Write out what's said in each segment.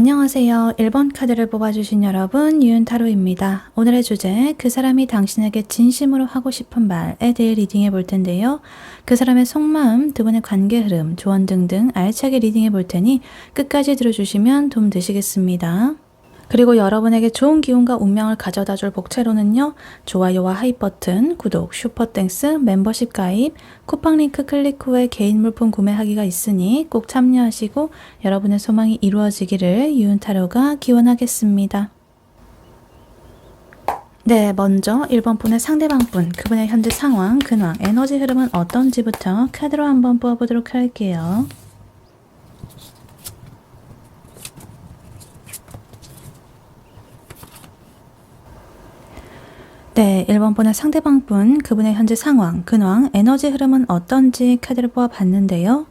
안녕하세요. 1번 카드를 뽑아주신 여러분, 유은타로입니다. 오늘의 주제, 그 사람이 당신에게 진심으로 하고 싶은 말에 대해 리딩해 볼 텐데요. 그 사람의 속마음, 두 분의 관계 흐름, 조언 등등 알차게 리딩해 볼 테니 끝까지 들어주시면 도움 되시겠습니다. 그리고 여러분에게 좋은 기운과 운명을 가져다 줄 복채로는요. 좋아요와 하이 버튼, 구독, 슈퍼땡스, 멤버십 가입, 쿠팡 링크 클릭 후에 개인 물품 구매하기가 있으니 꼭 참여하시고 여러분의 소망이 이루어지기를 유은타로가 기원하겠습니다. 네, 먼저 1번 분의 상대방 분, 그분의 현재 상황, 근황, 에너지 흐름은 어떤지부터 카드로 한번 뽑아보도록 할게요. 네, 1번 분의 상대방 분, 그분의 현재 상황, 근황, 에너지 흐름은 어떤지 카드를 뽑아봤는데요.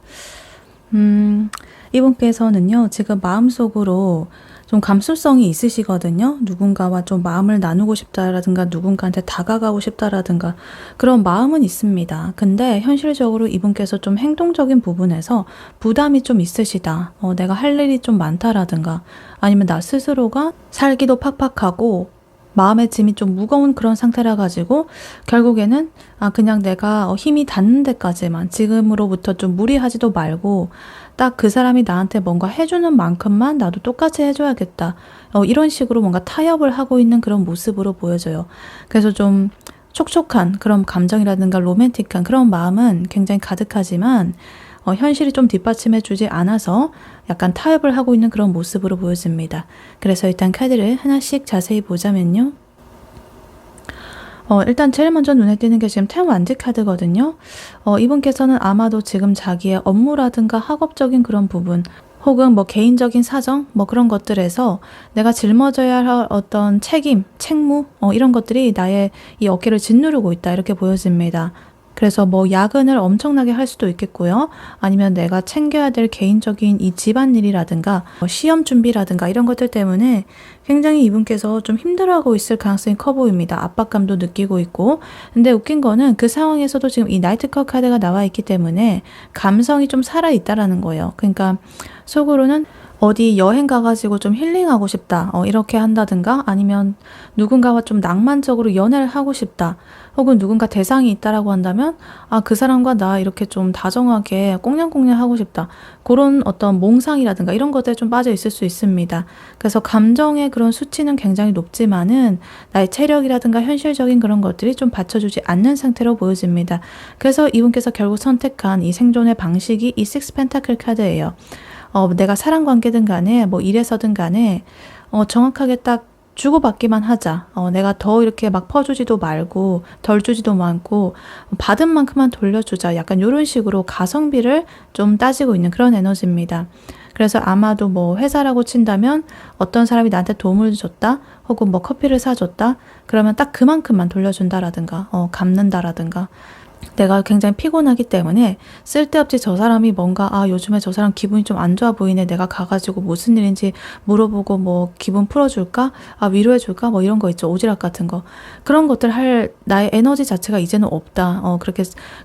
이분께서는요, 지금 마음속으로 좀 감수성이 있으시거든요. 누군가와 좀 마음을 나누고 싶다라든가 누군가한테 다가가고 싶다라든가 그런 마음은 있습니다. 근데 현실적으로 이분께서 좀 행동적인 부분에서 부담이 좀 있으시다. 내가 할 일이 좀 많다라든가 아니면 나 스스로가 살기도 팍팍하고 마음의 짐이 좀 무거운 그런 상태라 가지고 결국에는 그냥 내가 힘이 닿는 데까지만 지금으로부터 좀 무리하지도 말고 딱 그 사람이 나한테 뭔가 해주는 만큼만 나도 똑같이 해줘야겠다. 이런 식으로 뭔가 타협을 하고 있는 그런 모습으로 보여져요. 그래서 좀 촉촉한 그런 감정이라든가 로맨틱한 그런 마음은 굉장히 가득하지만 현실이 좀 뒷받침해주지 않아서 약간 타협을 하고 있는 그런 모습으로 보여집니다. 그래서 일단 카드를 하나씩 자세히 보자면요. 일단 제일 먼저 눈에 띄는 게 지금 텐완지 카드거든요. 이분께서는 아마도 지금 자기의 업무라든가 학업적인 그런 부분 혹은 뭐 개인적인 사정 뭐 그런 것들에서 내가 짊어져야 할 어떤 책임, 책무 이런 것들이 나의 이 어깨를 짓누르고 있다 이렇게 보여집니다. 그래서 뭐 야근을 엄청나게 할 수도 있겠고요. 아니면 내가 챙겨야 될 개인적인 이 집안일이라든가 시험 준비라든가 이런 것들 때문에 굉장히 이분께서 좀 힘들어하고 있을 가능성이 커 보입니다. 압박감도 느끼고 있고. 근데 웃긴 거는 그 상황에서도 지금 이 나이트컵 카드가 나와 있기 때문에 감성이 좀 살아있다라는 거예요. 그러니까 속으로는 어디 여행 가가지고 좀 힐링하고 싶다. 이렇게 한다든가 아니면 누군가와 좀 낭만적으로 연애를 하고 싶다. 혹은 누군가 대상이 있다라고 한다면 그 사람과 나 이렇게 좀 다정하게 꽁냥꽁냥 하고 싶다. 그런 어떤 몽상이라든가 이런 것들에 좀 빠져 있을 수 있습니다. 그래서 감정의 그런 수치는 굉장히 높지만은 나의 체력이라든가 현실적인 그런 것들이 좀 받쳐주지 않는 상태로 보여집니다. 그래서 이분께서 결국 선택한 이 생존의 방식이 이 식스 펜타클 카드예요. 내가 사랑 관계든 간에 뭐 일에서든 간에 정확하게 딱 주고받기만 하자. 내가 더 이렇게 막 퍼주지도 말고 덜 주지도 않고 받은 만큼만 돌려주자. 약간 이런 식으로 가성비를 좀 따지고 있는 그런 에너지입니다. 그래서 아마도 뭐 회사라고 친다면 어떤 사람이 나한테 도움을 줬다. 혹은 뭐 커피를 사줬다. 그러면 딱 그만큼만 돌려준다라든가 갚는다라든가 내가 굉장히 피곤하기 때문에 쓸데없이 저 사람이 뭔가 요즘에 저 사람 기분이 좀 안 좋아 보이네. 내가 가가지고 무슨 일인지 물어보고 뭐 기분 풀어줄까? 위로해줄까? 뭐 이런 거 있죠. 오지랖 같은 거. 그런 것들 할 나의 에너지 자체가 이제는 없다.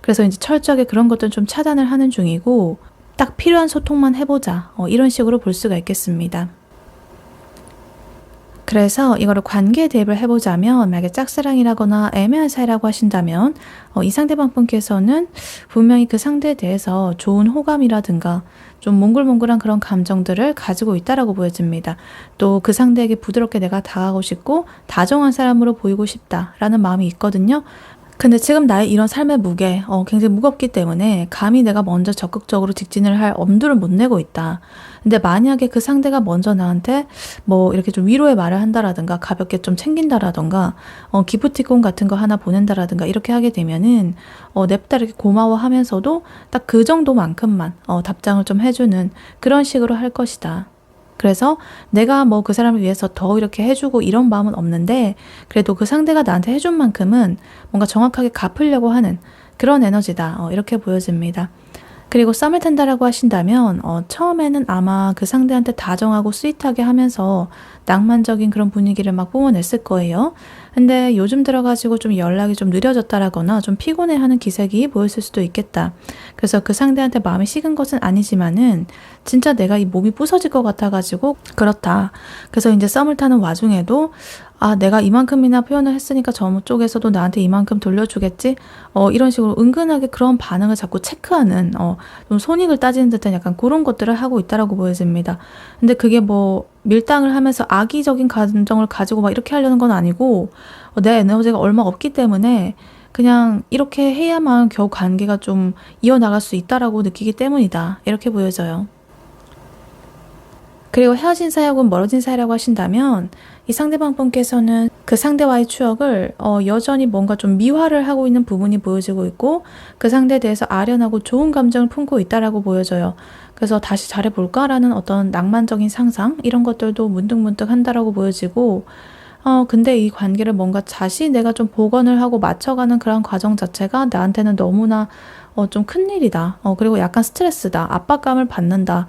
그래서 이제 철저하게 그런 것들은 좀 차단을 하는 중이고 딱 필요한 소통만 해보자. 이런 식으로 볼 수가 있겠습니다. 그래서 이거를 관계 대입을 해보자면 만약에 짝사랑이라거나 애매한 사이라고 하신다면 이 상대방 분께서는 분명히 그 상대에 대해서 좋은 호감이라든가 좀 몽글몽글한 그런 감정들을 가지고 있다라고 보여집니다. 또 그 상대에게 부드럽게 내가 다가가고 싶고 다정한 사람으로 보이고 싶다라는 마음이 있거든요. 근데 지금 나의 이런 삶의 무게 굉장히 무겁기 때문에 감히 내가 먼저 적극적으로 직진을 할 엄두를 못 내고 있다. 근데 만약에 그 상대가 먼저 나한테 뭐 이렇게 좀 위로의 말을 한다라든가 가볍게 좀 챙긴다라든가 기프티콘 같은 거 하나 보낸다라든가 이렇게 하게 되면은 냅다 이렇게 고마워하면서도 딱 그 정도만큼만 답장을 좀 해주는 그런 식으로 할 것이다. 그래서 내가 뭐 그 사람을 위해서 더 이렇게 해주고 이런 마음은 없는데 그래도 그 상대가 나한테 해준 만큼은 뭔가 정확하게 갚으려고 하는 그런 에너지다. 이렇게 보여집니다. 그리고 썸을 탄다라고 하신다면 처음에는 아마 그 상대한테 다정하고 스윗하게 하면서 낭만적인 그런 분위기를 막 뿜어냈을 거예요. 근데 요즘 들어가지고 좀 연락이 좀 느려졌다라거나 좀 피곤해하는 기색이 보였을 수도 있겠다. 그래서 그 상대한테 마음이 식은 것은 아니지만은 진짜 내가 이 몸이 부서질 것 같아가지고 그렇다. 그래서 이제 썸을 타는 와중에도 내가 이만큼이나 표현을 했으니까 저쪽에서도 나한테 이만큼 돌려주겠지? 이런 식으로 은근하게 그런 반응을 자꾸 체크하는, 좀 손익을 따지는 듯한 약간 그런 것들을 하고 있다라고 보여집니다. 근데 그게 뭐 밀당을 하면서 악의적인 감정을 가지고 막 이렇게 하려는 건 아니고, 내 에너지가 얼마 없기 때문에 그냥 이렇게 해야만 겨우 관계가 좀 이어나갈 수 있다라고 느끼기 때문이다. 이렇게 보여져요. 그리고 헤어진 사이 혹은 멀어진 사이라고 하신다면 이 상대방 분께서는 그 상대와의 추억을 여전히 뭔가 좀 미화를 하고 있는 부분이 보여지고 있고 그 상대에 대해서 아련하고 좋은 감정을 품고 있다라고 보여져요. 그래서 다시 잘해볼까라는 어떤 낭만적인 상상 이런 것들도 문득문득 한다라고 보여지고 근데 이 관계를 뭔가 다시 내가 좀 복원을 하고 맞춰가는 그런 과정 자체가 나한테는 너무나 좀 큰일이다. 그리고 약간 스트레스다. 압박감을 받는다.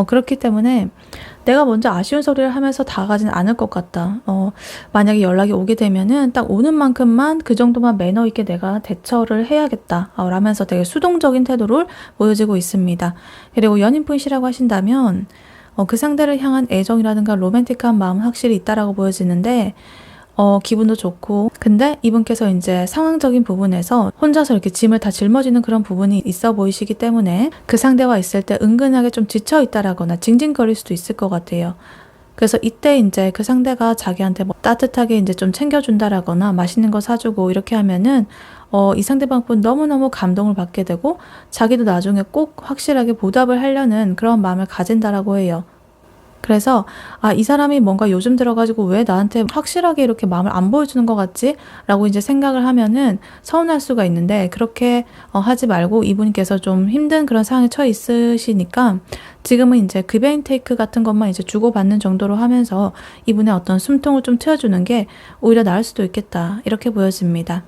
그렇기 때문에 내가 먼저 아쉬운 소리를 하면서 다가가진 않을 것 같다. 만약에 연락이 오게 되면은 딱 오는 만큼만 그 정도만 매너 있게 내가 대처를 해야겠다. 라면서 되게 수동적인 태도를 보여지고 있습니다. 그리고 연인분이시라고 하신다면 그 상대를 향한 애정이라든가 로맨틱한 마음은 확실히 있다라고 보여지는데 기분도 좋고 근데 이분께서 이제 상황적인 부분에서 혼자서 이렇게 짐을 다 짊어지는 그런 부분이 있어 보이시기 때문에 그 상대와 있을 때 은근하게 좀 지쳐 있다라거나 징징거릴 수도 있을 것 같아요. 그래서 이때 이제 그 상대가 자기한테 뭐 따뜻하게 이제 좀 챙겨준다라거나 맛있는 거 사주고 이렇게 하면은 이 상대방분 너무너무 감동을 받게 되고 자기도 나중에 꼭 확실하게 보답을 하려는 그런 마음을 가진다라고 해요. 그래서 이 사람이 뭔가 요즘 들어가지고 왜 나한테 확실하게 이렇게 마음을 안 보여주는 것 같지? 라고 이제 생각을 하면은 서운할 수가 있는데 그렇게 하지 말고 이분께서 좀 힘든 그런 상황에 처해 있으시니까 지금은 이제 급여인테이크 같은 것만 이제 주고받는 정도로 하면서 이분의 어떤 숨통을 좀 트여주는 게 오히려 나을 수도 있겠다. 이렇게 보여집니다.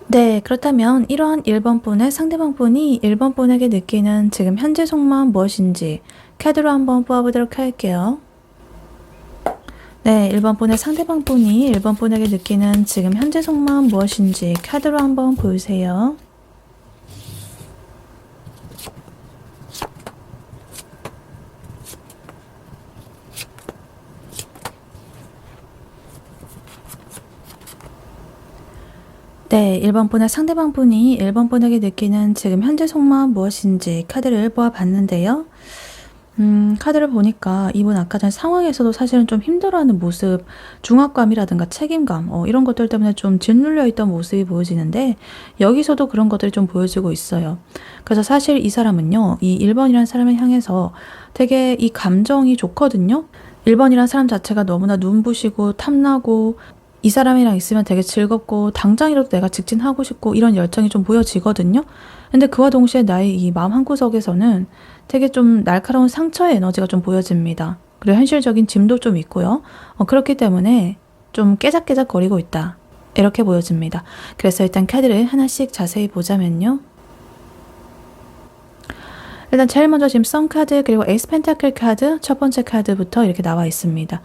네, 그렇다면 이러한 1번 분의 상대방 분이 1번 분에게 느끼는 지금 현재 속마음 무엇인지 카드로 한번 뽑아보도록 할게요. 네, 1번 분의 상대방 분이 1번 분에게 느끼는 지금 현재 속마음 무엇인지 카드로 한번 보여주세요. 네, 1번 분의 상대방 분이 1번 분에게 느끼는 지금 현재 속마음 무엇인지 카드를 뽑아봤는데요. 카드를 보니까 이분 아까 전 상황에서도 사실은 좀 힘들어하는 모습, 중압감이라든가 책임감, 이런 것들 때문에 좀 짓눌려 있던 모습이 보여지는데 여기서도 그런 것들이 좀 보여지고 있어요. 그래서 사실 이 사람은요, 이 1번이라는 사람을 향해서 되게 이 감정이 좋거든요. 1번이라는 사람 자체가 너무나 눈부시고 탐나고 이 사람이랑 있으면 되게 즐겁고 당장이라도 내가 직진하고 싶고 이런 열정이 좀 보여지거든요. 근데 그와 동시에 나의 이 마음 한구석에서는 되게 좀 날카로운 상처의 에너지가 좀 보여집니다. 그리고 현실적인 짐도 좀 있고요. 그렇기 때문에 좀 깨작깨작거리고 있다. 이렇게 보여집니다. 그래서 일단 카드를 하나씩 자세히 보자면요. 일단 제일 먼저 지금 선 카드 그리고 에이스 펜타클 카드 첫 번째 카드부터 이렇게 나와 있습니다.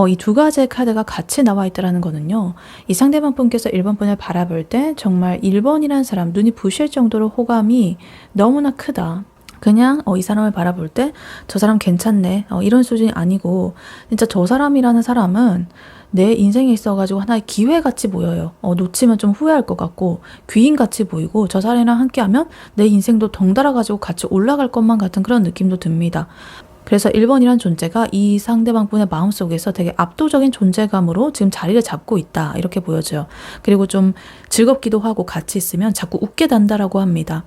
이 두 가지의 카드가 같이 나와 있다는 거는요. 이 상대방 분께서 1번 분을 바라볼 때 정말 1번이라는 사람 눈이 부실 정도로 호감이 너무나 크다. 그냥 이 사람을 바라볼 때 저 사람 괜찮네 이런 수준이 아니고 진짜 저 사람이라는 사람은 내 인생에 있어가지고 하나의 기회같이 보여요. 놓치면 좀 후회할 것 같고 귀인같이 보이고 저 사람이랑 함께하면 내 인생도 덩달아가지고 같이 올라갈 것만 같은 그런 느낌도 듭니다. 그래서 1번이란 존재가 이 상대방분의 마음속에서 되게 압도적인 존재감으로 지금 자리를 잡고 있다 이렇게 보여져요. 그리고 좀 즐겁기도 하고 같이 있으면 자꾸 웃게 된다라고 합니다.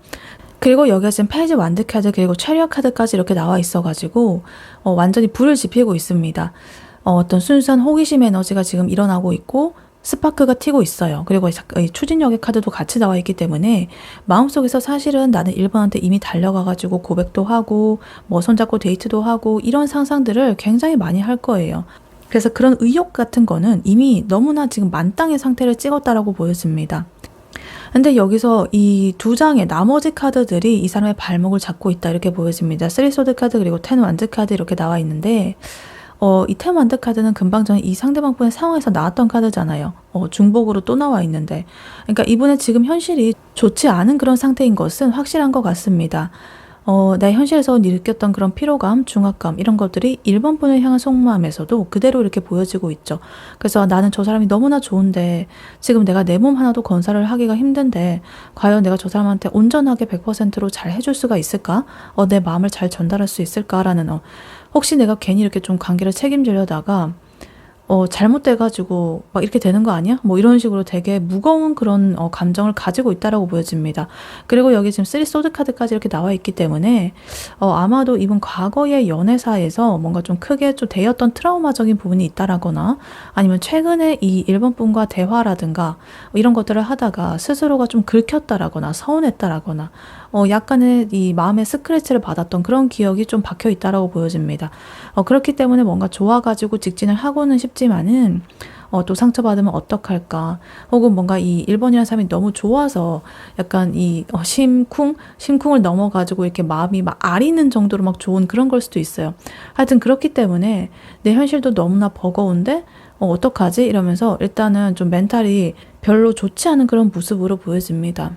그리고 여기가 지금 페이지 완드 카드 그리고 체리엇 카드까지 이렇게 나와 있어가지고 완전히 불을 지피고 있습니다. 어떤 순수한 호기심 에너지가 지금 일어나고 있고 스파크가 튀고 있어요. 그리고 이 추진력의 카드도 같이 나와 있기 때문에 마음속에서 사실은 나는 1번한테 이미 달려가가지고 고백도 하고 뭐 손잡고 데이트도 하고 이런 상상들을 굉장히 많이 할 거예요. 그래서 그런 의욕 같은 거는 이미 너무나 지금 만땅의 상태를 찍었다라고 보여집니다. 근데 여기서 이 두 장의 나머지 카드들이 이 사람의 발목을 잡고 있다 이렇게 보여집니다. 3소드 카드 그리고 10 완드 카드 이렇게 나와 있는데 이 템완드 카드는 금방 전에 이 상대방 분의 상황에서 나왔던 카드잖아요. 중복으로 또 나와 있는데. 그러니까 이분의 지금 현실이 좋지 않은 그런 상태인 것은 확실한 것 같습니다. 내 현실에서 느꼈던 그런 피로감, 중압감 이런 것들이 1번 분을 향한 속마음에서도 그대로 이렇게 보여지고 있죠. 그래서 나는 저 사람이 너무나 좋은데 지금 내가 내 몸 하나도 건사를 하기가 힘든데 과연 내가 저 사람한테 온전하게 100%로 잘 해줄 수가 있을까? 내 마음을 잘 전달할 수 있을까라는 혹시 내가 괜히 이렇게 좀 관계를 책임지려다가 잘못돼가지고 막 이렇게 되는 거 아니야? 뭐 이런 식으로 되게 무거운 그런 감정을 가지고 있다라고 보여집니다. 그리고 여기 지금 3 소드 카드까지 이렇게 나와 있기 때문에 아마도 이분 과거의 연애사에서 뭔가 좀 크게 좀 되었던 트라우마적인 부분이 있다라거나 아니면 최근에 이 1번 분과 대화라든가 이런 것들을 하다가 스스로가 좀 긁혔다라거나 서운했다라거나 약간의 이 마음의 스크래치를 받았던 그런 기억이 좀 박혀 있다라고 보여집니다. 그렇기 때문에 뭔가 좋아가지고 직진을 하고는 싶지만은 또 상처받으면 어떡할까? 혹은 뭔가 이 1번이라는 사람이 너무 좋아서 약간 이 심쿵을 넘어가지고 이렇게 마음이 막 아리는 정도로 막 좋은 그런 걸 수도 있어요. 하여튼 그렇기 때문에 내 현실도 너무나 버거운데 어떡하지? 이러면서 일단은 좀 멘탈이 별로 좋지 않은 그런 모습으로 보여집니다.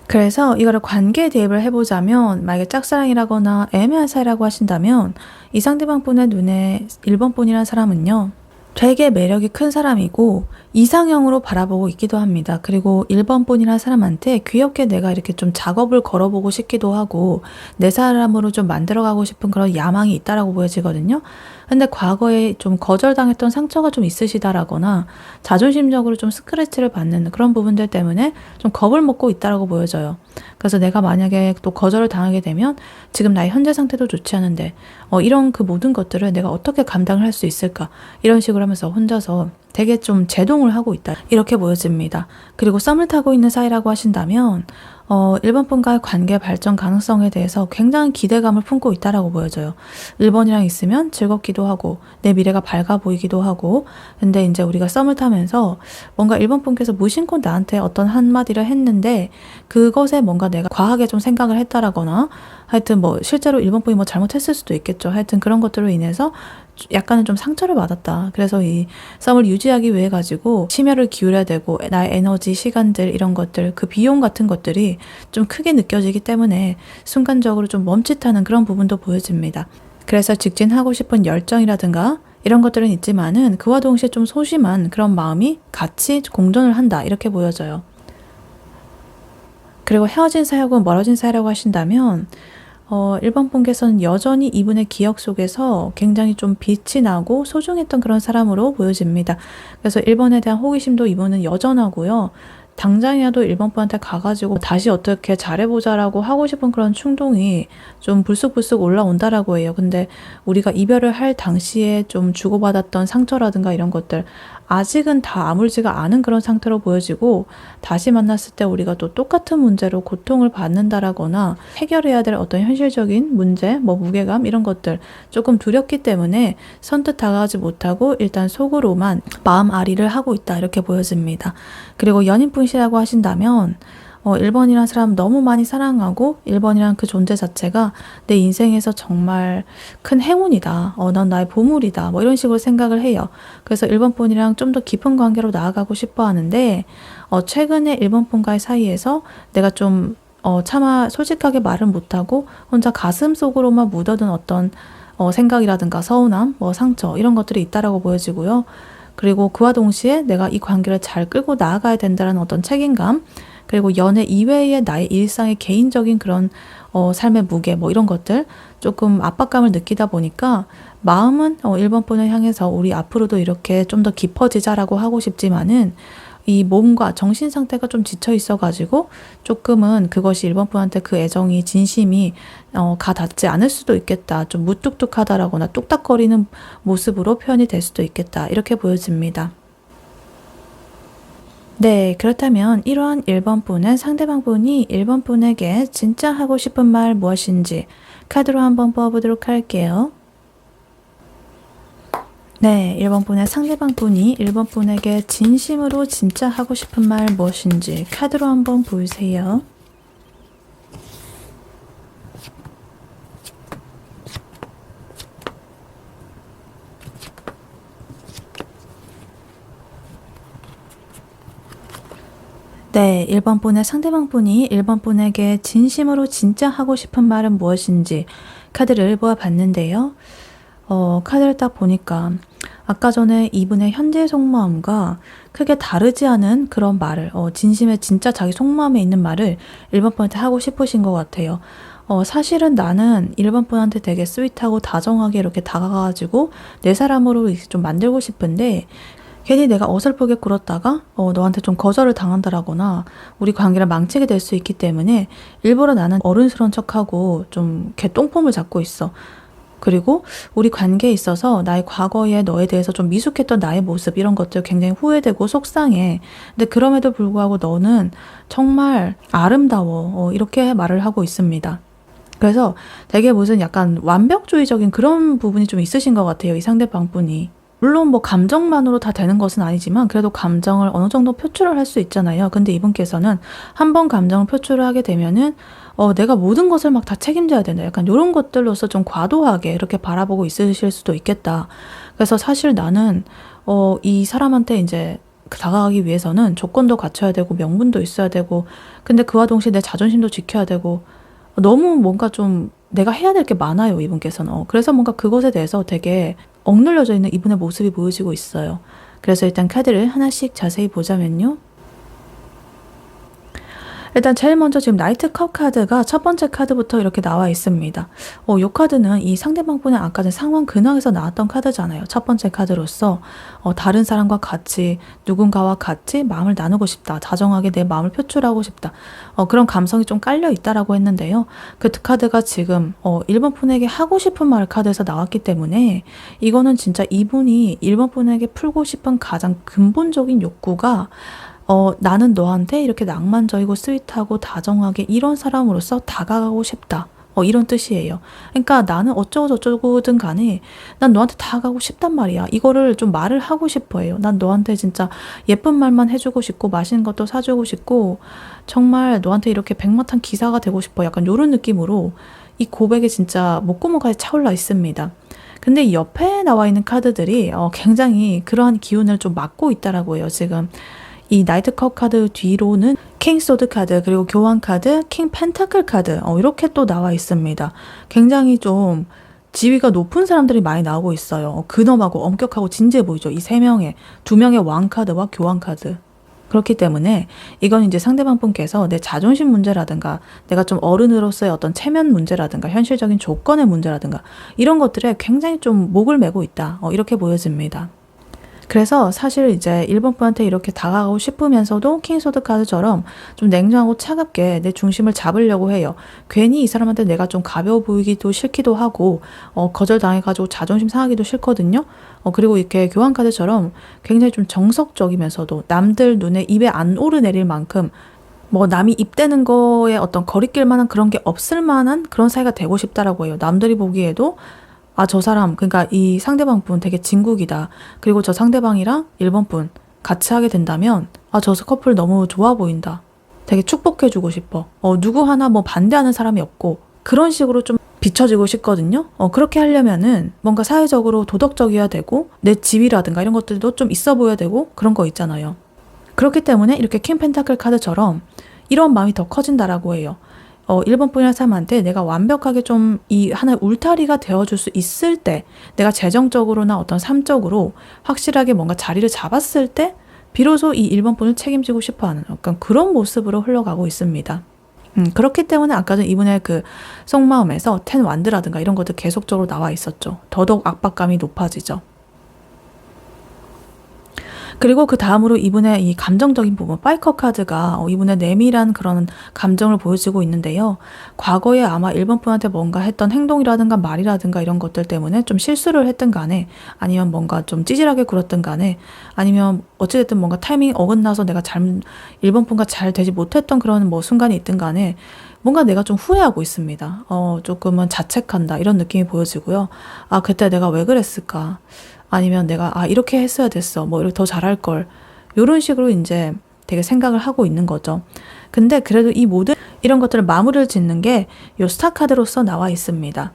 그래서 이거를 관계 대입을 해보자면 만약에 짝사랑이라거나 애매한 사이라고 하신다면 이 상대방 분의 눈에 1번 분이라는 사람은요. 되게 매력이 큰 사람이고 이상형으로 바라보고 있기도 합니다. 그리고 1번 분이라는 사람한테 귀엽게 내가 이렇게 좀 작업을 걸어보고 싶기도 하고 내 사람으로 좀 만들어가고 싶은 그런 야망이 있다라고 보여지거든요. 근데 과거에 좀 거절당했던 상처가 좀 있으시다라거나 자존심적으로 좀 스크래치를 받는 그런 부분들 때문에 좀 겁을 먹고 있다라고 보여져요. 그래서 내가 만약에 또 거절을 당하게 되면 지금 나의 현재 상태도 좋지 않은데 이런 그 모든 것들을 내가 어떻게 감당을 할 수 있을까 이런 식으로 하면서 혼자서 되게 좀 제동을 하고 있다 이렇게 보여집니다. 그리고 썸을 타고 있는 사이라고 하신다면 1번 분과의 관계 발전 가능성에 대해서 굉장히 기대감을 품고 있다라고 보여져요. 1번이랑 있으면 즐겁기도 하고 내 미래가 밝아 보이기도 하고 근데 이제 우리가 썸을 타면서 뭔가 1번 분께서 무심코 나한테 어떤 한마디를 했는데 그것에 뭔가 내가 과하게 좀 생각을 했다라거나 하여튼 뭐 실제로 1번 분이 뭐 잘못했을 수도 있겠죠. 하여튼 그런 것들로 인해서 약간은 좀 상처를 받았다. 그래서 이 썸을 유지하기 위해 가지고 심혈을 기울여야 되고 나의 에너지, 시간들 이런 것들 그 비용 같은 것들이 좀 크게 느껴지기 때문에 순간적으로 좀 멈칫하는 그런 부분도 보여집니다. 그래서 직진하고 싶은 열정이라든가 이런 것들은 있지만은 그와 동시에 좀 소심한 그런 마음이 같이 공존을 한다 이렇게 보여져요. 그리고 헤어진 사이 혹은 멀어진 사이라고 하신다면 1번 분께서는 여전히 이분의 기억 속에서 굉장히 좀 빛이 나고 소중했던 그런 사람으로 보여집니다. 그래서 1번에 대한 호기심도 이분은 여전하고요. 당장이라도 1번 분한테 가가지고 다시 어떻게 잘해보자라고 하고 싶은 그런 충동이 좀 불쑥불쑥 올라온다라고 해요. 근데 우리가 이별을 할 당시에 좀 주고받았던 상처라든가 이런 것들 아직은 다 아물지가 않은 그런 상태로 보여지고 다시 만났을 때 우리가 또 똑같은 문제로 고통을 받는다라거나 해결해야 될 어떤 현실적인 문제, 뭐 무게감 이런 것들 조금 두렵기 때문에 선뜻 다가가지 못하고 일단 속으로만 마음 아리를 하고 있다 이렇게 보여집니다. 그리고 연인분이라고 하신다면 1번이라는 사람 너무 많이 사랑하고 1번이라는 그 존재 자체가 내 인생에서 정말 큰 행운이다. 넌 나의 보물이다. 뭐 이런 식으로 생각을 해요. 그래서 1번 분이랑 좀 더 깊은 관계로 나아가고 싶어 하는데 최근에 1번 분과의 사이에서 내가 좀 차마 솔직하게 말을 못하고 혼자 가슴 속으로만 묻어둔 어떤 생각이라든가 서운함, 뭐 상처 이런 것들이 있다라고 보여지고요. 그리고 그와 동시에 내가 이 관계를 잘 끌고 나아가야 된다는 어떤 책임감 그리고 연애 이외의 나의 일상의 개인적인 그런 삶의 무게 뭐 이런 것들 조금 압박감을 느끼다 보니까 마음은 1번 분을 향해서 우리 앞으로도 이렇게 좀 더 깊어지자라고 하고 싶지만은 이 몸과 정신 상태가 좀 지쳐 있어가지고 조금은 그것이 1번 분한테 그 애정이 진심이 가닿지 않을 수도 있겠다. 좀 무뚝뚝하다라거나 뚝딱거리는 모습으로 표현이 될 수도 있겠다. 이렇게 보여집니다. 네, 그렇다면 이러한 1번 분은 상대방 분이 1번 분에게 진짜 하고 싶은 말 무엇인지 카드로 한번 뽑아보도록 할게요. 네, 1번 분의 상대방 분이 1번 분에게 진심으로 진짜 하고 싶은 말 무엇인지 카드로 한번 보세요. 네, 1번 분의 상대방 분이 1번 분에게 진심으로 진짜 하고 싶은 말은 무엇인지 카드를 보아봤는데요. 카드를 딱 보니까 아까 전에 이분의 현재 속마음과 크게 다르지 않은 그런 말을, 진심에 진짜 자기 속마음에 있는 말을 1번 분한테 하고 싶으신 것 같아요. 사실은 나는 1번 분한테 되게 스윗하고 다정하게 이렇게 다가가가지고 내 사람으로 좀 만들고 싶은데 괜히 내가 어설프게 굴었다가 너한테 좀 거절을 당한다라거나 우리 관계를 망치게 될 수 있기 때문에 일부러 나는 어른스러운 척하고 좀 개똥폼을 잡고 있어. 그리고 우리 관계에 있어서 나의 과거에 너에 대해서 좀 미숙했던 나의 모습 이런 것들 굉장히 후회되고 속상해. 근데 그럼에도 불구하고 너는 정말 아름다워. 이렇게 말을 하고 있습니다. 그래서 되게 무슨 약간 완벽주의적인 그런 부분이 좀 있으신 것 같아요. 이 상대방 분이. 물론 뭐 감정만으로 다 되는 것은 아니지만 그래도 감정을 어느 정도 표출을 할 수 있잖아요. 근데 이분께서는 한 번 감정을 표출을 하게 되면은 내가 모든 것을 막 다 책임져야 된다. 약간 이런 것들로서 좀 과도하게 이렇게 바라보고 있으실 수도 있겠다. 그래서 사실 나는 이 사람한테 이제 다가가기 위해서는 조건도 갖춰야 되고 명분도 있어야 되고 근데 그와 동시에 내 자존심도 지켜야 되고 너무 뭔가 좀 내가 해야 될 게 많아요, 이분께서는. 그래서 뭔가 그것에 대해서 되게 억눌려져 있는 이분의 모습이 보여지고 있어요. 그래서 일단 카드를 하나씩 자세히 보자면요. 일단 제일 먼저 지금 나이트 컵 카드가 첫 번째 카드부터 이렇게 나와 있습니다. 이 카드는 이 상대방 분의 아까 전 상황 근황에서 나왔던 카드잖아요. 첫 번째 카드로서 다른 사람과 같이 누군가와 같이 마음을 나누고 싶다. 다정하게 내 마음을 표출하고 싶다. 그런 감성이 좀 깔려 있다라고 했는데요. 그 카드가 지금 1번 분에게 하고 싶은 말을 카드에서 나왔기 때문에 이거는 진짜 이분이 1번 분에게 풀고 싶은 가장 근본적인 욕구가 나는 너한테 이렇게 낭만적이고 스윗하고 다정하게 이런 사람으로서 다가가고 싶다. 이런 뜻이에요. 그러니까 나는 어쩌고 저쩌고든 간에 난 너한테 다가가고 싶단 말이야. 이거를 좀 말을 하고 싶어 해요. 난 너한테 진짜 예쁜 말만 해주고 싶고 맛있는 것도 사주고 싶고 정말 너한테 이렇게 백마탄 기사가 되고 싶어. 약간 이런 느낌으로 이 고백이 진짜 목구멍까지 차올라 있습니다. 근데 이 옆에 나와 있는 카드들이 굉장히 그러한 기운을 좀 막고 있다라고 해요. 지금. 이 나이트 컵 카드 뒤로는 킹 소드 카드 그리고 교환 카드, 킹 펜타클 카드 이렇게 또 나와 있습니다. 굉장히 좀 지위가 높은 사람들이 많이 나오고 있어요. 근엄하고 엄격하고 진지해 보이죠. 이 세 명의 두 명의 왕 카드와 교환 카드. 그렇기 때문에 이건 이제 상대방 분께서 내 자존심 문제라든가 내가 좀 어른으로서의 어떤 체면 문제라든가 현실적인 조건의 문제라든가 이런 것들에 굉장히 좀 목을 메고 있다. 이렇게 보여집니다. 그래서 사실 이제 1번 분한테 이렇게 다가가고 싶으면서도 킹소드 카드처럼 좀 냉정하고 차갑게 내 중심을 잡으려고 해요. 괜히 이 사람한테 내가 좀 가벼워 보이기도 싫기도 하고 거절당해가지고 자존심 상하기도 싫거든요. 그리고 이렇게 교환 카드처럼 굉장히 좀 정석적이면서도 남들 눈에 입에 안 오르내릴 만큼 뭐 남이 입대는 거에 어떤 거리낄만한 그런 게 없을 만한 그런 사이가 되고 싶다라고 해요. 남들이 보기에도 저 사람, 그러니까 이 상대방 분 되게 진국이다. 그리고 저 상대방이랑 1번 분 같이 하게 된다면, 저 커플 너무 좋아 보인다. 되게 축복해주고 싶어. 누구 하나 뭐 반대하는 사람이 없고, 그런 식으로 좀 비춰지고 싶거든요. 그렇게 하려면은 뭔가 사회적으로 도덕적이어야 되고, 내 지위라든가 이런 것들도 좀 있어 보여야 되고, 그런 거 있잖아요. 그렇기 때문에 이렇게 킹 펜타클 카드처럼 이런 마음이 더 커진다라고 해요. 1번 분이라는 사람한테 내가 완벽하게 좀 이 하나의 울타리가 되어줄 수 있을 때 내가 재정적으로나 어떤 삶적으로 확실하게 뭔가 자리를 잡았을 때 비로소 이 1번 분을 책임지고 싶어하는 약간 그런 모습으로 흘러가고 있습니다. 그렇기 때문에 아까 전 이분의 그 속마음에서 10 완드라든가 이런 것들 계속적으로 나와 있었죠. 더더욱 압박감이 높아지죠. 그리고 그 다음으로 이분의 이 감정적인 부분, 파이커 카드가 이분의 내밀한 그런 감정을 보여주고 있는데요. 과거에 아마 1번 분한테 뭔가 했던 행동이라든가 말이라든가 이런 것들 때문에 좀 실수를 했든 간에 아니면 뭔가 좀 찌질하게 굴었든 간에 아니면 어찌됐든 뭔가 타이밍이 어긋나서 내가 1번 분과 잘 되지 못했던 그런 뭐 순간이 있든 간에 뭔가 내가 좀 후회하고 있습니다. 조금은 자책한다 이런 느낌이 보여지고요. 그때 내가 왜 그랬을까? 아니면 내가 이렇게 했어야 됐어. 뭐 이렇게 더 잘할 걸. 이런 식으로 이제 되게 생각을 하고 있는 거죠. 근데 그래도 이 모든 이런 것들을 마무리를 짓는 게 요 스타 카드로서 나와 있습니다.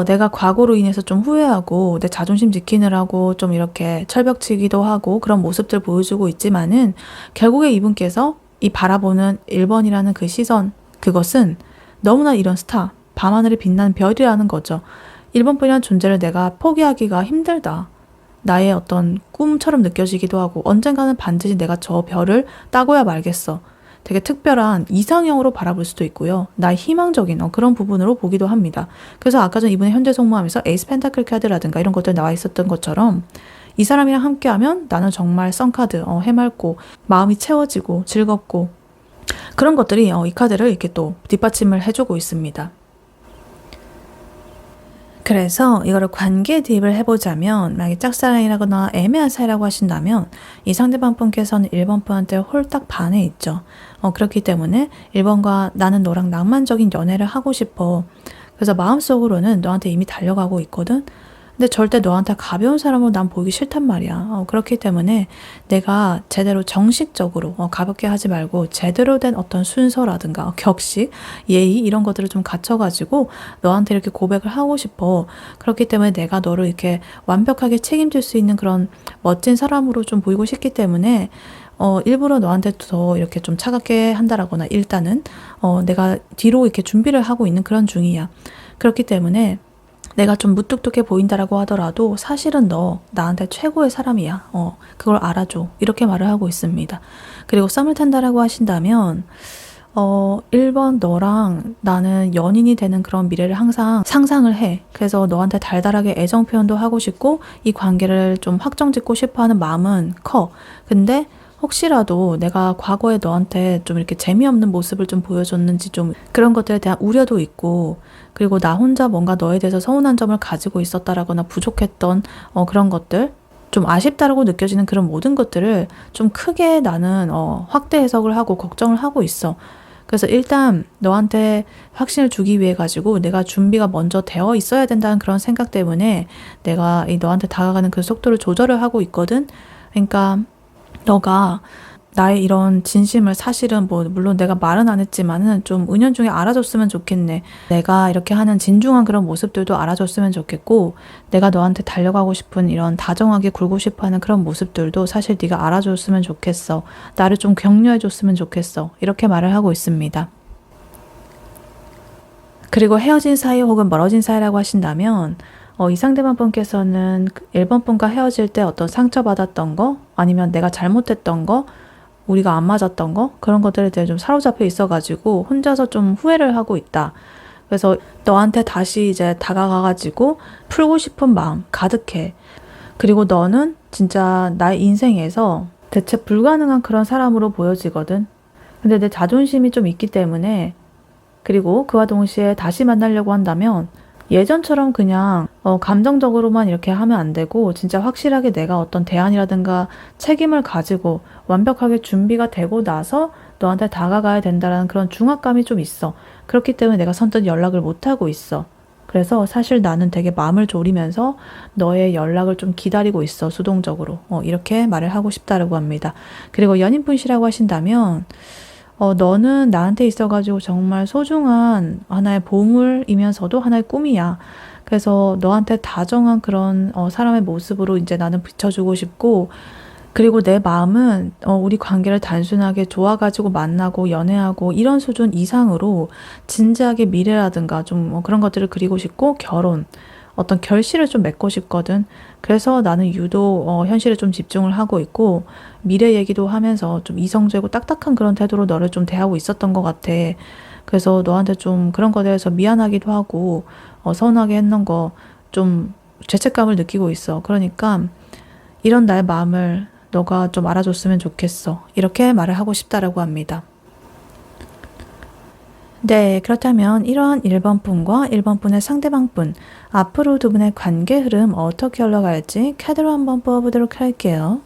내가 과거로 인해서 좀 후회하고 내 자존심 지키느라고 좀 이렇게 철벽치기도 하고 그런 모습들 보여주고 있지만은 결국에 이분께서 이 바라보는 1번이라는 그 시선, 그것은 너무나 이런 스타, 밤하늘에 빛나는 별이라는 거죠. 1번뿐이라는 존재를 내가 포기하기가 힘들다. 나의 어떤 꿈처럼 느껴지기도 하고 언젠가는 반드시 내가 저 별을 따고야 말겠어. 되게 특별한 이상형으로 바라볼 수도 있고요. 나의 희망적인 그런 부분으로 보기도 합니다. 그래서 아까 전 이분의 현재 속마음에서 에이스 펜타클 카드라든가 이런 것들 나와 있었던 것처럼 이 사람이랑 함께하면 나는 정말 썬카드, 해맑고 마음이 채워지고 즐겁고 그런 것들이 이 카드를 이렇게 또 뒷받침을 해주고 있습니다. 그래서 이거를 관계 대입을 해보자면 만약에 짝사랑이라거나 애매한 사이라고 하신다면 이 상대방 분께서는 1번 분한테 홀딱 반해 있죠. 그렇기 때문에 1번과 나는 너랑 낭만적인 연애를 하고 싶어. 그래서 마음속으로는 너한테 이미 달려가고 있거든. 근데 절대 너한테 가벼운 사람으로 난 보이기 싫단 말이야. 그렇기 때문에 내가 제대로 정식적으로 가볍게 하지 말고 제대로 된 어떤 순서라든가 격식, 예의 이런 것들을 좀 갖춰가지고 너한테 이렇게 고백을 하고 싶어. 그렇기 때문에 내가 너를 이렇게 완벽하게 책임질 수 있는 그런 멋진 사람으로 좀 보이고 싶기 때문에 일부러 너한테 더 이렇게 좀 차갑게 한다라거나 일단은 내가 뒤로 이렇게 준비를 하고 있는 그런 중이야. 그렇기 때문에 내가 좀 무뚝뚝해 보인다라고 하더라도 사실은 너 나한테 최고의 사람이야. 그걸 알아줘. 이렇게 말을 하고 있습니다. 그리고 썸을 탄다라고 하신다면 1번 너랑 나는 연인이 되는 그런 미래를 항상 상상을 해. 그래서 너한테 달달하게 애정 표현도 하고 싶고 이 관계를 좀 확정짓고 싶어하는 마음은 커. 근데 혹시라도 내가 과거에 너한테 좀 이렇게 재미없는 모습을 좀 보여줬는지 좀 그런 것들에 대한 우려도 있고 그리고 나 혼자 뭔가 너에 대해서 서운한 점을 가지고 있었다라거나 부족했던 그런 것들 좀 아쉽다라고 느껴지는 그런 모든 것들을 좀 크게 나는 확대 해석을 하고 걱정을 하고 있어. 그래서 일단 너한테 확신을 주기 위해 가지고 내가 준비가 먼저 되어 있어야 된다는 그런 생각 때문에 내가 너한테 다가가는 그 속도를 조절을 하고 있거든. 그러니까 너가 나의 이런 진심을 사실은 물론 내가 말은 안 했지만은 좀 은연중에 알아줬으면 좋겠네. 내가 이렇게 하는 진중한 그런 모습들도 알아줬으면 좋겠고 내가 너한테 달려가고 싶은 이런 다정하게 굴고 싶어하는 그런 모습들도 사실 네가 알아줬으면 좋겠어. 나를 좀 격려해줬으면 좋겠어. 이렇게 말을 하고 있습니다. 그리고 헤어진 사이 혹은 멀어진 사이라고 하신다면 이 상대방 분께서는 1번 분과 헤어질 때 어떤 상처받았던 거 아니면 내가 잘못했던 거 우리가 안 맞았던 거 그런 것들에 대해 좀 사로잡혀 있어가지고 혼자서 좀 후회를 하고 있다. 그래서 너한테 다시 이제 다가가가지고 풀고 싶은 마음 가득해. 그리고 너는 진짜 나의 인생에서 대체 불가능한 그런 사람으로 보여지거든. 근데 내 자존심이 좀 있기 때문에 그리고 그와 동시에 다시 만나려고 한다면 예전처럼 그냥 감정적으로만 이렇게 하면 안 되고 진짜 확실하게 내가 어떤 대안이라든가 책임을 가지고 완벽하게 준비가 되고 나서 너한테 다가가야 된다는 그런 중압감이 좀 있어. 그렇기 때문에 내가 선뜻 연락을 못하고 있어. 그래서 사실 나는 되게 마음을 졸이면서 너의 연락을 좀 기다리고 있어. 수동적으로. 이렇게 말을 하고 싶다라고 합니다. 그리고 연인분이시라고 하신다면 너는 나한테 있어가지고 정말 소중한 하나의 보물이면서도 하나의 꿈이야. 그래서 너한테 다정한 그런 사람의 모습으로 이제 나는 비춰주고 싶고 그리고 내 마음은 우리 관계를 단순하게 좋아가지고 만나고 연애하고 이런 수준 이상으로 진지하게 미래라든가 좀 그런 것들을 그리고 싶고 결혼 어떤 결실을 좀 맺고 싶거든. 그래서 나는 유독 현실에 좀 집중을 하고 있고 미래 얘기도 하면서 좀 이성적이고 딱딱한 그런 태도로 너를 좀 대하고 있었던 것 같아. 그래서 너한테 좀 그런 거에 대해서 미안하기도 하고 서운하게 했는 거 좀 죄책감을 느끼고 있어. 그러니까 이런 나의 마음을 너가 좀 알아줬으면 좋겠어. 이렇게 말을 하고 싶다라고 합니다. 네, 그렇다면 이러한 1번 분과 1번 분의 상대방 분, 앞으로 두 분의 관계 흐름 어떻게 흘러갈지 카드로 한번 뽑아보도록 할게요.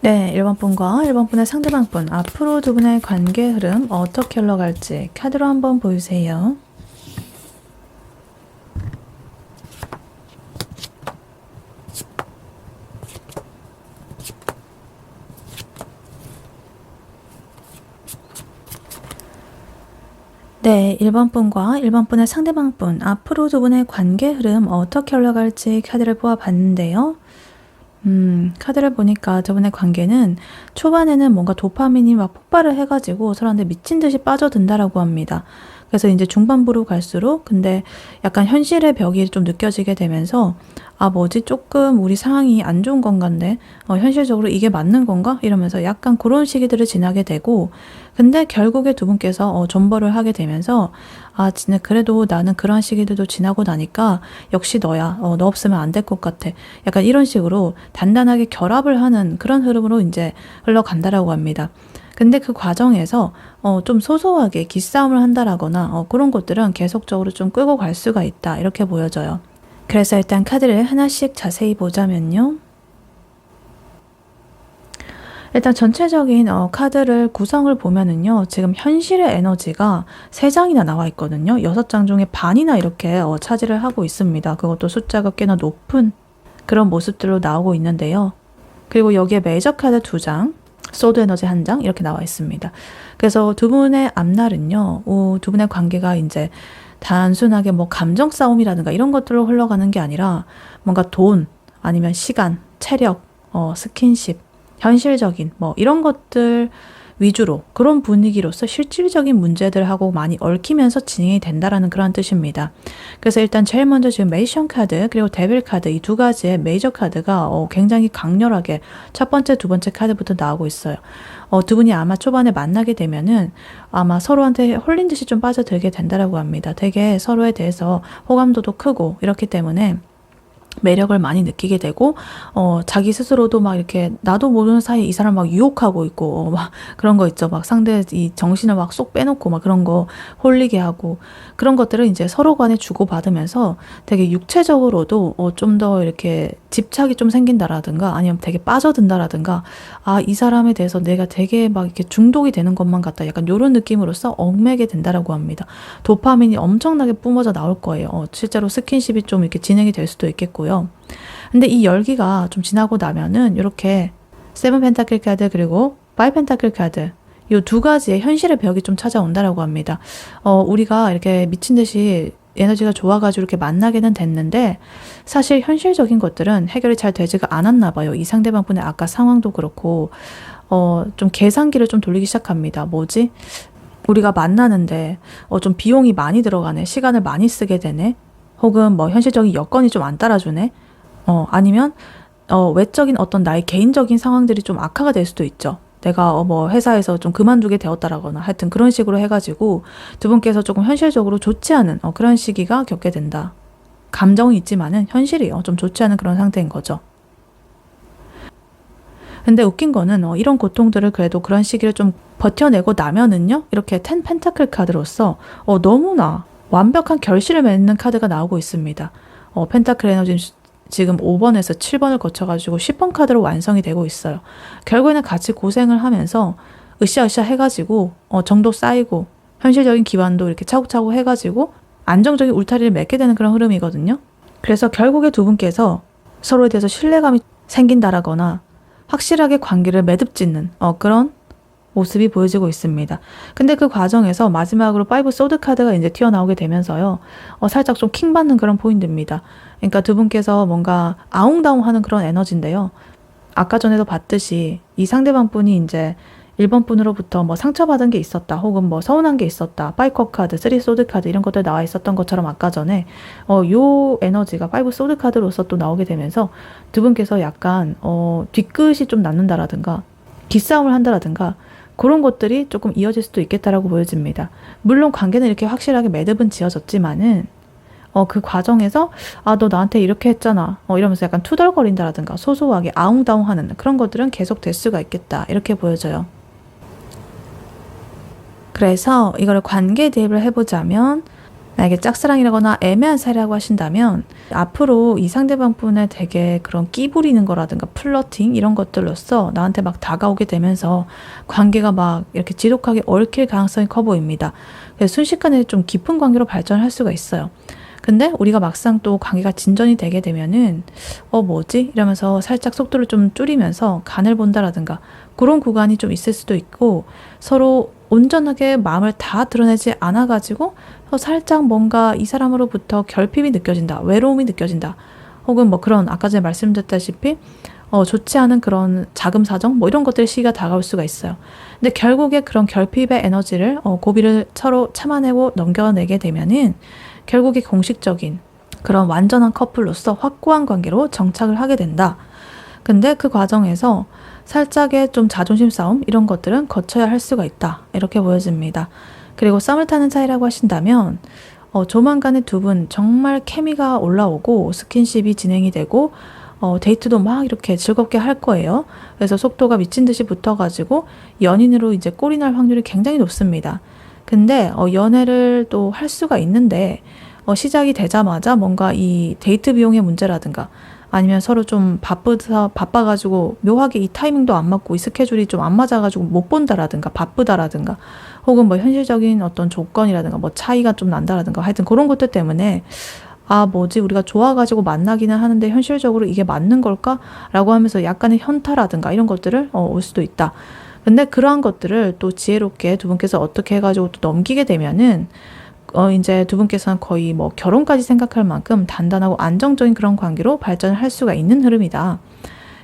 네, 1번 분과 1번 분의 상대방 분, 앞으로 두 분의 관계 흐름 어떻게 흘러갈지 카드로 한번 보여주세요. 네, 1번 분과 1번 분의 상대방 분, 앞으로 두 분의 관계 흐름 어떻게 흘러갈지 카드를 뽑아봤는데요. 카드를 보니까 저분의 관계는 초반에는 뭔가 도파민이 막 폭발을 해가지고 서로한테 미친 듯이 빠져든다라고 합니다. 그래서 이제 중반부로 갈수록 근데 약간 현실의 벽이 좀 느껴지게 되면서 아 뭐지 조금 우리 상황이 안 좋은 건가인데 현실적으로 이게 맞는 건가 이러면서 약간 그런 시기들을 지나게 되고 근데 결국에 두 분께서 존버를 하게 되면서 아 진짜 그래도 나는 그러한 시기들도 지나고 나니까 역시 너야 너 없으면 안 될 것 같아 약간 이런 식으로 단단하게 결합을 하는 그런 흐름으로 이제 흘러간다라고 합니다. 근데 그 과정에서 좀 소소하게 기싸움을 한다라거나 그런 것들은 계속적으로 좀 끌고 갈 수가 있다 이렇게 보여져요. 그래서 일단 카드를 하나씩 자세히 보자면요. 일단 전체적인 카드를 구성을 보면은요. 지금 현실의 에너지가 3장이나 나와 있거든요. 6장 중에 반이나 이렇게 차지를 하고 있습니다. 그것도 숫자가 꽤나 높은 그런 모습들로 나오고 있는데요. 그리고 여기에 메이저 카드 2장, 소드 에너지 1장 이렇게 나와 있습니다. 그래서 두 분의 앞날은요. 두 분의 관계가 이제 단순하게 뭐 감정 싸움이라든가 이런 것들로 흘러가는 게 아니라 뭔가 돈 아니면 시간, 체력, 스킨십, 현실적인 뭐 이런 것들 위주로 그런 분위기로서 실질적인 문제들하고 많이 얽히면서 진행이 된다라는 그런 뜻입니다. 그래서 일단 제일 먼저 지금 메이션 카드 그리고 데빌 카드 이 두 가지의 메이저 카드가 굉장히 강렬하게 첫 번째, 두 번째 카드부터 나오고 있어요. 두 분이 아마 초반에 만나게 되면은 아마 서로한테 홀린 듯이 좀 빠져들게 된다라고 합니다. 되게 서로에 대해서 호감도도 크고 이렇기 때문에 매력을 많이 느끼게 되고 자기 스스로도 막 이렇게 나도 모르는 사이에 이 사람 막 유혹하고 있고 막 그런 거 있죠. 막 상대 이 정신을 막 쏙 빼놓고 막 그런 거 홀리게 하고 그런 것들을 이제 서로 간에 주고받으면서 되게 육체적으로도 좀 더 이렇게 집착이 좀 생긴다라든가 아니면 되게 빠져든다라든가 아, 이 사람에 대해서 내가 되게 막 이렇게 중독이 되는 것만 같다. 약간 이런 느낌으로써 얽매게 된다라고 합니다. 도파민이 엄청나게 뿜어져 나올 거예요. 실제로 스킨십이 좀 이렇게 진행이 될 수도 있겠고요. 근데 이 열기가 좀 지나고 나면은 이렇게 세븐 펜타클 카드 그리고 파이브 펜타클 카드 이 두 가지의 현실의 벽이 좀 찾아온다라고 합니다. 우리가 이렇게 미친 듯이 에너지가 좋아가지고 이렇게 만나게는 됐는데 사실 현실적인 것들은 해결이 잘 되지가 않았나 봐요. 이 상대방분의 아까 상황도 그렇고 좀 계산기를 좀 돌리기 시작합니다. 뭐지? 우리가 만나는데 좀 비용이 많이 들어가네. 시간을 많이 쓰게 되네. 혹은 뭐 현실적인 여건이 좀 안 따라주네. 아니면 외적인 어떤 나의 개인적인 상황들이 좀 악화가 될 수도 있죠. 내가 뭐 회사에서 좀 그만두게 되었다라거나 하여튼 그런 식으로 해가지고 두 분께서 조금 현실적으로 좋지 않은 그런 시기가 겪게 된다. 감정이 있지만은 현실이 좀 좋지 않은 그런 상태인 거죠. 근데 웃긴 거는 이런 고통들을 그래도 그런 시기를 좀 버텨내고 나면은요. 이렇게 텐 펜타클 카드로서 너무나 완벽한 결실을 맺는 카드가 나오고 있습니다. 펜타클 에너지는 지금 5번에서 7번을 거쳐가지고 10번 카드로 완성이 되고 있어요. 결국에는 같이 고생을 하면서 으쌰으쌰 해가지고 정도 쌓이고 현실적인 기반도 이렇게 차곡차곡 해가지고 안정적인 울타리를 맺게 되는 그런 흐름이거든요. 그래서 결국에 두 분께서 서로에 대해서 신뢰감이 생긴다라거나 확실하게 관계를 매듭짓는 그런 모습이 보여지고 있습니다. 근데 그 과정에서 마지막으로 5 소드 카드가 이제 튀어나오게 되면서요. 살짝 좀 킹받는 그런 포인트입니다. 그러니까 두 분께서 뭔가 아웅다웅하는 그런 에너지인데요. 아까 전에도 봤듯이 이 상대방 분이 이제 1번 분으로부터 뭐 상처받은 게 있었다. 혹은 뭐 서운한 게 있었다. 5컵 카드, 3 소드 카드 이런 것들 나와 있었던 것처럼 아까 전에 요 에너지가 5 소드 카드로서 또 나오게 되면서 두 분께서 약간 뒤끝이 좀 남는다라든가 기싸움을 한다라든가 그런 것들이 조금 이어질 수도 있겠다라고 보여집니다. 물론 관계는 이렇게 확실하게 매듭은 지어졌지만은 그 과정에서 너 나한테 이렇게 했잖아 이러면서 약간 투덜거린다라든가 소소하게 아웅다웅하는 그런 것들은 계속 될 수가 있겠다 이렇게 보여져요. 그래서 이거를 관계 대입을 해보자면 나에게 짝사랑이라거나 애매한 사이라고 하신다면 앞으로 이 상대방 분의 되게 그런 끼 부리는 거라든가 플러팅 이런 것들로서 나한테 막 다가오게 되면서 관계가 막 이렇게 지독하게 얽힐 가능성이 커 보입니다. 그래서 순식간에 좀 깊은 관계로 발전할 수가 있어요. 근데 우리가 막상 또 관계가 진전이 되게 되면은 뭐지? 이러면서 살짝 속도를 좀 줄이면서 간을 본다라든가 그런 구간이 좀 있을 수도 있고 서로 온전하게 마음을 다 드러내지 않아가지고 살짝 뭔가 이 사람으로부터 결핍이 느껴진다. 외로움이 느껴진다. 혹은 뭐 그런 아까 전에 말씀드렸다시피 좋지 않은 그런 자금 사정 뭐 이런 것들 시기가 다가올 수가 있어요. 근데 결국에 그런 결핍의 에너지를 고비를 서로 참아내고 넘겨내게 되면은 결국에 공식적인 그런 완전한 커플로서 확고한 관계로 정착을 하게 된다. 근데 그 과정에서 살짝의 좀 자존심 싸움 이런 것들은 거쳐야 할 수가 있다. 이렇게 보여집니다. 그리고 썸을 타는 사이라고 하신다면 조만간에 두 분 정말 케미가 올라오고 스킨십이 진행이 되고 데이트도 막 이렇게 즐겁게 할 거예요. 그래서 속도가 미친 듯이 붙어가지고 연인으로 이제 꼴이 날 확률이 굉장히 높습니다. 근데 연애를 또 할 수가 있는데 시작이 되자마자 뭔가 이 데이트 비용의 문제라든가 아니면 서로 좀 바빠가지고 묘하게 이 타이밍도 안 맞고 이 스케줄이 좀 안 맞아가지고 못 본다라든가 바쁘다라든가 혹은 뭐 현실적인 어떤 조건이라든가 뭐 차이가 좀 난다라든가 하여튼 그런 것들 때문에 뭐지 우리가 좋아가지고 만나기는 하는데 현실적으로 이게 맞는 걸까? 라고 하면서 약간의 현타라든가 이런 것들을 올 수도 있다. 근데 그러한 것들을 또 지혜롭게 두 분께서 어떻게 해가지고 또 넘기게 되면은 이제 두 분께서는 거의 뭐 결혼까지 생각할 만큼 단단하고 안정적인 그런 관계로 발전을 할 수가 있는 흐름이다.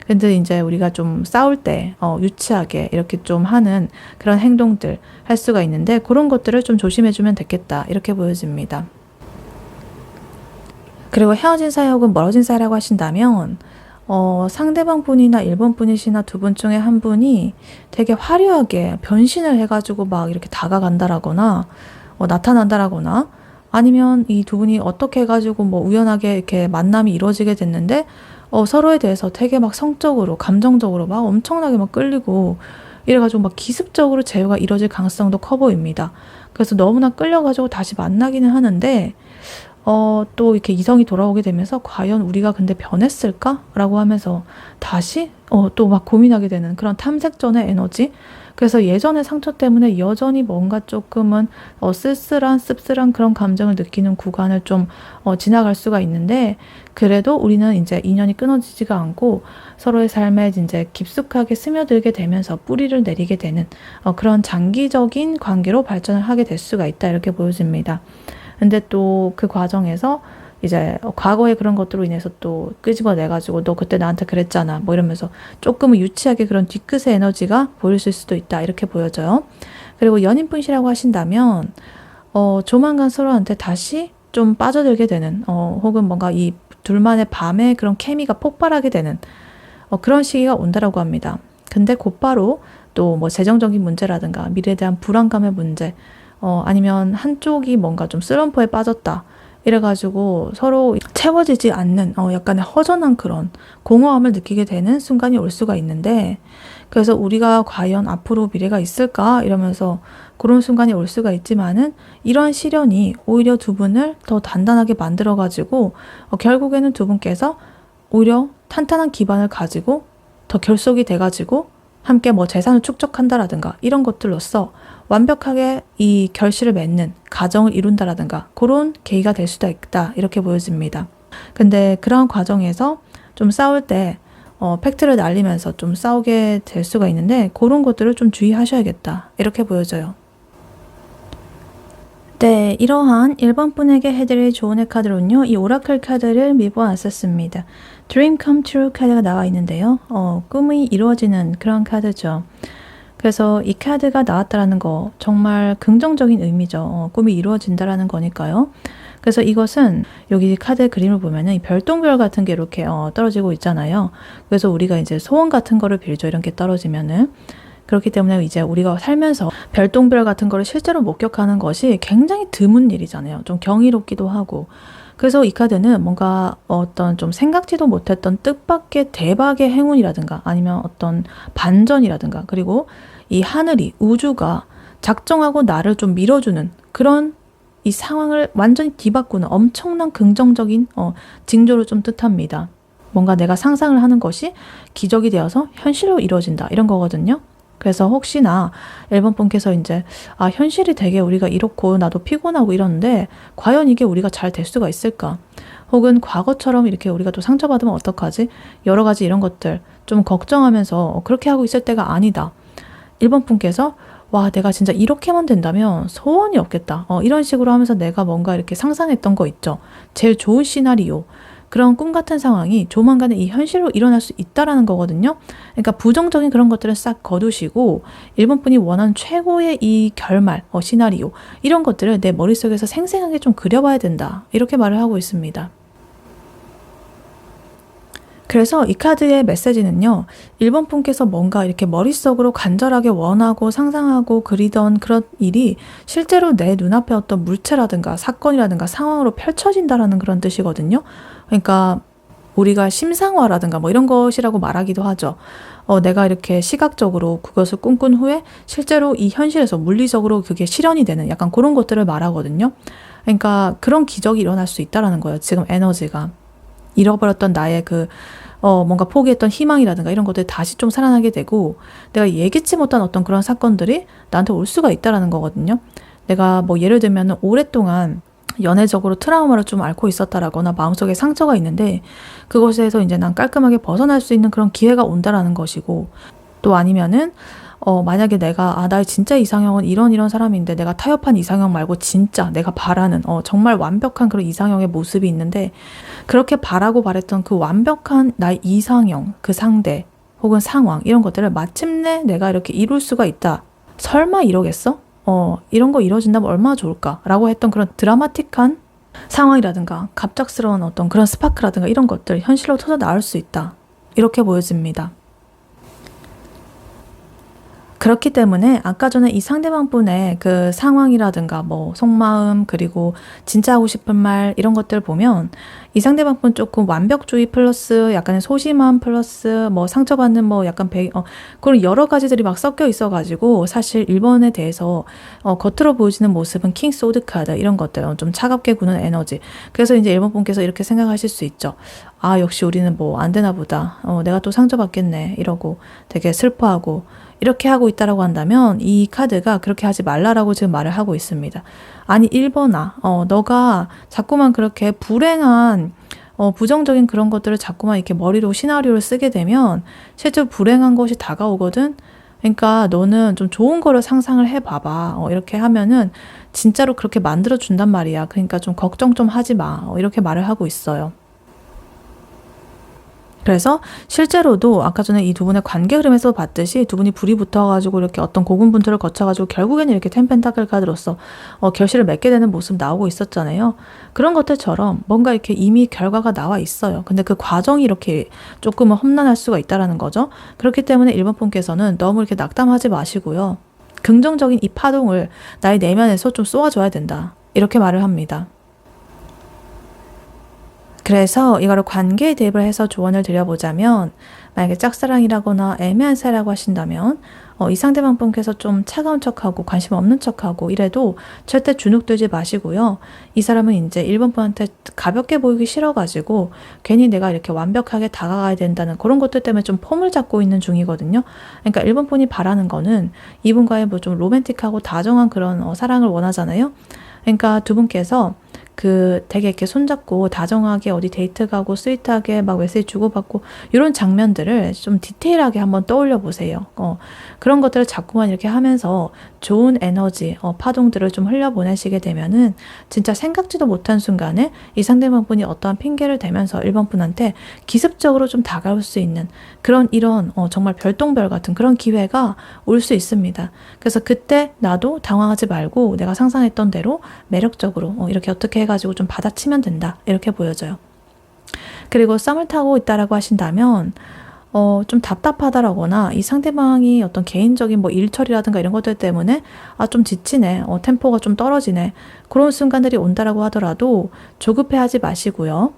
근데 이제 우리가 좀 싸울 때 유치하게 이렇게 좀 하는 그런 행동들 할 수가 있는데 그런 것들을 좀 조심해주면 되겠다. 이렇게 보여집니다. 그리고 헤어진 사이 혹은 멀어진 사이라고 하신다면 상대방 분이나 1번 분이시나 두 분 중에 한 분이 되게 화려하게 변신을 해가지고 막 이렇게 다가간다라거나 나타난다라거나 아니면 이 두 분이 어떻게 해가지고 뭐 우연하게 이렇게 만남이 이루어지게 됐는데 서로에 대해서 되게 막 성적으로 감정적으로 막 엄청나게 막 끌리고 이래가지고 막 기습적으로 재회가 이루어질 가능성도 커 보입니다. 그래서 너무나 끌려가지고 다시 만나기는 하는데 또 이렇게 이성이 돌아오게 되면서 과연 우리가 근데 변했을까? 라고 하면서 다시 또 막 고민하게 되는 그런 탐색전의 에너지. 그래서 예전의 상처 때문에 여전히 뭔가 조금은 쓸쓸한 씁쓸한 그런 감정을 느끼는 구간을 좀 지나갈 수가 있는데 그래도 우리는 이제 인연이 끊어지지가 않고 서로의 삶에 이제 깊숙하게 스며들게 되면서 뿌리를 내리게 되는 그런 장기적인 관계로 발전을 하게 될 수가 있다. 이렇게 보여집니다. 근데 또 그 과정에서 이제 과거의 그런 것들로 인해서 또 끄집어내가지고 너 그때 나한테 그랬잖아 뭐 이러면서 조금은 유치하게 그런 뒤끝의 에너지가 보일 수도 있다 이렇게 보여져요. 그리고 연인분이시라고 하신다면 조만간 서로한테 다시 좀 빠져들게 되는 혹은 뭔가 이 둘만의 밤에 그런 케미가 폭발하게 되는 그런 시기가 온다라고 합니다. 근데 곧바로 또 뭐 재정적인 문제라든가 미래에 대한 불안감의 문제 아니면 한쪽이 뭔가 좀 슬럼프에 빠졌다. 이래가지고 서로 채워지지 않는 약간의 허전한 그런 공허함을 느끼게 되는 순간이 올 수가 있는데 그래서 우리가 과연 앞으로 미래가 있을까 이러면서 그런 순간이 올 수가 있지만은 이러한 시련이 오히려 두 분을 더 단단하게 만들어가지고 결국에는 두 분께서 오히려 탄탄한 기반을 가지고 더 결속이 돼가지고 함께 뭐 재산을 축적한다라든가 이런 것들로서 완벽하게 이 결실을 맺는 가정을 이룬다라든가 그런 계기가 될 수도 있다 이렇게 보여집니다. 근데 그런 과정에서 좀 싸울 때 팩트를 날리면서 좀 싸우게 될 수가 있는데 그런 것들을 좀 주의하셔야겠다 이렇게 보여져요. 네, 이러한 1번 분에게 해드릴 조언의 카드로는요. 이 오라클 카드를 밀어왔었습니다. Dream Come True 카드가 나와 있는데요. 꿈이 이루어지는 그런 카드죠. 그래서 이 카드가 나왔다라는 거 정말 긍정적인 의미죠. 꿈이 이루어진다라는 거니까요. 그래서 이것은 여기 카드 그림을 보면은 이 별똥별 같은 게 이렇게 떨어지고 있잖아요. 그래서 우리가 이제 소원 같은 거를 빌죠. 이렇게 떨어지면은. 그렇기 때문에 이제 우리가 살면서 별똥별 같은 거를 실제로 목격하는 것이 굉장히 드문 일이잖아요. 좀 경이롭기도 하고. 그래서 이 카드는 뭔가 어떤 좀 생각지도 못했던 뜻밖의 대박의 행운이라든가 아니면 어떤 반전이라든가 그리고 이 하늘이 우주가 작정하고 나를 좀 밀어주는 그런 이 상황을 완전히 뒤바꾸는 엄청난 긍정적인 징조를 좀 뜻합니다. 뭔가 내가 상상을 하는 것이 기적이 되어서 현실로 이루어진다 이런 거거든요. 그래서 혹시나 1번 분께서 이제 현실이 되게 우리가 이렇고 나도 피곤하고 이러는데 과연 이게 우리가 잘 될 수가 있을까? 혹은 과거처럼 이렇게 우리가 또 상처받으면 어떡하지? 여러 가지 이런 것들 좀 걱정하면서 그렇게 하고 있을 때가 아니다. 1번 분께서 와 내가 진짜 이렇게만 된다면 소원이 없겠다. 이런 식으로 하면서 내가 뭔가 이렇게 상상했던 거 있죠. 제일 좋은 시나리오. 그런 꿈 같은 상황이 조만간에 이 현실로 일어날 수 있다라는 거거든요. 그러니까 부정적인 그런 것들은 싹 거두시고 일본 분이 원하는 최고의 이 결말, 시나리오 이런 것들을 내 머릿속에서 생생하게 좀 그려봐야 된다. 이렇게 말을 하고 있습니다. 그래서 이 카드의 메시지는요, 일본 분께서 뭔가 이렇게 머릿속으로 간절하게 원하고 상상하고 그리던 그런 일이 실제로 내 눈앞에 어떤 물체라든가 사건이라든가 상황으로 펼쳐진다라는 그런 뜻이거든요. 그러니까 우리가 심상화라든가 뭐 이런 것이라고 말하기도 하죠. 내가 이렇게 시각적으로 그것을 꿈꾼 후에 실제로 이 현실에서 물리적으로 그게 실현이 되는 약간 그런 것들을 말하거든요. 그러니까 그런 기적이 일어날 수 있다라는 거예요. 지금 에너지가. 잃어버렸던 나의 뭔가 포기했던 희망이라든가 이런 것들이 다시 좀 살아나게 되고 내가 예기치 못한 어떤 그런 사건들이 나한테 올 수가 있다라는 거거든요. 내가 뭐 예를 들면 오랫동안 연애적으로 트라우마를 좀 앓고 있었다라거나 마음속에 상처가 있는데 그것에서 이제 난 깔끔하게 벗어날 수 있는 그런 기회가 온다라는 것이고 또 아니면은 만약에 내가 나의 진짜 이상형은 이런 사람인데 내가 타협한 이상형 말고 진짜 내가 바라는 정말 완벽한 그런 이상형의 모습이 있는데 그렇게 바라고 바랬던 그 완벽한 나의 이상형, 그 상대 혹은 상황 이런 것들을 마침내 내가 이렇게 이룰 수가 있다. 설마 이러겠어? 이런 거 이루어진다면 얼마나 좋을까? 라고 했던 그런 드라마틱한 상황이라든가 갑작스러운 어떤 그런 스파크라든가 이런 것들 현실로 터져 나올 수 있다. 이렇게 보여집니다. 그렇기 때문에 아까 전에 이 상대방 분의 그 상황이라든가 뭐 속마음 그리고 진짜 하고 싶은 말 이런 것들 보면 이 상대방 분 조금 완벽주의 플러스 약간의 소심함 플러스 뭐 상처받는 뭐 약간 그런 여러 가지들이 막 섞여 있어가지고 사실 일본에 대해서 겉으로 보여지는 모습은 킹 소드 카드 이런 것들 좀 차갑게 구는 에너지. 그래서 이제 일본 분께서 이렇게 생각하실 수 있죠. 역시 우리는 뭐 안 되나 보다. 내가 또 상처받겠네 이러고 되게 슬퍼하고 이렇게 하고 있다라고 한다면 이 카드가 그렇게 하지 말라라고 지금 말을 하고 있습니다. 아니 일본아, 너가 자꾸만 그렇게 불행한 부정적인 그런 것들을 자꾸만 이렇게 머리로 시나리오를 쓰게 되면 실제로 불행한 것이 다가오거든. 그러니까 너는 좀 좋은 거를 상상을 해봐봐. 이렇게 하면은 진짜로 그렇게 만들어 준단 말이야. 그러니까 좀 걱정 좀 하지 마. 이렇게 말을 하고 있어요. 그래서 실제로도 아까 전에 이 두 분의 관계 흐름에서 봤듯이 두 분이 불이 붙어가지고 이렇게 어떤 고군분투를 거쳐가지고 결국에는 이렇게 텐펜타클 카드로서 결실을 맺게 되는 모습 나오고 있었잖아요. 그런 것들처럼 뭔가 이렇게 이미 결과가 나와 있어요. 근데 그 과정이 이렇게 조금은 험난할 수가 있다라는 거죠. 그렇기 때문에 일본 분께서는 너무 이렇게 낙담하지 마시고요. 긍정적인 이 파동을 나의 내면에서 좀 쏘아줘야 된다. 이렇게 말을 합니다. 그래서 이거를 관계에 대입을 해서 조언을 드려보자면 만약에 짝사랑이라거나 애매한 사이라고 하신다면 이 상대방 분께서 좀 차가운 척하고 관심 없는 척하고 이래도 절대 주눅들지 마시고요. 이 사람은 이제 일본 분한테 가볍게 보이기 싫어가지고 괜히 내가 이렇게 완벽하게 다가가야 된다는 그런 것들 때문에 좀 폼을 잡고 있는 중이거든요. 그러니까 일본 분이 바라는 거는 이분과의 뭐 좀 로맨틱하고 다정한 그런 사랑을 원하잖아요. 그러니까 두 분께서 되게 이렇게 손잡고 다정하게 어디 데이트 가고 스윗하게 막 메시지 주고받고 이런 장면들을 좀 디테일하게 한번 떠올려 보세요. 그런 것들을 자꾸만 이렇게 하면서 좋은 에너지, 파동들을 좀 흘려보내시게 되면은 진짜 생각지도 못한 순간에 이 상대방 분이 어떠한 핑계를 대면서 일본 분한테 기습적으로 좀 다가올 수 있는 이런 정말 별똥별 같은 그런 기회가 올 수 있습니다. 그래서 그때 나도 당황하지 말고 내가 상상했던 대로 매력적으로 이렇게 어떻게 해가지고 좀 받아치면 된다. 이렇게 보여져요. 그리고 썸을 타고 있다라고 하신다면 좀 답답하다라거나 이 상대방이 어떤 개인적인 뭐 일처리라든가 이런 것들 때문에 좀 지치네, 템포가 좀 떨어지네 그런 순간들이 온다라고 하더라도 조급해하지 마시고요.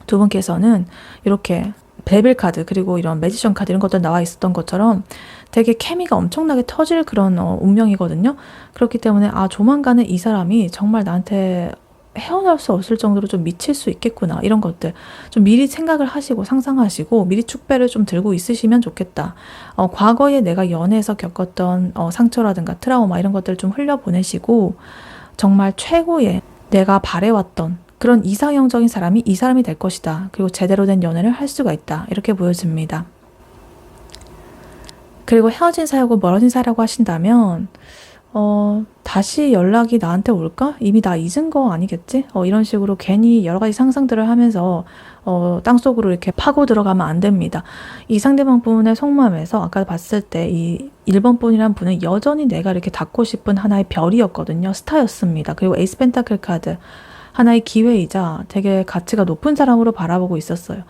두 분께서는 이렇게 데빌 카드 그리고 이런 매지션 카드 이런 것들 나와 있었던 것처럼 되게 케미가 엄청나게 터질 그런 운명이거든요. 그렇기 때문에 조만간에 이 사람이 정말 나한테 헤어날 수 없을 정도로 좀 미칠 수 있겠구나 이런 것들 좀 미리 생각을 하시고 상상하시고 미리 축배를 좀 들고 있으시면 좋겠다. 과거에 내가 연애에서 겪었던 상처라든가 트라우마 이런 것들을 좀 흘려보내시고 정말 최고의 내가 바래왔던 그런 이상형적인 사람이 이 사람이 될 것이다. 그리고 제대로 된 연애를 할 수가 있다. 이렇게 보여집니다. 그리고 헤어진 사이고 멀어진 사이라고 하신다면 다시 연락이 나한테 올까? 이미 나 잊은 거 아니겠지? 이런 식으로 괜히 여러 가지 상상들을 하면서 땅속으로 이렇게 파고 들어가면 안 됩니다. 이 상대방 분의 속마음에서 아까 봤을 때 이 1번 분이란 분은 여전히 내가 이렇게 닿고 싶은 하나의 별이었거든요. 스타였습니다. 그리고 에이스 펜타클 카드, 하나의 기회이자 되게 가치가 높은 사람으로 바라보고 있었어요.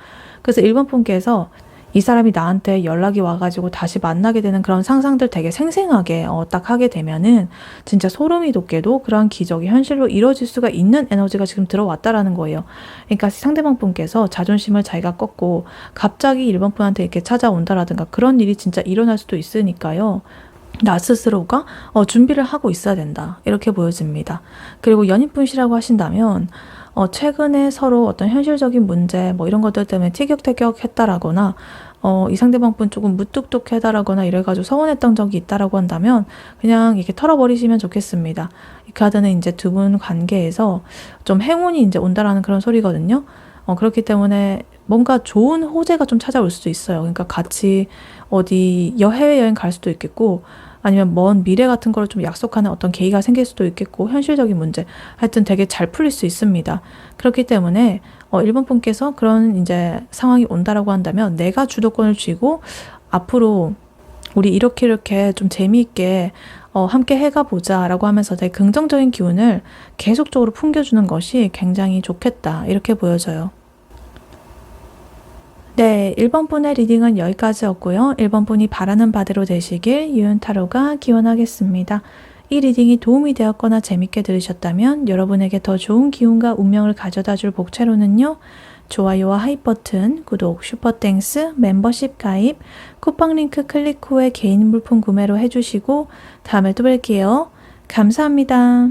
그래서 1번 분께서 이 사람이 나한테 연락이 와가지고 다시 만나게 되는 그런 상상들 되게 생생하게 딱 하게 되면은 진짜 소름이 돋게도 그러한 기적이 현실로 이루어질 수가 있는 에너지가 지금 들어왔다라는 거예요. 그러니까 상대방 분께서 자존심을 자기가 꺾고 갑자기 1번 분한테 이렇게 찾아온다라든가 그런 일이 진짜 일어날 수도 있으니까요. 나 스스로가 준비를 하고 있어야 된다. 이렇게 보여집니다. 그리고 연인분이라고 하신다면 최근에 서로 어떤 현실적인 문제 뭐 이런 것들 때문에 티격태격 했다라거나 이 상대방 분 조금 무뚝뚝하다라거나 이래가지고 서운했던 적이 있다라고 한다면 그냥 이렇게 털어버리시면 좋겠습니다. 이 카드는 이제 두 분 관계에서 좀 행운이 이제 온다라는 그런 소리거든요. 그렇기 때문에 뭔가 좋은 호재가 좀 찾아올 수도 있어요. 그러니까 같이 어디 해외여행 갈 수도 있겠고 아니면 먼 미래 같은 걸 좀 약속하는 어떤 계기가 생길 수도 있겠고 현실적인 문제 하여튼 되게 잘 풀릴 수 있습니다. 그렇기 때문에 1번 분께서 그런 이제 상황이 온다라고 한다면 내가 주도권을 쥐고 앞으로 우리 이렇게 좀 재미있게 함께 해가 보자 라고 하면서 되게 긍정적인 기운을 계속적으로 풍겨주는 것이 굉장히 좋겠다 이렇게 보여져요. 네, 1번 분의 리딩은 여기까지였고요. 1번 분이 바라는 바대로 되시길 유은타로가 기원하겠습니다. 이 리딩이 도움이 되었거나 재밌게 들으셨다면 여러분에게 더 좋은 기운과 운명을 가져다줄 복채로는요. 좋아요와 하이 버튼, 구독, 슈퍼땡스, 멤버십 가입, 쿠팡 링크 클릭 후에 개인 물품 구매로 해주시고 다음에 또 뵐게요. 감사합니다.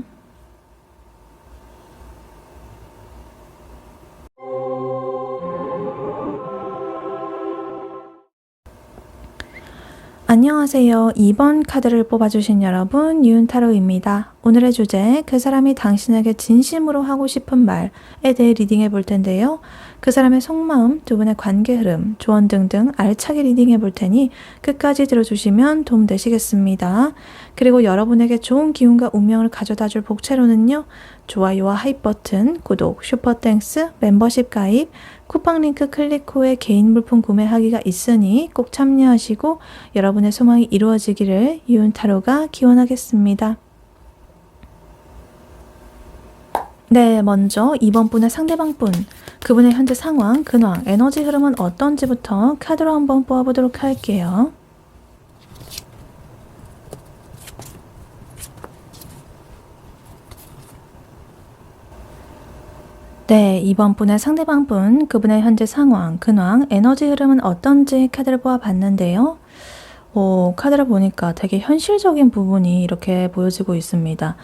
안녕하세요. 2번 카드를 뽑아주신 여러분, 유은타로입니다. 오늘의 주제, 그 사람이 당신에게 진심으로 하고 싶은 말에 대해 리딩해 볼 텐데요. 그 사람의 속마음, 두 분의 관계 흐름, 조언 등등 알차게 리딩해 볼 테니 끝까지 들어주시면 도움 되시겠습니다. 그리고 여러분에게 좋은 기운과 운명을 가져다 줄 복채로는요. 좋아요와 하이 버튼, 구독, 슈퍼땡스, 멤버십 가입, 쿠팡 링크 클릭 후에 개인 물품 구매하기가 있으니 꼭 참여하시고 여러분의 소망이 이루어지기를 유은타로가 기원하겠습니다. 네, 먼저 2번 분의 상대방 분, 그분의 현재 상황, 근황, 에너지 흐름은 어떤지부터 카드로 한번 뽑아보도록 할게요. 네, 2번 분의 상대방 분, 그분의 현재 상황, 근황, 에너지 흐름은 어떤지 카드를 뽑아봤는데요. 카드를 보니까 되게 현실적인 부분이 이렇게 보여지고 있습니다.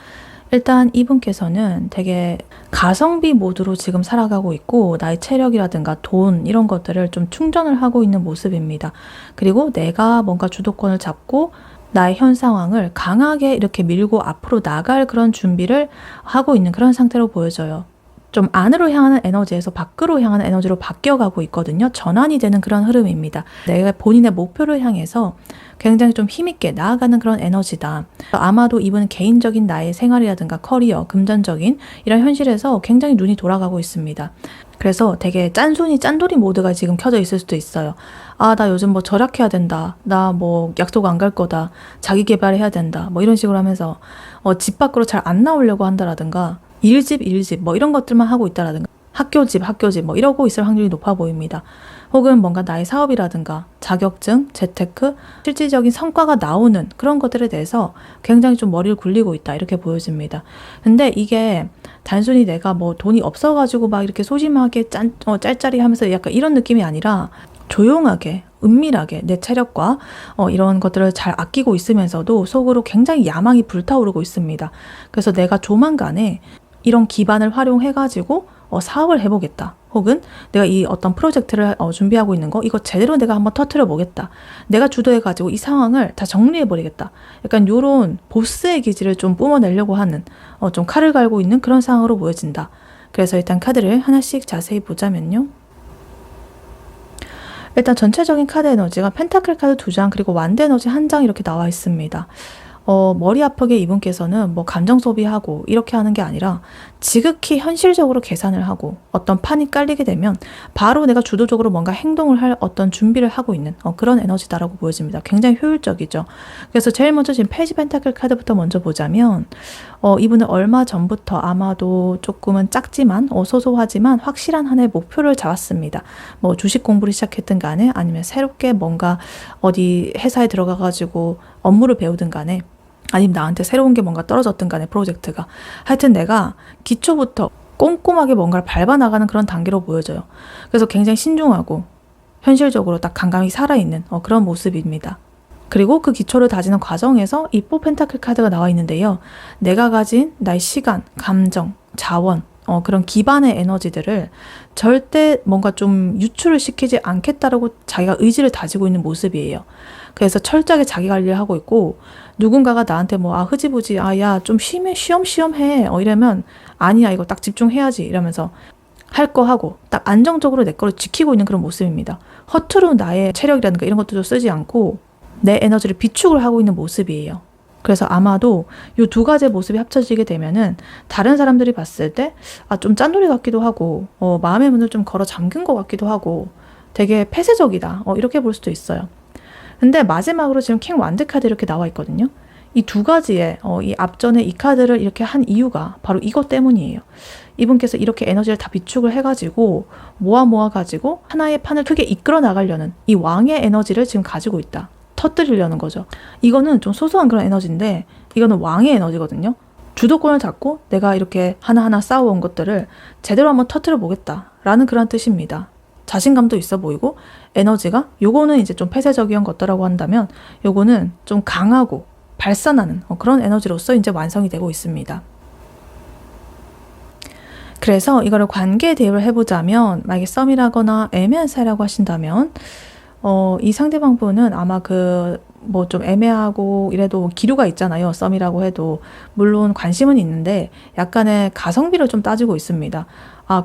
일단 이분께서는 되게 가성비 모드로 지금 살아가고 있고 나의 체력이라든가 돈 이런 것들을 좀 충전을 하고 있는 모습입니다. 그리고 내가 뭔가 주도권을 잡고 나의 현 상황을 강하게 이렇게 밀고 앞으로 나갈 그런 준비를 하고 있는 그런 상태로 보여져요. 좀 안으로 향하는 에너지에서 밖으로 향하는 에너지로 바뀌어가고 있거든요. 전환이 되는 그런 흐름입니다. 내가 본인의 목표를 향해서 굉장히 좀 힘있게 나아가는 그런 에너지다. 아마도 이분은 개인적인 나의 생활이라든가 커리어, 금전적인 이런 현실에서 굉장히 눈이 돌아가고 있습니다. 그래서 되게 짠순이 짠돌이 모드가 지금 켜져 있을 수도 있어요. 아, 나 요즘 뭐 절약해야 된다. 나 뭐 약속 안 갈 거다. 자기 개발해야 된다. 뭐 이런 식으로 하면서 집 밖으로 잘 안 나오려고 한다라든가 일집 뭐 이런 것들만 하고 있다라든가 학교집 뭐 이러고 있을 확률이 높아 보입니다. 혹은 뭔가 나의 사업이라든가 자격증, 재테크, 실질적인 성과가 나오는 그런 것들에 대해서 굉장히 좀 머리를 굴리고 있다 이렇게 보여집니다. 근데 이게 단순히 내가 뭐 돈이 없어가지고 막 이렇게 소심하게 짤짤이 하면서 약간 이런 느낌이 아니라 조용하게 은밀하게 내 체력과 이런 것들을 잘 아끼고 있으면서도 속으로 굉장히 야망이 불타오르고 있습니다. 그래서 내가 조만간에 이런 기반을 활용해가지고 사업을 해보겠다. 혹은 내가 이 어떤 프로젝트를 준비하고 있는 거 이거 제대로 내가 한번 터트려 보겠다. 내가 주도해가지고 이 상황을 다 정리해버리겠다. 약간 요런 보스의 기질을 좀 뿜어내려고 하는 좀 칼을 갈고 있는 그런 상황으로 보여진다. 그래서 일단 카드를 하나씩 자세히 보자면요. 일단 전체적인 카드 에너지가 펜타클 카드 2장 그리고 완드 에너지 1장 이렇게 나와 있습니다. 머리 아프게 이분께서는 뭐 감정 소비하고 이렇게 하는 게 아니라 지극히 현실적으로 계산을 하고 어떤 판이 깔리게 되면 바로 내가 주도적으로 뭔가 행동을 할 어떤 준비를 하고 있는 그런 에너지다라고 보여집니다. 굉장히 효율적이죠. 그래서 제일 먼저 지금 페이지 펜타클 카드부터 먼저 보자면 이분은 얼마 전부터 아마도 조금은 작지만 소소하지만 확실한 한 해 목표를 잡았습니다. 뭐 주식 공부를 시작했든 간에 아니면 새롭게 뭔가 어디 회사에 들어가가지고 업무를 배우든 간에 아니면 나한테 새로운 게 뭔가 떨어졌든 간에 프로젝트가 하여튼 내가 기초부터 꼼꼼하게 뭔가를 밟아나가는 그런 단계로 보여져요. 그래서 굉장히 신중하고 현실적으로 딱 감각이 살아있는 그런 모습입니다. 그리고 그 기초를 다지는 과정에서 이 4 펜타클 카드가 나와 있는데요. 내가 가진 나의 시간, 감정, 자원 그런 기반의 에너지들을 절대 뭔가 좀 유출을 시키지 않겠다라고 자기가 의지를 다지고 있는 모습이에요. 그래서 철저하게 자기 관리를 하고 있고 누군가가 나한테 뭐 흐지부지 야 좀 쉬엄쉬엄 해 이러면 아니야 이거 딱 집중해야지 이러면서 할 거 하고 딱 안정적으로 내 거를 지키고 있는 그런 모습입니다. 허투루 나의 체력이라든가 이런 것들도 쓰지 않고 내 에너지를 비축을 하고 있는 모습이에요. 그래서 아마도 이 두 가지의 모습이 합쳐지게 되면은 다른 사람들이 봤을 때 좀 짠돌이 같기도 하고 마음의 문을 좀 걸어 잠근 것 같기도 하고 되게 폐쇄적이다 이렇게 볼 수도 있어요. 근데 마지막으로 지금 킹 완드 카드 이렇게 나와 있거든요. 이 두 가지의 이 앞전에 이 카드를 이렇게 한 이유가 바로 이것 때문이에요. 이분께서 이렇게 에너지를 다 비축을 해가지고 모아가지고 하나의 판을 크게 이끌어 나가려는 이 왕의 에너지를 지금 가지고 있다. 터뜨리려는 거죠. 이거는 좀 소소한 그런 에너지인데 이거는 왕의 에너지거든요. 주도권을 잡고 내가 이렇게 하나하나 쌓아온 것들을 제대로 한번 터뜨려 보겠다라는 그런 뜻입니다. 자신감도 있어 보이고 에너지가 요거는 이제 좀 폐쇄적인 것들라고 한다면 요거는 좀 강하고 발산하는 그런 에너지로서 이제 완성이 되고 있습니다. 그래서 이거를 관계 대입을 해보자면 만약에 썸이라거나 애매한 사이라고 하신다면 이 상대방 분은 아마 뭐 좀 애매하고 이래도 기류가 있잖아요. 썸이라고 해도 물론 관심은 있는데 약간의 가성비를 좀 따지고 있습니다.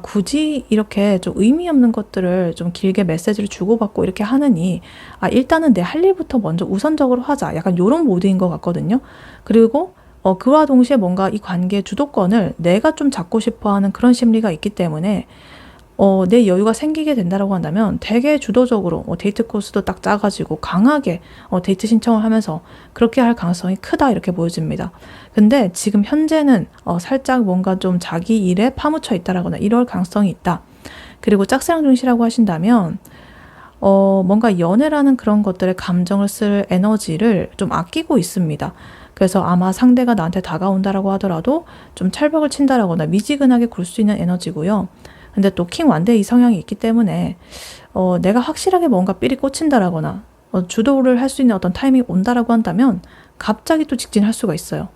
굳이 이렇게 좀 의미 없는 것들을 좀 길게 메시지를 주고받고 이렇게 하느니 일단은 내 할 일부터 먼저 우선적으로 하자. 약간 이런 모드인 것 같거든요. 그리고 그와 동시에 뭔가 이 관계의 주도권을 내가 좀 잡고 싶어하는 그런 심리가 있기 때문에 내 여유가 생기게 된다라고 한다면 되게 주도적으로 데이트 코스도 딱 짜가지고 강하게 데이트 신청을 하면서 그렇게 할 가능성이 크다 이렇게 보여집니다. 근데 지금 현재는 살짝 뭔가 좀 자기 일에 파묻혀 있다라거나 이럴 가능성이 있다. 그리고 짝사랑 중시라고 하신다면 뭔가 연애라는 그런 것들의 감정을 쓸 에너지를 좀 아끼고 있습니다. 그래서 아마 상대가 나한테 다가온다라고 하더라도 좀 철벽을 친다라거나 미지근하게 굴 수 있는 에너지고요. 근데 또 킹 완대의 이 성향이 있기 때문에 내가 확실하게 뭔가 삘이 꽂힌다라거나 주도를 할 수 있는 어떤 타이밍이 온다라고 한다면 갑자기 또 직진할 수가 있어요.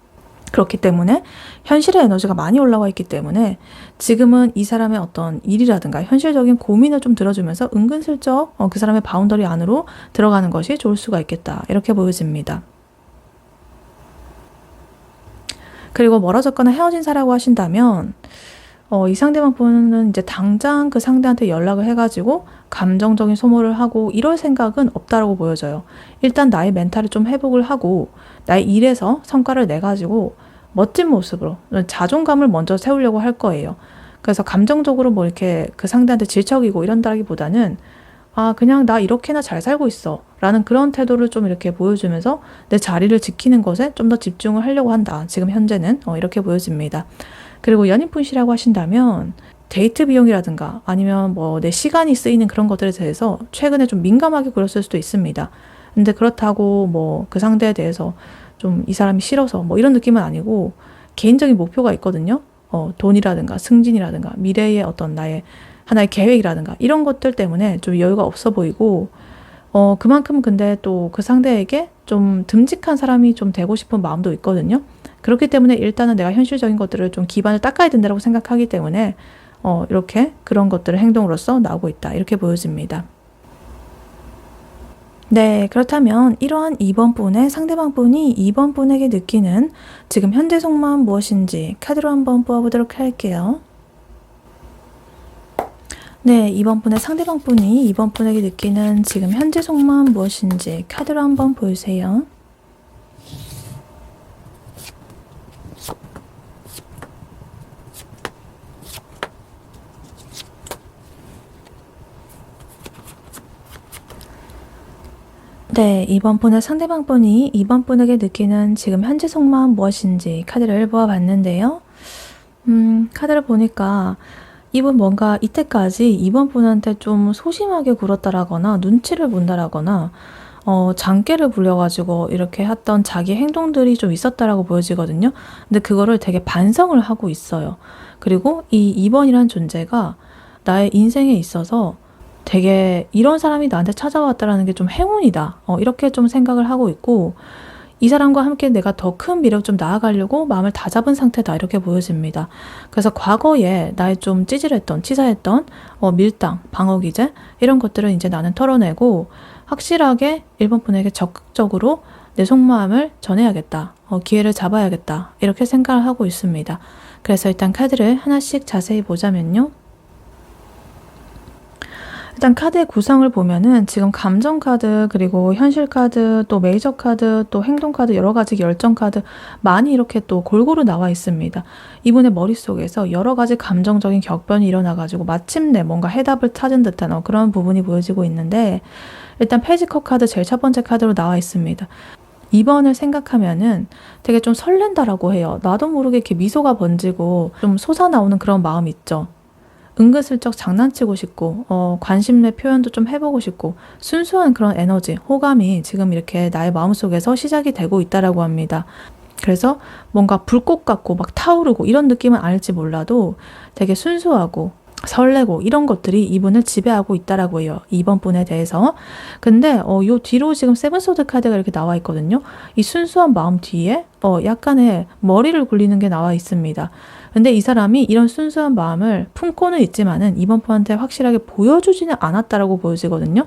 그렇기 때문에 현실의 에너지가 많이 올라와 있기 때문에 지금은 이 사람의 어떤 일이라든가 현실적인 고민을 좀 들어주면서 은근슬쩍 그 사람의 바운더리 안으로 들어가는 것이 좋을 수가 있겠다 이렇게 보여집니다. 그리고 멀어졌거나 헤어진 사라고 하신다면 이 상대방 분은 이제 당장 그 상대한테 연락을 해가지고 감정적인 소모를 하고 이럴 생각은 없다라고 보여져요. 일단 나의 멘탈을 좀 회복을 하고 나의 일에서 성과를 내가지고 멋진 모습으로 자존감을 먼저 세우려고 할 거예요. 그래서 감정적으로 뭐 이렇게 그 상대한테 질척이고 이런다기보다는 그냥 나 이렇게나 잘 살고 있어 라는 그런 태도를 좀 이렇게 보여주면서 내 자리를 지키는 것에 좀 더 집중을 하려고 한다. 지금 현재는 이렇게 보여집니다. 그리고 연인분이라고 하신다면 데이트 비용이라든가 아니면 뭐 내 시간이 쓰이는 그런 것들에 대해서 최근에 좀 민감하게 굴었을 수도 있습니다. 근데 그렇다고 뭐 그 상대에 대해서 좀 이 사람이 싫어서 뭐 이런 느낌은 아니고 개인적인 목표가 있거든요. 돈이라든가 승진이라든가 미래의 어떤 나의 하나의 계획이라든가 이런 것들 때문에 좀 여유가 없어 보이고 그만큼 근데 또 그 상대에게 좀 듬직한 사람이 좀 되고 싶은 마음도 있거든요. 그렇기 때문에 일단은 내가 현실적인 것들을 좀 기반을 닦아야 된다고 생각하기 때문에 이렇게 그런 것들을 행동으로써 나오고 있다. 이렇게 보여집니다. 네, 그렇다면 이러한 2번 분의 상대방 분이 2번 분에게 느끼는 지금 현재 속마음 무엇인지 카드로 한번 뽑아보도록 할게요. 네, 2번 분의 상대방 분이 2번 분에게 느끼는 지금 현재 속마음 무엇인지 카드로 한번 보여주세요. 네, 이번 분의 상대방 분이 이번 분에게 느끼는 지금 현재 속마음 무엇인지 카드를 보아봤는데요. 카드를 보니까 이분 뭔가 이때까지 이번 분한테 좀 소심하게 굴었다라거나 눈치를 본다라거나 장깨를 부려가지고 이렇게 했던 자기 행동들이 좀 있었다라고 보여지거든요. 근데 그거를 되게 반성을 하고 있어요. 그리고 이 2번이란 존재가 나의 인생에 있어서 되게 이런 사람이 나한테 찾아왔다라는 게 좀 행운이다. 이렇게 좀 생각을 하고 있고, 이 사람과 함께 내가 더 큰 미래로 좀 나아가려고 마음을 다잡은 상태다. 이렇게 보여집니다. 그래서 과거에 나의 좀 찌질했던, 치사했던 밀당, 방어 기제 이런 것들을 이제 나는 털어내고 확실하게 1번 분에게 적극적으로 내 속마음을 전해야겠다. 기회를 잡아야겠다. 이렇게 생각을 하고 있습니다. 그래서 일단 카드를 하나씩 자세히 보자면요. 일단 카드의 구성을 보면은 지금 감정 카드, 그리고 현실 카드, 또 메이저 카드, 또 행동 카드, 여러 가지 열정 카드 많이 이렇게 또 골고루 나와 있습니다. 이분의 머릿속에서 여러 가지 감정적인 격변이 일어나가지고 마침내 뭔가 해답을 찾은 듯한 그런 부분이 보여지고 있는데, 일단 페이지컵 카드 제일 첫 번째 카드로 나와 있습니다. 2번을 생각하면은 되게 좀 설렌다라고 해요. 나도 모르게 이렇게 미소가 번지고 좀 솟아나오는 그런 마음 있죠. 은근슬쩍 장난치고 싶고 관심 내 표현도 좀 해보고 싶고 순수한 그런 에너지, 호감이 지금 이렇게 나의 마음속에서 시작이 되고 있다라고 합니다. 그래서 뭔가 불꽃 같고 막 타오르고 이런 느낌은 아닐지 몰라도 되게 순수하고 설레고 이런 것들이 이분을 지배하고 있다라고 해요. 2번 분에 대해서. 근데 요 뒤로 지금 세븐소드 카드가 이렇게 나와 있거든요. 이 순수한 마음 뒤에 약간의 머리를 굴리는 게 나와 있습니다. 근데 이 사람이 이런 순수한 마음을 품고는 있지만은 이번 분한테 확실하게 보여주지는 않았다라고 보여지거든요.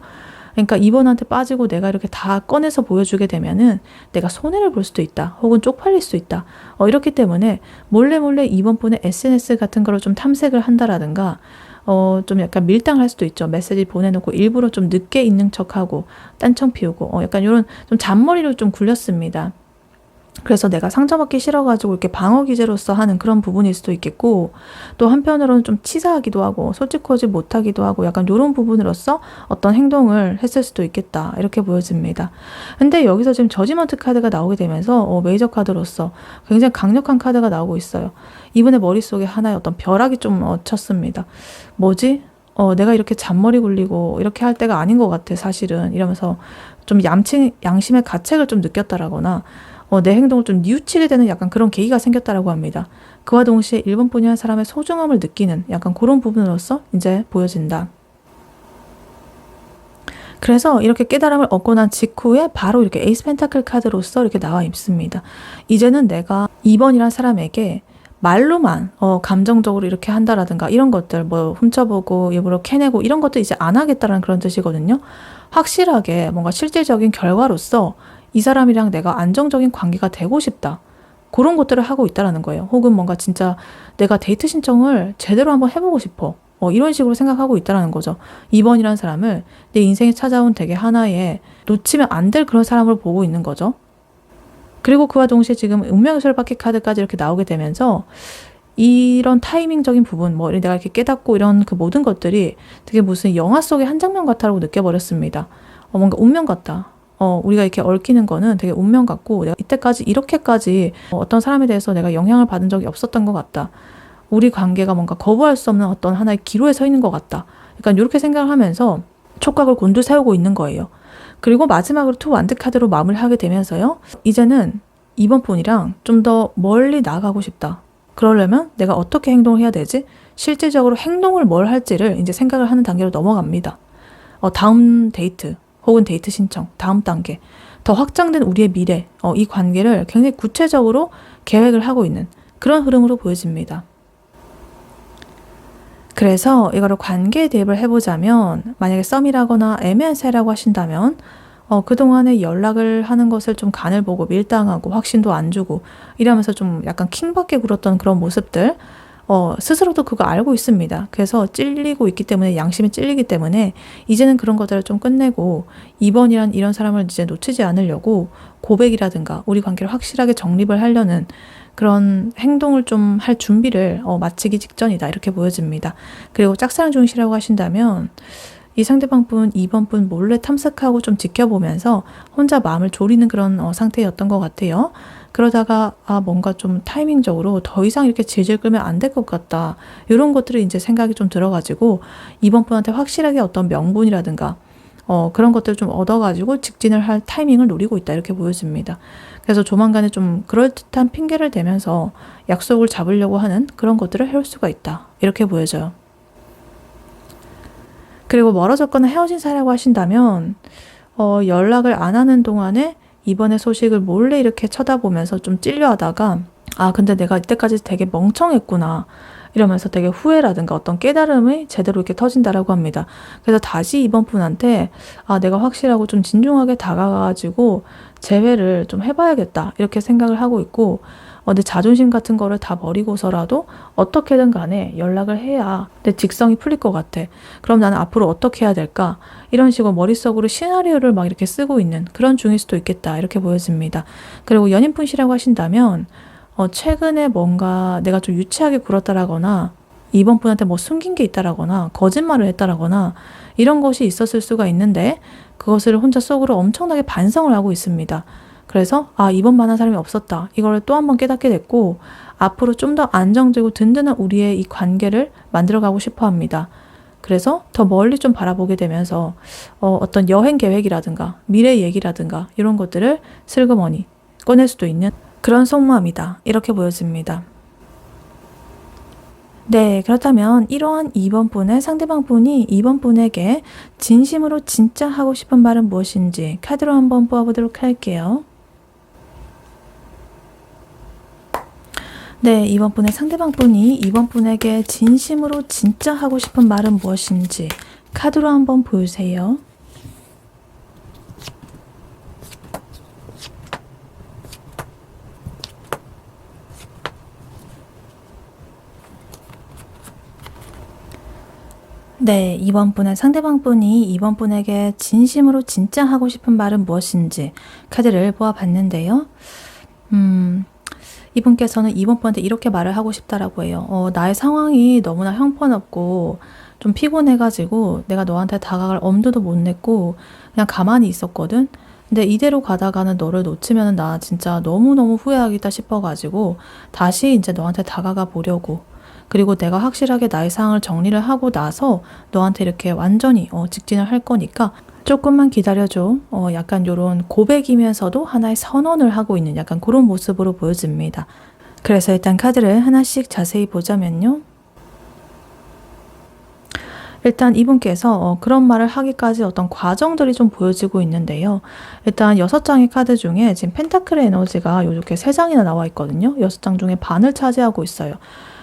그러니까 이번한테 빠지고 내가 이렇게 다 꺼내서 보여주게 되면은 내가 손해를 볼 수도 있다. 혹은 쪽팔릴 수 있다. 이렇기 때문에 몰래 이번 분의 SNS 같은 거를 좀 탐색을 한다라든가 좀 약간 밀당할 수도 있죠. 메시지 보내놓고 일부러 좀 늦게 있는 척하고 딴청 피우고 약간 이런 좀 잔머리를 좀 굴렸습니다. 그래서 내가 상처받기 싫어가지고 이렇게 방어 기제로서 하는 그런 부분일 수도 있겠고, 또 한편으로는 좀 치사하기도 하고 솔직하지 못하기도 하고 약간 이런 부분으로서 어떤 행동을 했을 수도 있겠다 이렇게 보여집니다. 근데 여기서 지금 저지먼트 카드가 나오게 되면서 메이저 카드로서 굉장히 강력한 카드가 나오고 있어요. 이분의 머릿속에 하나의 어떤 벼락이 좀 쳤습니다. 뭐지? 내가 이렇게 잔머리 굴리고 이렇게 할 때가 아닌 것 같아 사실은, 이러면서 좀 양심의 가책을 좀 느꼈다라거나 내 행동을 좀 뉘우치게 되는 약간 그런 계기가 생겼다라고 합니다. 그와 동시에 1번 분이 한 사람의 소중함을 느끼는 약간 그런 부분으로서 이제 보여진다. 그래서 이렇게 깨달음을 얻고 난 직후에 바로 이렇게 에이스 펜타클 카드로서 이렇게 나와 있습니다. 이제는 내가 2번이란 사람에게 말로만 감정적으로 이렇게 한다라든가 이런 것들 뭐 훔쳐보고 일부러 캐내고 이런 것도 이제 안 하겠다라는 그런 뜻이거든요. 확실하게 뭔가 실질적인 결과로서 이 사람이랑 내가 안정적인 관계가 되고 싶다. 그런 것들을 하고 있다라는 거예요. 혹은 뭔가 진짜 내가 데이트 신청을 제대로 한번 해보고 싶어. 이런 식으로 생각하고 있다라는 거죠. 2번이라는 사람을 내 인생에 찾아온 되게 하나의 놓치면 안 될 그런 사람으로 보고 있는 거죠. 그리고 그와 동시에 지금 운명의 솔바퀴 카드까지 이렇게 나오게 되면서 이런 타이밍적인 부분, 뭐 내가 이렇게 깨닫고 이런 그 모든 것들이 되게 무슨 영화 속의 한 장면 같다라고 느껴버렸습니다. 뭔가 운명 같다. 우리가 이렇게 얽히는 거는 되게 운명 같고 내가 이때까지 이렇게까지 어떤 사람에 대해서 내가 영향을 받은 적이 없었던 것 같다. 우리 관계가 뭔가 거부할 수 없는 어떤 하나의 기로에 서 있는 것 같다. 그러니까 이렇게 생각을 하면서 촉각을 곤두세우고 있는 거예요. 그리고 마지막으로 투 완드 카드로 마무리하게 되면서요. 이제는 이번 분이랑 좀 더 멀리 나가고 싶다. 그러려면 내가 어떻게 행동을 해야 되지? 실질적으로 행동을 뭘 할지를 이제 생각을 하는 단계로 넘어갑니다. 다음 데이트 혹은 데이트 신청, 다음 단계, 더 확장된 우리의 미래, 이 관계를 굉장히 구체적으로 계획을 하고 있는 그런 흐름으로 보여집니다. 그래서 이거를 관계에 대입을 해보자면 만약에 썸이라거나 애매한 사이라고 하신다면 그동안에 연락을 하는 것을 좀 간을 보고 밀당하고 확신도 안 주고 이러면서 좀 약간 킹받게 굴었던 그런 모습들, 스스로도 그거 알고 있습니다. 그래서 찔리고 있기 때문에, 양심이 찔리기 때문에 이제는 그런 것들을 좀 끝내고 2번이란 이런 사람을 이제 놓치지 않으려고 고백이라든가 우리 관계를 확실하게 정립을 하려는 그런 행동을 좀 할 준비를 마치기 직전이다 이렇게 보여집니다. 그리고 짝사랑 중이시라고 하신다면 이 상대방 분, 2번 분 몰래 탐색하고 좀 지켜보면서 혼자 마음을 졸이는 그런 상태였던 것 같아요. 그러다가 뭔가 좀 타이밍적으로 더 이상 이렇게 질질 끌면 안 될 것 같다. 이런 것들이 이제 생각이 좀 들어가지고 2번 분한테 확실하게 어떤 명분이라든가 그런 것들을 좀 얻어가지고 직진을 할 타이밍을 노리고 있다. 이렇게 보여집니다. 그래서 조만간에 좀 그럴듯한 핑계를 대면서 약속을 잡으려고 하는 그런 것들을 해올 수가 있다. 이렇게 보여져요. 그리고 멀어졌거나 헤어진 사이라고 하신다면 연락을 안 하는 동안에 이번에 소식을 몰래 이렇게 쳐다보면서 좀 찔려하다가 근데 내가 이때까지 되게 멍청했구나 이러면서 되게 후회라든가 어떤 깨달음이 제대로 이렇게 터진다라고 합니다. 그래서 다시 이번 분한테 내가 확실하고 좀 진중하게 다가가가지고 재회를 좀 해봐야겠다 이렇게 생각을 하고 있고 내 자존심 같은 거를 다 버리고서라도 어떻게든 간에 연락을 해야 내 직성이 풀릴 것 같아. 그럼 나는 앞으로 어떻게 해야 될까? 이런 식으로 머릿속으로 시나리오를 막 이렇게 쓰고 있는 그런 중일 수도 있겠다. 이렇게 보여집니다. 그리고 연인분이라고 하신다면 최근에 뭔가 내가 좀 유치하게 굴었다라거나 이번 분한테 뭐 숨긴 게 있다라거나 거짓말을 했다라거나 이런 것이 있었을 수가 있는데 그것을 혼자 속으로 엄청나게 반성을 하고 있습니다. 그래서 이번 만한 사람이 없었다. 이걸 또 한 번 깨닫게 됐고 앞으로 좀 더 안정되고 든든한 우리의 이 관계를 만들어가고 싶어 합니다. 그래서 더 멀리 좀 바라보게 되면서 어떤 여행 계획이라든가 미래 얘기라든가 이런 것들을 슬그머니 꺼낼 수도 있는 그런 속마음이다. 이렇게 보여집니다. 네, 그렇다면 이러한 2번 분의 상대방 분이 2번 분에게 진심으로 진짜 하고 싶은 말은 무엇인지 카드로 한번 뽑아보도록 할게요. 네, 2번 분의 상대방 분이 2번 분에게 진심으로 진짜 하고 싶은 말은 무엇인지 카드로 한번 보여주세요. 네, 2번 분의 상대방 분이 2번 분에게 진심으로 진짜 하고 싶은 말은 무엇인지 카드를 보아봤는데요. 이분께서는 2번 분한테 이렇게 말을 하고 싶다라고 해요. 나의 상황이 너무나 형편없고 좀 피곤해가지고 내가 너한테 다가갈 엄두도 못 냈고 그냥 가만히 있었거든. 근데 이대로 가다가는 너를 놓치면 나 진짜 너무너무 후회하겠다 싶어가지고 다시 이제 너한테 다가가 보려고. 그리고 내가 확실하게 나의 상황을 정리를 하고 나서 너한테 이렇게 완전히 직진을 할 거니까 조금만 기다려줘. 약간 요런 고백이면서도 하나의 선언을 하고 있는 약간 그런 모습으로 보여집니다. 그래서 일단 카드를 하나씩 자세히 보자면요. 일단 이분께서 그런 말을 하기까지 어떤 과정들이 좀 보여지고 있는데요. 일단 6장의 카드 중에 지금 펜타클의 에너지가 이렇게 3장이나 나와 있거든요. 6장 중에 반을 차지하고 있어요.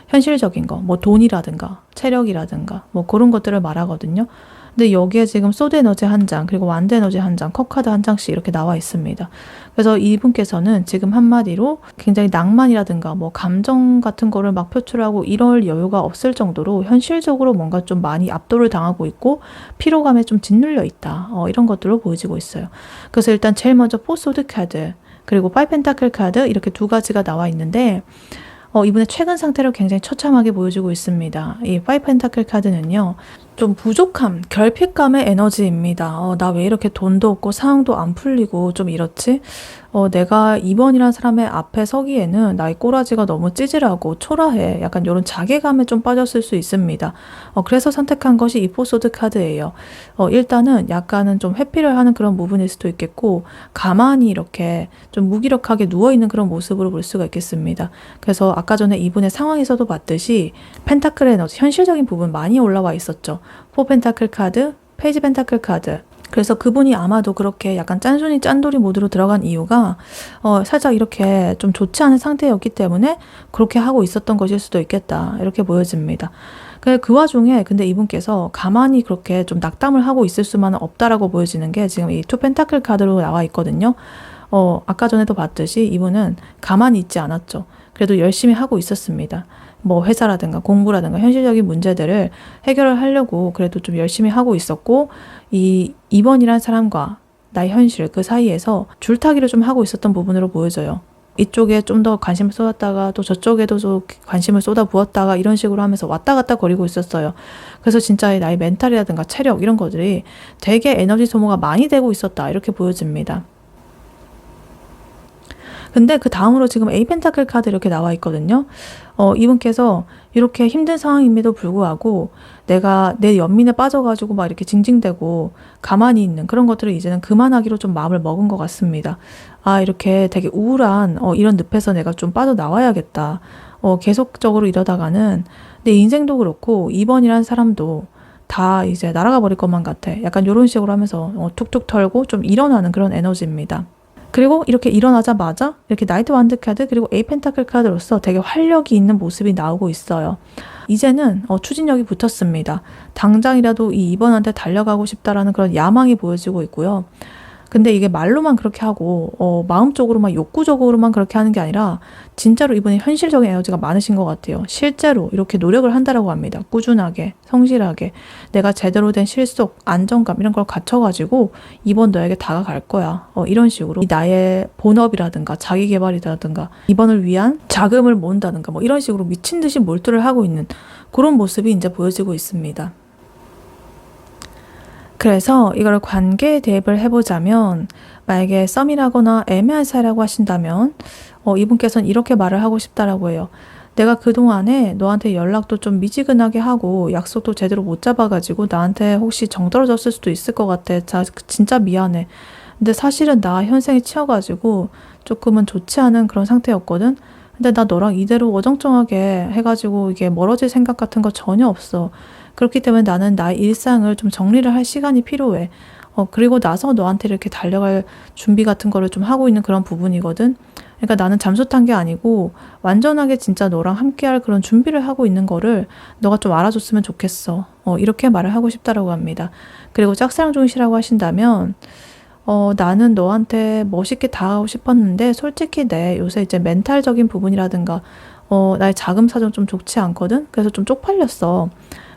현실적인 거, 뭐 돈이라든가 체력이라든가 뭐 그런 것들을 말하거든요. 근데 여기에 지금 소드 에너지 한 장, 그리고 완드 에너지 한 장, 컵 카드 한 장씩 이렇게 나와 있습니다. 그래서 이분께서는 지금 한마디로 굉장히 낭만이라든가 뭐 감정 같은 거를 막 표출하고 이럴 여유가 없을 정도로 현실적으로 뭔가 좀 많이 압도를 당하고 있고 피로감에 좀 짓눌려 있다. 이런 것들로 보여지고 있어요. 그래서 일단 제일 먼저 4소드 카드, 그리고 5 펜타클 카드 이렇게 두 가지가 나와 있는데 이분의 최근 상태를 굉장히 처참하게 보여주고 있습니다. 이 5 펜타클 카드는요. 좀 부족함, 결핍감의 에너지입니다. 나 왜 이렇게 돈도 없고 상황도 안 풀리고 좀 이렇지? 내가 2번이라는 사람의 앞에 서기에는 나의 꼬라지가 너무 찌질하고 초라해. 약간 이런 자괴감에 좀 빠졌을 수 있습니다. 그래서 선택한 것이 이 포소드 카드예요. 일단은 약간은 좀 회피를 하는 그런 부분일 수도 있겠고 가만히 이렇게 좀 무기력하게 누워있는 그런 모습으로 볼 수가 있겠습니다. 그래서 아까 전에 이분의 상황에서도 봤듯이 펜타클 에너지, 현실적인 부분 많이 올라와 있었죠. 4 펜타클 카드, 페이지 펜타클 카드. 그래서 그분이 아마도 그렇게 약간 짠순이 짠돌이 모드로 들어간 이유가 살짝 이렇게 좀 좋지 않은 상태였기 때문에 그렇게 하고 있었던 것일 수도 있겠다. 이렇게 보여집니다. 그 와중에 근데 이분께서 가만히 그렇게 좀 낙담을 하고 있을 수만은 없다라고 보여지는 게 지금 이 2 펜타클 카드로 나와 있거든요. 아까 전에도 봤듯이 이분은 가만히 있지 않았죠. 그래도 열심히 하고 있었습니다. 뭐 회사라든가 공부라든가 현실적인 문제들을 해결을 하려고 그래도 좀 열심히 하고 있었고 이 2번이라는 사람과 나의 현실 그 사이에서 줄타기를 좀 하고 있었던 부분으로 보여져요. 이쪽에 좀 더 관심을 쏟았다가 또 저쪽에도 좀 관심을 쏟아 부었다가 이런 식으로 하면서 왔다 갔다 거리고 있었어요. 그래서 진짜 나의 멘탈이라든가 체력 이런 것들이 되게 에너지 소모가 많이 되고 있었다 이렇게 보여집니다. 근데 그 다음으로 지금 에이 펜타클 카드 이렇게 나와 있거든요. 이분께서 이렇게 힘든 상황임에도 불구하고 내가 내 연민에 빠져가지고 막 이렇게 징징대고 가만히 있는 그런 것들을 이제는 그만하기로 좀 마음을 먹은 것 같습니다. 아, 이렇게 되게 우울한 이런 늪에서 내가 좀 빠져나와야겠다. 계속적으로 이러다가는 내 인생도 그렇고 이번이란 사람도 다 이제 날아가 버릴 것만 같아. 약간 이런 식으로 하면서 툭툭 털고 좀 일어나는 그런 에너지입니다. 그리고 이렇게 일어나자마자 이렇게 나이트 완드 카드 그리고 에이 펜타클 카드로서 되게 활력이 있는 모습이 나오고 있어요. 이제는 추진력이 붙었습니다. 당장이라도 이 2번한테 달려가고 싶다라는 그런 야망이 보여지고 있고요. 근데 이게 말로만 그렇게 하고 마음적으로만 욕구적으로만 그렇게 하는 게 아니라 진짜로 이분이 현실적인 에너지가 많으신 것 같아요. 실제로 이렇게 노력을 한다라고 합니다. 꾸준하게, 성실하게 내가 제대로 된 실속, 안정감 이런 걸 갖춰가지고 이번 너에게 다가갈 거야. 이런 식으로 나의 본업이라든가 자기 개발이라든가 이번을 위한 자금을 모은다든가 뭐 이런 식으로 미친 듯이 몰두를 하고 있는 그런 모습이 이제 보여지고 있습니다. 그래서 이걸 관계에 대입을 해보자면 만약에 썸이라거나 애매한 사이라고 하신다면 이분께서는 이렇게 말을 하고 싶다라고 해요. 내가 그동안에 너한테 연락도 좀 미지근하게 하고 약속도 제대로 못 잡아가지고 나한테 혹시 정 떨어졌을 수도 있을 것 같아. 진짜 미안해. 근데 사실은 나 현생에 치여가지고 조금은 좋지 않은 그런 상태였거든. 근데 나 너랑 이대로 어정쩡하게 해가지고 이게 멀어질 생각 같은 거 전혀 없어. 그렇기 때문에 나는 나의 일상을 좀 정리를 할 시간이 필요해. 그리고 나서 너한테 이렇게 달려갈 준비 같은 거를 좀 하고 있는 그런 부분이거든. 그러니까 나는 잠수 탄 게 아니고 완전하게 진짜 너랑 함께할 그런 준비를 하고 있는 거를 너가 좀 알아줬으면 좋겠어. 이렇게 말을 하고 싶다라고 합니다. 그리고 짝사랑 중이시라고 하신다면 나는 너한테 멋있게 다가가고 싶었는데 솔직히 내 요새 이제 멘탈적인 부분이라든가 나의 자금 사정 좀 좋지 않거든. 그래서 좀 쪽팔렸어.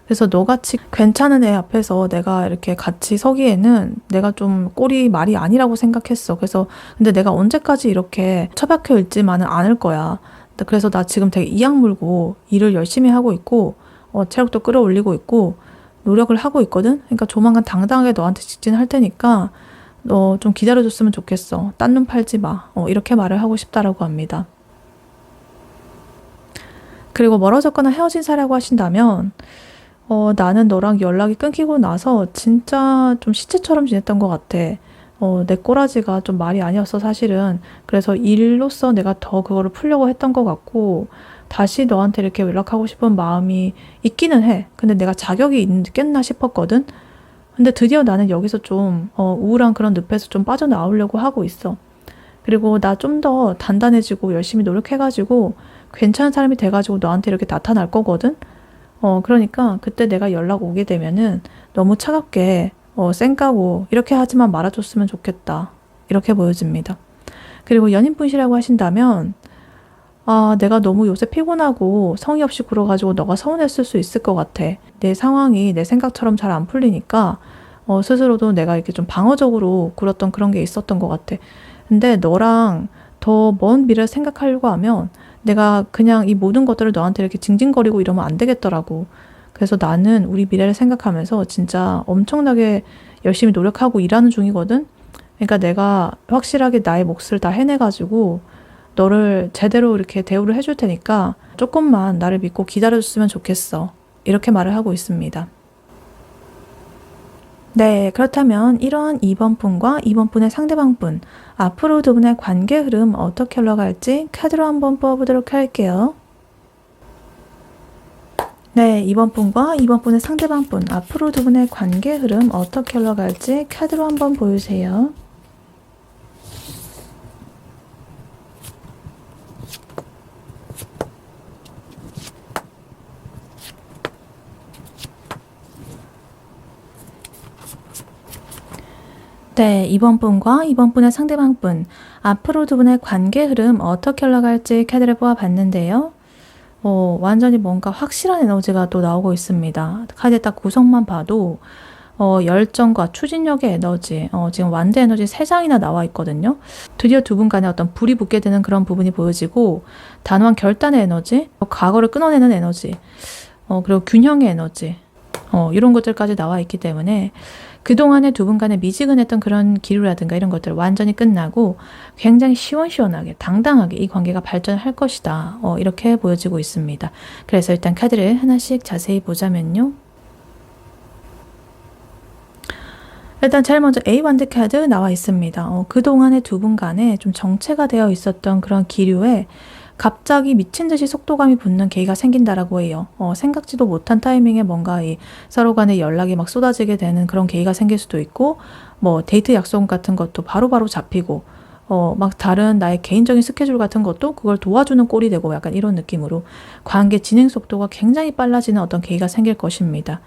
그래서 너같이 괜찮은 애 앞에서 내가 이렇게 같이 서기에는 내가 좀 꼴이 말이 아니라고 생각했어. 그래서 근데 내가 언제까지 이렇게 처박혀 있지만은 않을 거야. 그래서 나 지금 되게 이악 물고 일을 열심히 하고 있고 체력도 끌어올리고 있고 노력을 하고 있거든. 그러니까 조만간 당당하게 너한테 직진할 테니까 너 좀 기다려줬으면 좋겠어. 딴 눈 팔지 마. 이렇게 말을 하고 싶다라고 합니다. 그리고 멀어졌거나 헤어진 사이라고 하신다면 나는 너랑 연락이 끊기고 나서 진짜 좀 시체처럼 지냈던 것 같아. 내 꼬라지가 좀 말이 아니었어, 사실은. 그래서 일로서 내가 더 그거를 풀려고 했던 것 같고, 다시 너한테 이렇게 연락하고 싶은 마음이 있기는 해. 근데 내가 자격이 있겠나 싶었거든? 근데 드디어 나는 여기서 좀 우울한 그런 늪에서 좀 빠져나오려고 하고 있어. 그리고 나 좀 더 단단해지고 열심히 노력해가지고 괜찮은 사람이 돼가지고 너한테 이렇게 나타날 거거든? 그러니까 그때 내가 연락 오게 되면은 너무 차갑게 쌩까고 이렇게 하지만 말아줬으면 좋겠다. 이렇게 보여집니다. 그리고 연인분이라고 하신다면 내가 너무 요새 피곤하고 성의 없이 굴어가지고 너가 서운했을 수 있을 것 같아. 내 상황이 내 생각처럼 잘 안 풀리니까 스스로도 내가 이렇게 좀 방어적으로 굴었던 그런 게 있었던 것 같아. 근데 너랑 더 먼 미래를 생각하려고 하면 내가 그냥 이 모든 것들을 너한테 이렇게 징징거리고 이러면 안 되겠더라고. 그래서 나는 우리 미래를 생각하면서 진짜 엄청나게 열심히 노력하고 일하는 중이거든. 그러니까 내가 확실하게 나의 몫을 다 해내가지고 너를 제대로 이렇게 대우를 해줄 테니까 조금만 나를 믿고 기다려줬으면 좋겠어. 이렇게 말을 하고 있습니다. 네, 그렇다면 이러한 2번 분과 2번 분의 상대방 분, 앞으로 두 분의 관계 흐름 어떻게 흘러갈지 카드로 한번 뽑아보도록 할게요. 네, 2번 분과 2번 분의 상대방 분, 앞으로 두 분의 관계 흐름 어떻게 흘러갈지 카드로 한번 보여주세요. 네, 2번 분과 2번 분의 상대방 분, 앞으로 두 분의 관계 흐름 어떻게 흘러갈지 카드를 뽑아봤는데요. 완전히 뭔가 확실한 에너지가 또 나오고 있습니다. 카드 딱 구성만 봐도 열정과 추진력의 에너지, 지금 완드 에너지 3장이나 나와 있거든요. 드디어 두 분 간에 어떤 불이 붙게 되는 그런 부분이 보여지고, 단호한 결단의 에너지, 과거를 끊어내는 에너지, 그리고 균형의 에너지, 이런 것들까지 나와 있기 때문에 그동안에 두 분 간에 미지근했던 그런 기류라든가 이런 것들 완전히 끝나고 굉장히 시원시원하게 당당하게 이 관계가 발전할 것이다. 이렇게 보여지고 있습니다. 그래서 일단 카드를 하나씩 자세히 보자면요. 일단 제일 먼저 A 완드 카드 나와 있습니다. 그동안에 두 분 간에 좀 정체가 되어 있었던 그런 기류에 갑자기 미친 듯이 속도감이 붙는 계기가 생긴다라고 해요. 생각지도 못한 타이밍에 뭔가 서로 간의 연락이 막 쏟아지게 되는 그런 계기가 생길 수도 있고, 뭐 데이트 약속 같은 것도 바로바로 잡히고, 막 다른 나의 개인적인 스케줄 같은 것도 그걸 도와주는 꼴이 되고 약간 이런 느낌으로 관계 진행 속도가 굉장히 빨라지는 어떤 계기가 생길 것입니다.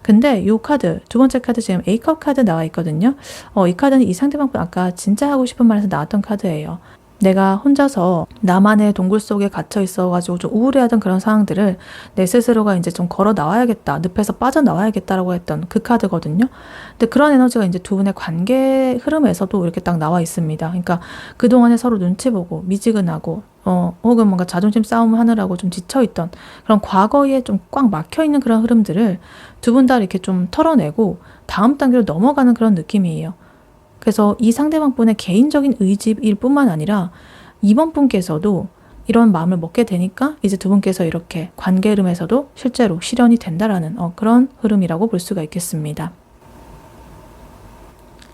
근데 이 카드, 두 번째 카드 지금 A컵 카드 나와 있거든요. 이 카드는 이 상대방분 아까 진짜 하고 싶은 말에서 나왔던 카드예요. 내가 혼자서 나만의 동굴 속에 갇혀 있어가지고 좀 우울해하던 그런 상황들을 내 스스로가 이제 좀 걸어 나와야겠다, 늪에서 빠져나와야겠다라고 했던 그 카드거든요. 근데 그런 에너지가 이제 두 분의 관계 흐름에서도 이렇게 딱 나와 있습니다. 그러니까 그동안에 서로 눈치 보고 미지근하고 혹은 뭔가 자존심 싸움을 하느라고 좀 지쳐있던 그런 과거에 좀 꽉 막혀있는 그런 흐름들을 두 분 다 이렇게 좀 털어내고 다음 단계로 넘어가는 그런 느낌이에요. 그래서 이 상대방 분의 개인적인 의지일 뿐만 아니라 이번 분께서도 이런 마음을 먹게 되니까 이제 두 분께서 이렇게 관계 흐름에서도 실제로 실현이 된다라는 그런 흐름이라고 볼 수가 있겠습니다.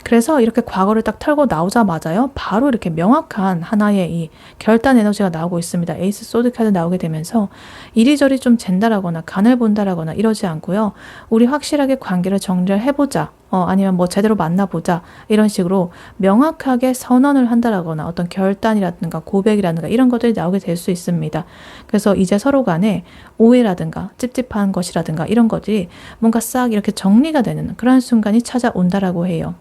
그래서 이렇게 과거를 딱 털고 나오자마자요, 바로 이렇게 명확한 하나의 이 결단 에너지가 나오고 있습니다. 에이스 소드 카드 나오게 되면서 이리저리 좀 잰다라거나 간을 본다라거나 이러지 않고요, 우리 확실하게 관계를 정리해보자, 아니면 뭐 제대로 만나보자, 이런 식으로 명확하게 선언을 한다라거나 어떤 결단이라든가 고백이라든가 이런 것들이 나오게 될 수 있습니다. 그래서 이제 서로 간에 오해라든가 찝찝한 것이라든가 이런 것들이 뭔가 싹 이렇게 정리가 되는 그런 순간이 찾아온다라고 해요.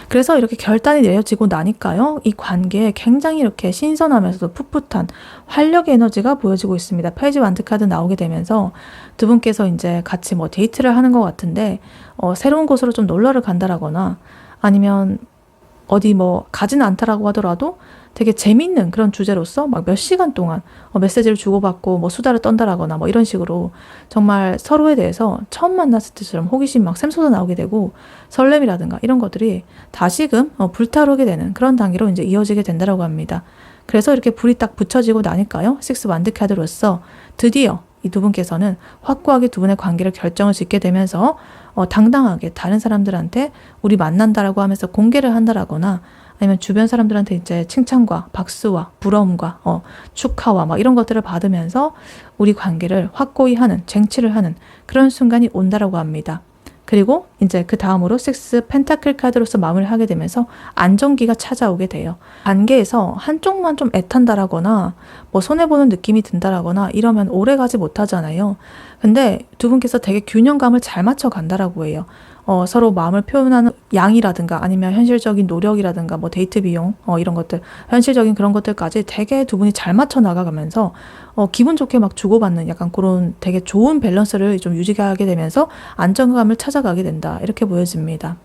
그래서 이렇게 결단이 내려지고 나니까요, 이 관계에 굉장히 이렇게 신선하면서도 풋풋한 활력의 에너지가 보여지고 있습니다. 페이지 완드 카드 나오게 되면서 두 분께서 이제 같이 뭐 데이트를 하는 것 같은데, 새로운 곳으로 좀 놀러를 간다라거나 아니면 어디 뭐 가지는 않다라고 하더라도 되게 재밌는 그런 주제로서 막 몇 시간 동안 메시지를 주고받고 뭐 수다를 떤다라거나 뭐 이런 식으로 정말 서로에 대해서 처음 만났을 때처럼 호기심 막 샘솟아 나오게 되고 설렘이라든가 이런 것들이 다시금 불타오르게 되는 그런 단계로 이제 이어지게 된다라고 합니다. 그래서 이렇게 불이 딱 붙여지고 나니까요, 식스 완드 카드로서 드디어 이 두 분께서는 확고하게 두 분의 관계를 결정을 짓게 되면서 당당하게 다른 사람들한테 우리 만난다라고 하면서 공개를 한다라거나 아니면 주변 사람들한테 이제 칭찬과 박수와 부러움과 축하와 막 이런 것들을 받으면서 우리 관계를 확고히 하는, 쟁취를 하는 그런 순간이 온다라고 합니다. 그리고 이제 그 다음으로 6 펜타클 카드로서 마무리를 하게 되면서 안정기가 찾아오게 돼요. 관계에서 한쪽만 좀 애탄다라거나 뭐 손해보는 느낌이 든다라거나 이러면 오래 가지 못하잖아요. 근데 두 분께서 되게 균형감을 잘 맞춰 간다라고 해요. 서로 마음을 표현하는 양이라든가 아니면 현실적인 노력이라든가 뭐 데이트 비용 이런 것들, 현실적인 그런 것들까지 되게 두 분이 잘 맞춰 나가가면서 기분 좋게 막 주고받는 약간 그런 되게 좋은 밸런스를 좀 유지하게 되면서 안정감을 찾아가게 된다, 이렇게 보여집니다.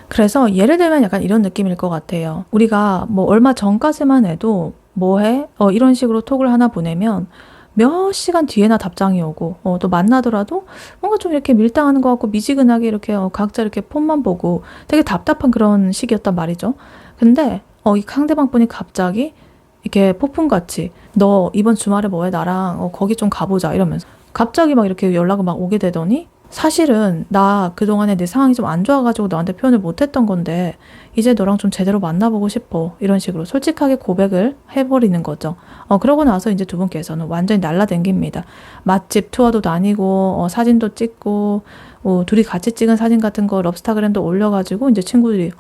그래서 예를 들면 약간 이런 느낌일 것 같아요. 우리가 뭐 얼마 전까지만 해도 뭐해? 이런 식으로 톡을 하나 보내면 몇 시간 뒤에나 답장이 오고, 또 만나더라도 뭔가 좀 이렇게 밀당하는 것 같고 미지근하게 이렇게 각자 이렇게 폰만 보고 되게 답답한 그런 시기였단 말이죠. 근데 이 상대방 분이 갑자기 이렇게 폭풍같이 너 이번 주말에 뭐해? 나랑 거기 좀 가보자 이러면서 갑자기 막 이렇게 연락을 막 오게 되더니, 사실은 나 그동안에 내 상황이 좀 안 좋아가지고 너한테 표현을 못했던 건데 이제 너랑 좀 제대로 만나보고 싶어, 이런 식으로 솔직하게 고백을 해버리는 거죠. 그러고 나서 이제 두 분께서는 완전히 날라댕깁니다. 맛집 투어도 다니고 사진도 찍고 둘이 같이 찍은 사진 같은 거 럽스타그램도 올려가지고 이제 친구들이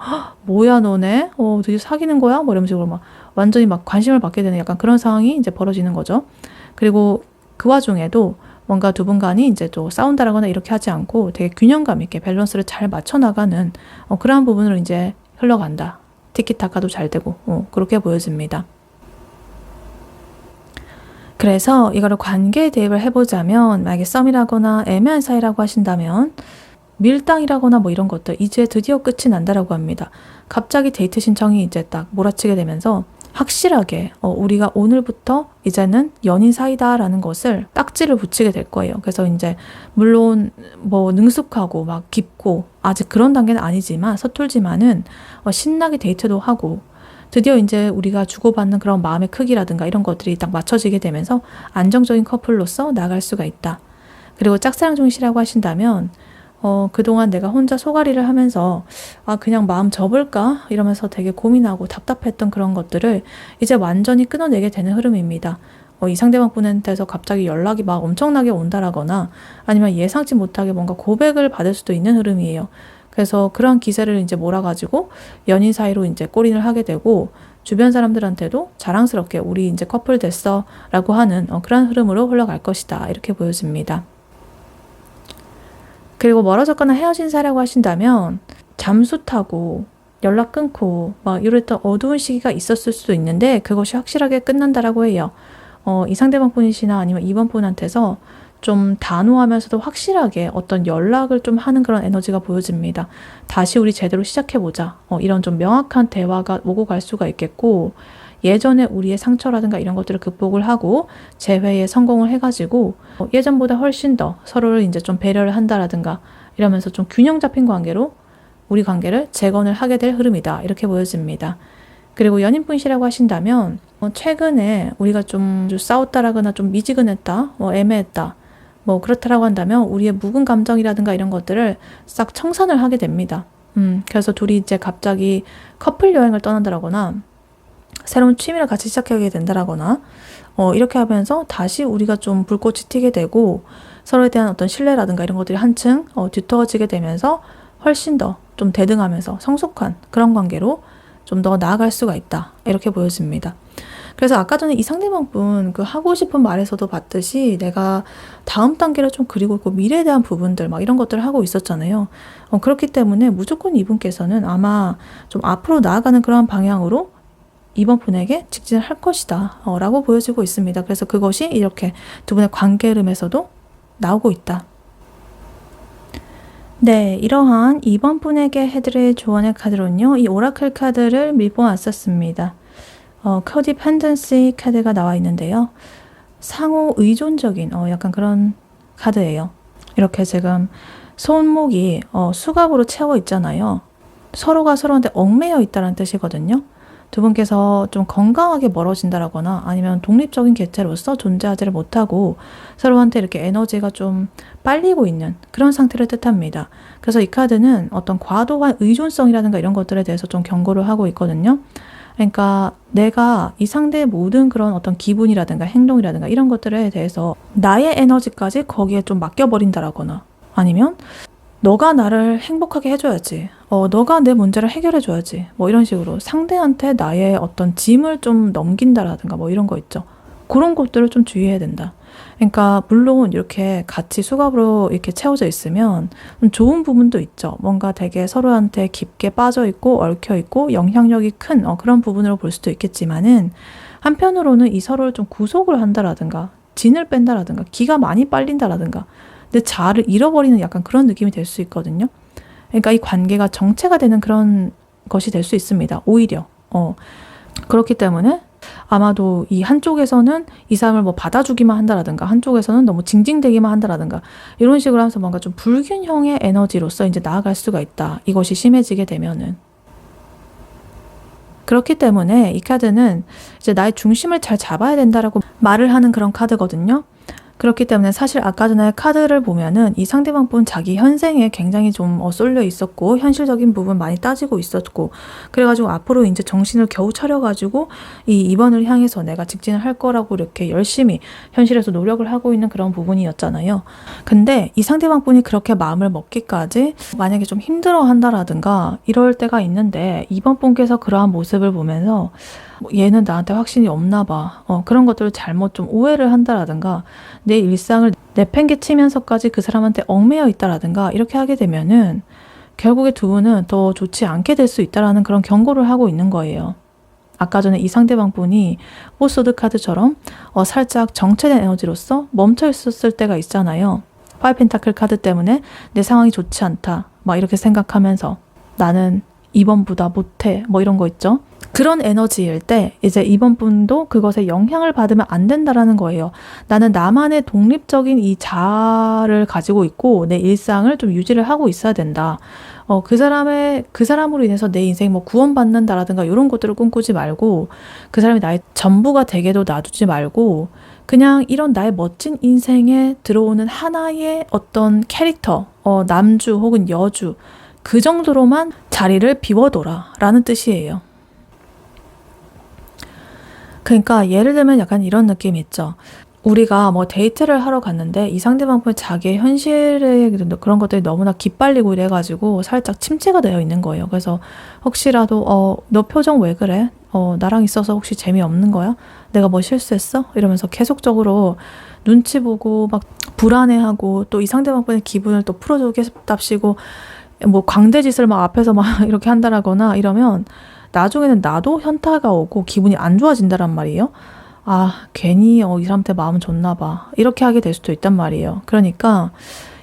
뭐야 너네? 드디어 사귀는 거야? 뭐 이런 식으로 막 완전히 막 관심을 받게 되는 약간 그런 상황이 이제 벌어지는 거죠. 그리고 그 와중에도 뭔가 두 분 간이 이제 또 싸운다라거나 이렇게 하지 않고 되게 균형감 있게 밸런스를 잘 맞춰 나가는 그러한 부분으로 이제 흘러간다. 티키타카도 잘 되고 그렇게 보여집니다. 그래서 이거를 관계에 대입을 해보자면 만약에 썸이라거나 애매한 사이라고 하신다면 밀당이라거나 뭐 이런 것들 이제 드디어 끝이 난다라고 합니다. 갑자기 데이트 신청이 이제 딱 몰아치게 되면서 확실하게 우리가 오늘부터 이제는 연인 사이다라는 것을 딱지를 붙이게 될 거예요. 그래서 이제 물론 뭐 능숙하고 막 깊고 아직 그런 단계는 아니지만 서툴지만은 신나게 데이트도 하고 드디어 이제 우리가 주고받는 그런 마음의 크기라든가 이런 것들이 딱 맞춰지게 되면서 안정적인 커플로서 나갈 수가 있다. 그리고 짝사랑 중이시라고 하신다면 그동안 내가 혼자 소가리를 하면서 그냥 마음 접을까? 이러면서 되게 고민하고 답답했던 그런 것들을 이제 완전히 끊어내게 되는 흐름입니다. 이 상대방 분한테서 갑자기 연락이 막 엄청나게 온다라거나 아니면 예상치 못하게 뭔가 고백을 받을 수도 있는 흐름이에요. 그래서 그런 기세를 이제 몰아가지고 연인 사이로 이제 골인을 하게 되고 주변 사람들한테도 자랑스럽게 우리 이제 커플 됐어 라고 하는 그런 흐름으로 흘러갈 것이다. 이렇게 보여집니다. 그리고 멀어졌거나 헤어진 사이라고 하신다면 잠수 타고 연락 끊고 막 이랬던 어두운 시기가 있었을 수도 있는데 그것이 확실하게 끝난다라고 해요. 이 상대방 분이시나 아니면 이번 분한테서 좀 단호하면서도 확실하게 어떤 연락을 좀 하는 그런 에너지가 보여집니다. 다시 우리 제대로 시작해보자. 이런 좀 명확한 대화가 오고 갈 수가 있겠고 예전에 우리의 상처라든가 이런 것들을 극복을 하고 재회에 성공을 해가지고 예전보다 훨씬 더 서로를 이제 좀 배려를 한다라든가 이러면서 좀 균형 잡힌 관계로 우리 관계를 재건을 하게 될 흐름이다. 이렇게 보여집니다. 그리고 연인분이시라고 하신다면 최근에 우리가 좀 싸웠다라거나 좀 미지근했다, 애매했다. 뭐 그렇다라고 한다면 우리의 묵은 감정이라든가 이런 것들을 싹 청산을 하게 됩니다. 그래서 둘이 이제 갑자기 커플 여행을 떠난다라거나 새로운 취미를 같이 시작하게 된다라거나 이렇게 하면서 다시 우리가 좀 불꽃이 튀게 되고 서로에 대한 어떤 신뢰라든가 이런 것들이 한층 뒤터워지게 되면서 훨씬 더 좀 대등하면서 성숙한 그런 관계로 좀 더 나아갈 수가 있다. 이렇게 보여집니다. 그래서 아까 전에 이 상대방 분 그 하고 싶은 말에서도 봤듯이 내가 다음 단계를 좀 그리고 있고 미래에 대한 부분들 막 이런 것들을 하고 있었잖아요. 그렇기 때문에 무조건 이분께서는 아마 좀 앞으로 나아가는 그런 방향으로 이번 분에게 직진을 할 것이다 라고 보여지고 있습니다. 그래서 그것이 이렇게 두 분의 관계 흐름에서도 나오고 있다. 네, 이러한 이번 분에게 해드릴 조언의 카드로는요. 이 오라클 카드를 밀어왔었습니다. 코디펜던시 카드가 나와 있는데요. 상호 의존적인 약간 그런 카드예요. 이렇게 지금 손목이 수갑으로 채워 있잖아요. 서로가 서로한테 얽매여 있다는 뜻이거든요. 두 분께서 좀 건강하게 멀어진다라거나 아니면 독립적인 개체로서 존재하지를 못하고 서로한테 이렇게 에너지가 좀 빨리고 있는 그런 상태를 뜻합니다. 그래서 이 카드는 어떤 과도한 의존성이라든가 이런 것들에 대해서 좀 경고를 하고 있거든요. 그러니까 내가 이 상대의 모든 그런 어떤 기분이라든가 행동이라든가 이런 것들에 대해서 나의 에너지까지 거기에 좀 맡겨버린다라거나 아니면 너가 나를 행복하게 해줘야지. 너가 내 문제를 해결해줘야지. 뭐 이런 식으로 상대한테 나의 어떤 짐을 좀 넘긴다라든가 뭐 이런 거 있죠. 그런 것들을 좀 주의해야 된다. 그러니까 물론 이렇게 같이 수갑으로 이렇게 채워져 있으면 좀 좋은 부분도 있죠. 뭔가 되게 서로한테 깊게 빠져 있고 얽혀 있고 영향력이 큰 그런 부분으로 볼 수도 있겠지만은 한편으로는 이 서로를 좀 구속을 한다라든가 진을 뺀다라든가 기가 많이 빨린다라든가 내 자아를 잃어버리는 약간 그런 느낌이 될 수 있거든요. 그러니까 이 관계가 정체가 되는 그런 것이 될 수 있습니다. 오히려. 그렇기 때문에 아마도 이 한쪽에서는 이 사람을 뭐 받아주기만 한다라든가 한쪽에서는 너무 징징대기만 한다라든가 이런 식으로 하면서 뭔가 좀 불균형의 에너지로서 이제 나아갈 수가 있다. 이것이 심해지게 되면은. 그렇기 때문에 이 카드는 이제 나의 중심을 잘 잡아야 된다라고 말을 하는 그런 카드거든요. 그렇기 때문에 사실 아까 전에 카드를 보면은 이 상대방 분 자기 현생에 굉장히 좀 쏠려 있었고 현실적인 부분 많이 따지고 있었고 그래가지고 앞으로 이제 정신을 겨우 차려가지고 이 이번을 향해서 내가 직진을 할 거라고 이렇게 열심히 현실에서 노력을 하고 있는 그런 부분이었잖아요. 근데 이 상대방 분이 그렇게 마음을 먹기까지 만약에 좀 힘들어 한다라든가 이럴 때가 있는데 이번 분께서 그러한 모습을 보면서 얘는 나한테 확신이 없나 봐. 그런 것들을 잘못 좀 오해를 한다라든가 내 일상을 내팽개치면서까지 그 사람한테 얽매여 있다라든가 이렇게 하게 되면은 결국에 두 분은 더 좋지 않게 될 수 있다라는 그런 경고를 하고 있는 거예요. 아까 전에 이 상대방 분이 포스드 카드처럼 살짝 정체된 에너지로서 멈춰 있었을 때가 있잖아요. 파이브 펜타클 카드 때문에 내 상황이 좋지 않다 막 이렇게 생각하면서 나는 2번보다 못해 뭐 이런 거 있죠. 그런 에너지일 때 이제 2번 분도 그것에 영향을 받으면 안 된다라는 거예요. 나는 나만의 독립적인 이 자아를 가지고 있고 내 일상을 좀 유지를 하고 있어야 된다. 그 사람으로 인해서 내 인생 뭐 구원받는다라든가 이런 것들을 꿈꾸지 말고 그 사람이 나의 전부가 되게도 놔두지 말고 그냥 이런 나의 멋진 인생에 들어오는 하나의 어떤 캐릭터, 남주 혹은 여주 그 정도로만 자리를 비워둬라 라는 뜻이에요. 그러니까 예를 들면 약간 이런 느낌이 있죠. 우리가 뭐 데이트를 하러 갔는데 이 상대방 분이 자기의 현실의 그런 것들이 너무나 기빨리고 이래가지고 살짝 침체가 되어 있는 거예요. 그래서 혹시라도 너 표정 왜 그래? 나랑 있어서 혹시 재미없는 거야? 내가 뭐 실수했어? 이러면서 계속적으로 눈치 보고 막 불안해하고 또 이 상대방 분의 기분을 또 풀어주겠답시고 뭐 광대짓을 막 앞에서 막 이렇게 한다라거나 이러면 나중에는 나도 현타가 오고 기분이 안 좋아진다란 말이에요. 괜히 이 사람한테 마음 좋나 봐. 이렇게 하게 될 수도 있단 말이에요. 그러니까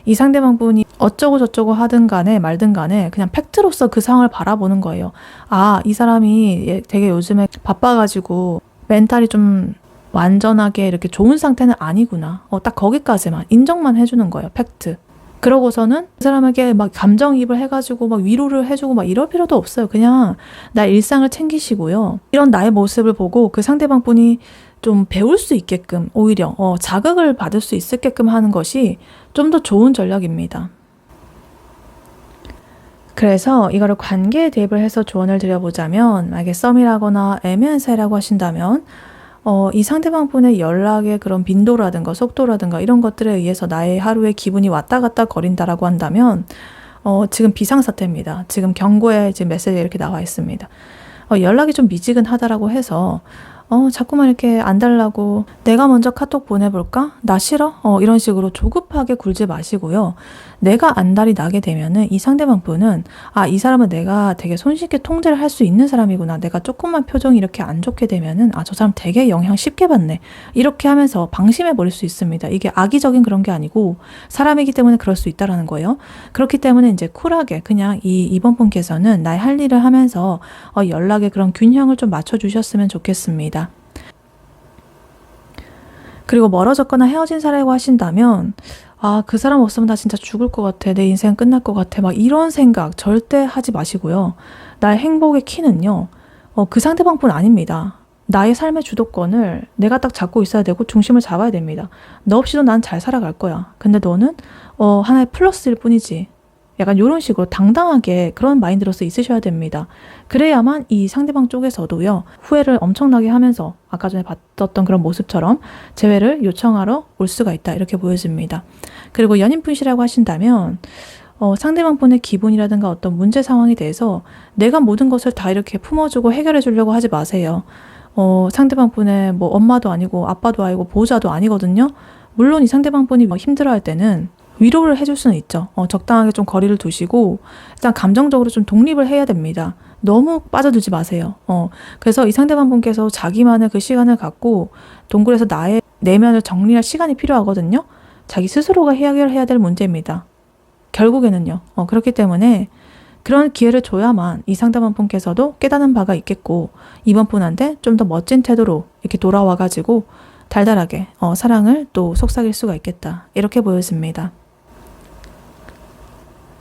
이 상대방 분이 어쩌고 저쩌고 하든 간에 말든 간에 그냥 팩트로서 그 상황을 바라보는 거예요. 이 사람이 되게 요즘에 바빠가지고 멘탈이 좀 완전하게 이렇게 좋은 상태는 아니구나. 딱 거기까지만 인정만 해주는 거예요. 팩트. 그러고서는 그 사람에게 막 감정이입을 해가지고 막 위로를 해주고 막 이럴 필요도 없어요. 그냥 나 일상을 챙기시고요. 이런 나의 모습을 보고 그 상대방 분이 좀 배울 수 있게끔 오히려 자극을 받을 수 있게끔 하는 것이 좀 더 좋은 전략입니다. 그래서 이거를 관계에 대입을 해서 조언을 드려보자면 만약에 썸이라거나 애매한 사이라고 하신다면 이 상대방 분의 연락의 그런 빈도라든가 속도라든가 이런 것들에 의해서 나의 하루의 기분이 왔다 갔다 거린다라고 한다면 지금 비상사태입니다. 지금 경고에 지금 메시지가 이렇게 나와 있습니다. 연락이 좀 미지근하다라고 해서 자꾸만 이렇게 안 달라고 내가 먼저 카톡 보내볼까? 나 싫어? 이런 식으로 조급하게 굴지 마시고요. 내가 안달이 나게 되면은 이 상대방 분은 이 사람은 내가 되게 손쉽게 통제를 할 수 있는 사람이구나. 내가 조금만 표정이 이렇게 안 좋게 되면은 저 사람 되게 영향 쉽게 받네. 이렇게 하면서 방심해 버릴 수 있습니다. 이게 악의적인 그런 게 아니고 사람이기 때문에 그럴 수 있다라는 거예요. 그렇기 때문에 이제 쿨하게 그냥 이번 분께서는 나의 할 일을 하면서 연락의 그런 균형을 좀 맞춰주셨으면 좋겠습니다. 그리고 멀어졌거나 헤어진 사례라고 하신다면 그 사람 없으면 나 진짜 죽을 것 같아. 내 인생 끝날 것 같아. 막 이런 생각 절대 하지 마시고요. 나의 행복의 키는요. 그 상대방뿐 아닙니다. 나의 삶의 주도권을 내가 딱 잡고 있어야 되고 중심을 잡아야 됩니다. 너 없이도 난 잘 살아갈 거야. 근데 너는 하나의 플러스일 뿐이지. 약간 이런 식으로 당당하게 그런 마인드로서 있으셔야 됩니다. 그래야만 이 상대방 쪽에서도요. 후회를 엄청나게 하면서 아까 전에 봤던 그런 모습처럼 재회를 요청하러 올 수가 있다. 이렇게 보여집니다. 그리고 연인분이시라고 하신다면 상대방 분의 기분이라든가 어떤 문제 상황에 대해서 내가 모든 것을 다 이렇게 품어주고 해결해 주려고 하지 마세요. 상대방 분의 뭐 엄마도 아니고 아빠도 아니고 보호자도 아니거든요. 물론 이 상대방 분이 힘들어할 때는 위로를 해줄 수는 있죠. 적당하게 좀 거리를 두시고 일단 감정적으로 좀 독립을 해야 됩니다. 너무 빠져들지 마세요. 그래서 이 상대방 분께서 자기만의 그 시간을 갖고 동굴에서 나의 내면을 정리할 시간이 필요하거든요. 자기 스스로가 해결해야 될 문제입니다. 결국에는요. 그렇기 때문에 그런 기회를 줘야만 이 상대방 분께서도 깨닫는 바가 있겠고 이번 분한테 좀 더 멋진 태도로 이렇게 돌아와가지고 달달하게 사랑을 또 속삭일 수가 있겠다. 이렇게 보여집니다.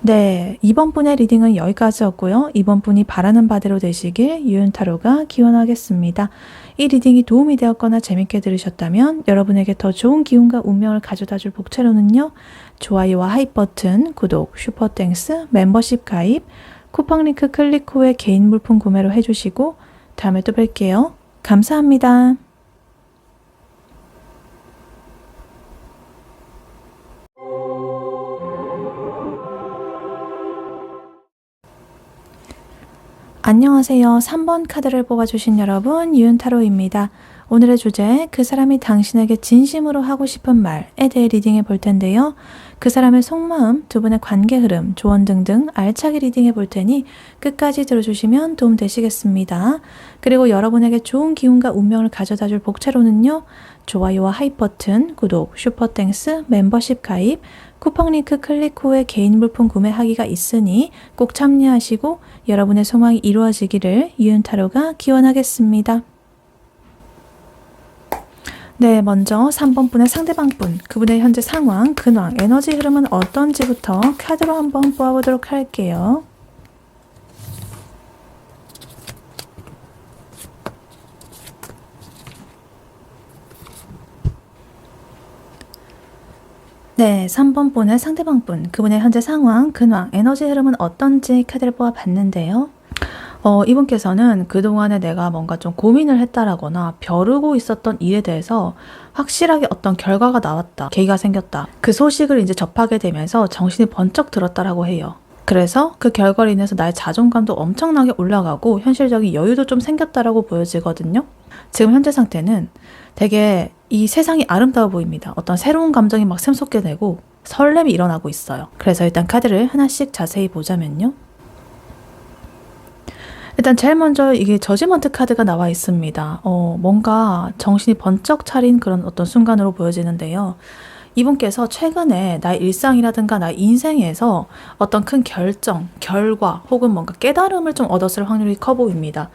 네, 이번 분의 리딩은 여기까지였고요. 이번 분이 바라는 바대로 되시길 유윤타로가 기원하겠습니다. 이 리딩이 도움이 되었거나 재밌게 들으셨다면 여러분에게 더 좋은 기운과 운명을 가져다줄 복채로는요. 좋아요와 하이 버튼, 구독, 슈퍼땡스, 멤버십 가입, 쿠팡 링크 클릭 후에 개인 물품 구매로 해주시고 다음에 또 뵐게요. 감사합니다. 안녕하세요. 3번 카드를 뽑아주신 여러분, 유윤타로입니다. 오늘의 주제, 그 사람이 당신에게 진심으로 하고 싶은 말에 대해 리딩해 볼 텐데요. 그 사람의 속마음, 두 분의 관계 흐름, 조언 등등 알차게 리딩해 볼 테니 끝까지 들어주시면 도움 되시겠습니다. 그리고 여러분에게 좋은 기운과 운명을 가져다 줄 복채로는요. 좋아요와 하이 버튼, 구독, 슈퍼땡스, 멤버십 가입, 쿠팡 링크 클릭 후에 개인 물품 구매하기가 있으니 꼭 참여하시고 여러분의 소망이 이루어지기를 유윤타로가 기원하겠습니다. 네, 먼저 3번 분의 상대방 분, 그분의 현재 상황, 근황, 에너지 흐름은 어떤지부터 카드로 한번 뽑아보도록 할게요. 네, 3번 분의 상대방 분, 그분의 현재 상황, 근황, 에너지 흐름은 어떤지 카드를 뽑아봤는데요. 이분께서는 그동안에 내가 뭔가 좀 고민을 했다라거나 벼르고 있었던 일에 대해서 확실하게 어떤 결과가 나왔다, 계기가 생겼다. 그 소식을 이제 접하게 되면서 정신이 번쩍 들었다라고 해요. 그래서 그 결과로 인해서 나의 자존감도 엄청나게 올라가고 현실적인 여유도 좀 생겼다라고 보여지거든요. 지금 현재 상태는 되게 이 세상이 아름다워 보입니다. 어떤 새로운 감정이 막 샘솟게 되고 설렘이 일어나고 있어요. 그래서 일단 카드를 하나씩 자세히 보자면요. 일단 제일 먼저 이게 저지먼트 카드가 나와 있습니다. 뭔가 정신이 번쩍 차린 그런 어떤 순간으로 보여지는데요. 이분께서 최근에 나의 일상이라든가 나의 인생에서 어떤 큰 결정, 결과 혹은 뭔가 깨달음을 좀 얻었을 확률이 커 보입니다.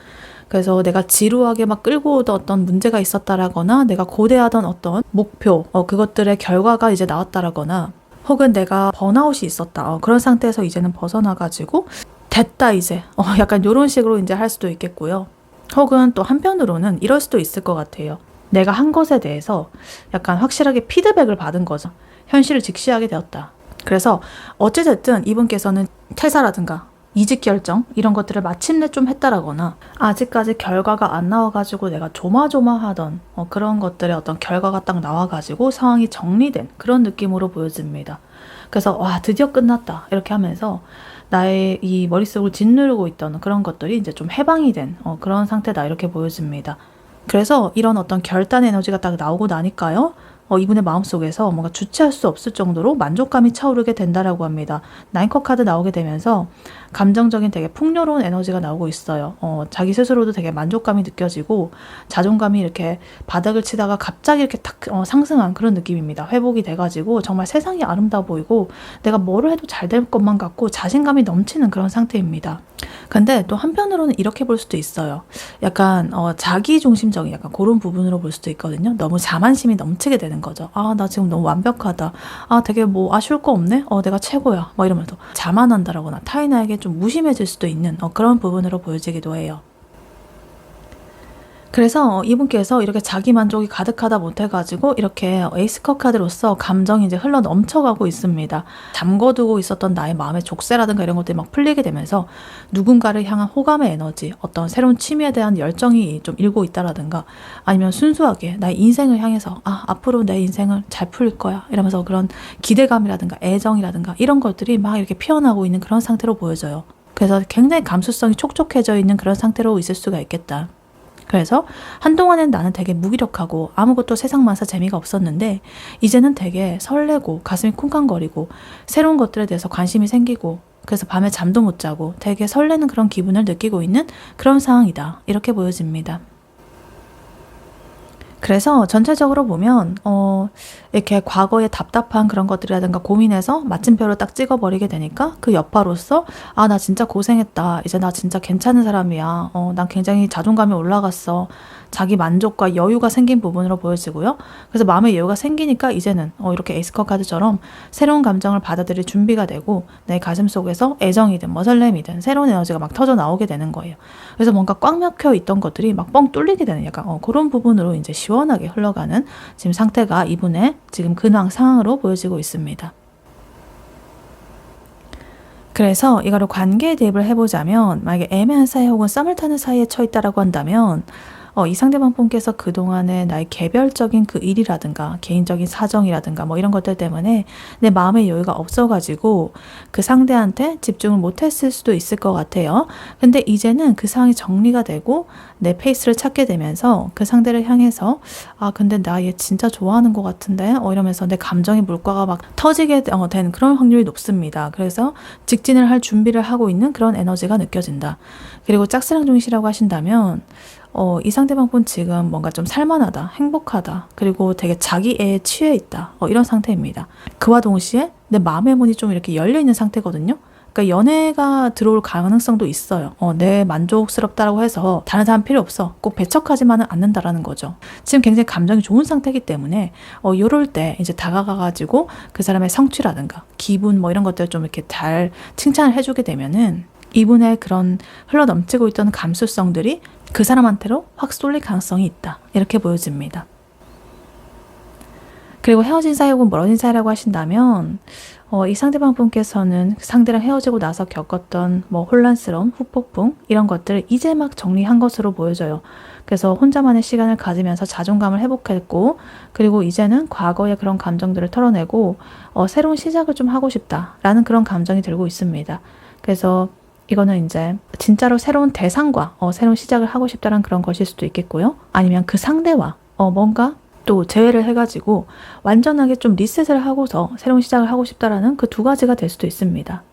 그래서 내가 지루하게 막 끌고 오던 어떤 문제가 있었다라거나 내가 고대하던 어떤 목표, 그것들의 결과가 이제 나왔다라거나 혹은 내가 번아웃이 있었다. 그런 상태에서 이제는 벗어나가지고 됐다 이제 약간 이런 식으로 이제 할 수도 있겠고요. 혹은 또 한편으로는 이럴 수도 있을 것 같아요. 내가 한 것에 대해서 약간 확실하게 피드백을 받은 거죠. 현실을 직시하게 되었다. 그래서 어찌됐든 이분께서는 퇴사라든가 이직 결정 이런 것들을 마침내 좀 했다라거나 아직까지 결과가 안 나와가지고 내가 조마조마하던 그런 것들의 어떤 결과가 딱 나와가지고 상황이 정리된 그런 느낌으로 보여집니다. 그래서 와 드디어 끝났다 이렇게 하면서 나의 이 머릿속을 짓누르고 있던 그런 것들이 이제 좀 해방이 된 그런 상태다 이렇게 보여집니다. 그래서 이런 어떤 결단 에너지가 딱 나오고 나니까요. 이분의 마음속에서 뭔가 주체할 수 없을 정도로 만족감이 차오르게 된다라고 합니다. 나인컵 카드 나오게 되면서 감정적인 되게 풍요로운 에너지가 나오고 있어요. 자기 스스로도 되게 만족감이 느껴지고 자존감이 이렇게 바닥을 치다가 갑자기 이렇게 탁 상승한 그런 느낌입니다. 회복이 돼가지고 정말 세상이 아름다워 보이고 내가 뭐를 해도 잘 될 것만 같고 자신감이 넘치는 그런 상태입니다. 근데 또 한편으로는 이렇게 볼 수도 있어요. 약간 자기중심적인 약간 그런 부분으로 볼 수도 있거든요. 너무 자만심이 넘치게 되는 거죠. 아, 나 지금 너무 완벽하다. 아, 되게 뭐 아쉬울 거 없네? 내가 최고야. 막 이러면서 자만한다라거나 타인에게 좀 무심해질 수도 있는 그런 부분으로 보여지기도 해요. 그래서 이분께서 이렇게 자기 만족이 가득하다 못해가지고 이렇게 에이스컵 카드로서 감정이 이제 흘러 넘쳐가고 있습니다. 잠궈두고 있었던 나의 마음의 족쇄라든가 이런 것들이 막 풀리게 되면서 누군가를 향한 호감의 에너지, 어떤 새로운 취미에 대한 열정이 좀 일고 있다라든가 아니면 순수하게 나의 인생을 향해서 앞으로 내 인생을 잘 풀 거야 이러면서 그런 기대감이라든가 애정이라든가 이런 것들이 막 이렇게 피어나고 있는 그런 상태로 보여져요. 그래서 굉장히 감수성이 촉촉해져 있는 그런 상태로 있을 수가 있겠다. 그래서 한동안엔 나는 되게 무기력하고 아무것도 세상만사 재미가 없었는데 이제는 되게 설레고 가슴이 쿵쾅거리고 새로운 것들에 대해서 관심이 생기고 그래서 밤에 잠도 못 자고 되게 설레는 그런 기분을 느끼고 있는 그런 상황이다. 이렇게 보여집니다. 그래서 전체적으로 보면 이렇게 과거의 답답한 그런 것들이라든가 고민해서 마침표를 딱 찍어버리게 되니까 그 여파로서 나 진짜 고생했다. 이제 나 진짜 괜찮은 사람이야. 난 굉장히 자존감이 올라갔어. 자기 만족과 여유가 생긴 부분으로 보여지고요. 그래서 마음의 여유가 생기니까 이제는 이렇게 에이스컵 카드처럼 새로운 감정을 받아들일 준비가 되고 내 가슴 속에서 애정이든 뭐 설렘이든 새로운 에너지가 막 터져 나오게 되는 거예요. 그래서 뭔가 꽉 막혀 있던 것들이 막 뻥 뚫리게 되는 약간 그런 부분으로 이제 시원하게 흘러가는 지금 상태가 이분의 지금 근황 상황으로 보여지고 있습니다. 그래서 이거를 관계에 대입을 해보자면 만약에 애매한 사이 혹은 썸을 타는 사이에 처해 있다라고 한다면 이 상대방 분께서 그동안의 나의 개별적인 그 일이라든가 개인적인 사정이라든가 뭐 이런 것들 때문에 내 마음의 여유가 없어가지고 그 상대한테 집중을 못했을 수도 있을 것 같아요. 근데 이제는 그 상황이 정리가 되고 내 페이스를 찾게 되면서 그 상대를 향해서 근데 나 얘 진짜 좋아하는 것 같은데 이러면서 내 감정의 물가가 막 터지게 된 그런 확률이 높습니다. 그래서 직진을 할 준비를 하고 있는 그런 에너지가 느껴진다. 그리고 짝사랑 중이시라고 하신다면 이 상대방 분 지금 뭔가 좀 살만하다, 행복하다, 그리고 되게 자기애에 취해 있다, 이런 상태입니다. 그와 동시에 내 마음의 문이 좀 이렇게 열려 있는 상태거든요. 그러니까 연애가 들어올 가능성도 있어요. 내 만족스럽다라고 해서 다른 사람 필요 없어. 꼭 배척하지만은 않는다라는 거죠. 지금 굉장히 감정이 좋은 상태이기 때문에 요럴 때 이제 다가가가지고 그 사람의 성취라든가 기분 뭐 이런 것들 좀 이렇게 잘 칭찬을 해주게 되면은 이분의 그런 흘러넘치고 있던 감수성들이 그 사람한테로 확 쏠릴 가능성이 있다. 이렇게 보여집니다. 그리고 헤어진 사이 혹은 멀어진 사이라고 하신다면 이 상대방 분께서는 상대랑 헤어지고 나서 겪었던 뭐 혼란스러움, 후폭풍 이런 것들을 이제 막 정리한 것으로 보여져요. 그래서 혼자만의 시간을 가지면서 자존감을 회복했고 그리고 이제는 과거의 그런 감정들을 털어내고 새로운 시작을 좀 하고 싶다라는 그런 감정이 들고 있습니다. 그래서 이거는 이제 진짜로 새로운 대상과 새로운 시작을 하고 싶다는 그런 것일 수도 있겠고요. 아니면 그 상대와 뭔가 또 제외를 해가지고 완전하게 좀 리셋을 하고서 새로운 시작을 하고 싶다라는 그 두 가지가 될 수도 있습니다.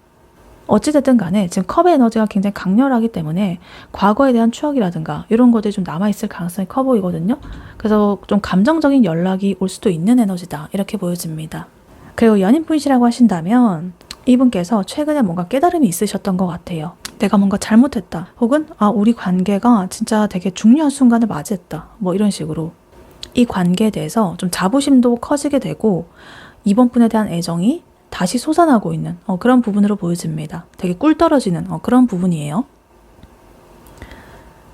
어찌됐든 간에 지금 컵의 에너지가 굉장히 강렬하기 때문에 과거에 대한 추억이라든가 이런 것들이 좀 남아있을 가능성이 커 보이거든요. 그래서 좀 감정적인 연락이 올 수도 있는 에너지다 이렇게 보여집니다. 그리고 연인분이시라고 하신다면 이분께서 최근에 뭔가 깨달음이 있으셨던 것 같아요. 내가 뭔가 잘못했다. 혹은 우리 관계가 진짜 되게 중요한 순간을 맞이했다. 뭐 이런 식으로 이 관계에 대해서 좀 자부심도 커지게 되고 이번 분에 대한 애정이 다시 솟아나고 있는 그런 부분으로 보여집니다. 되게 꿀 떨어지는 그런 부분이에요.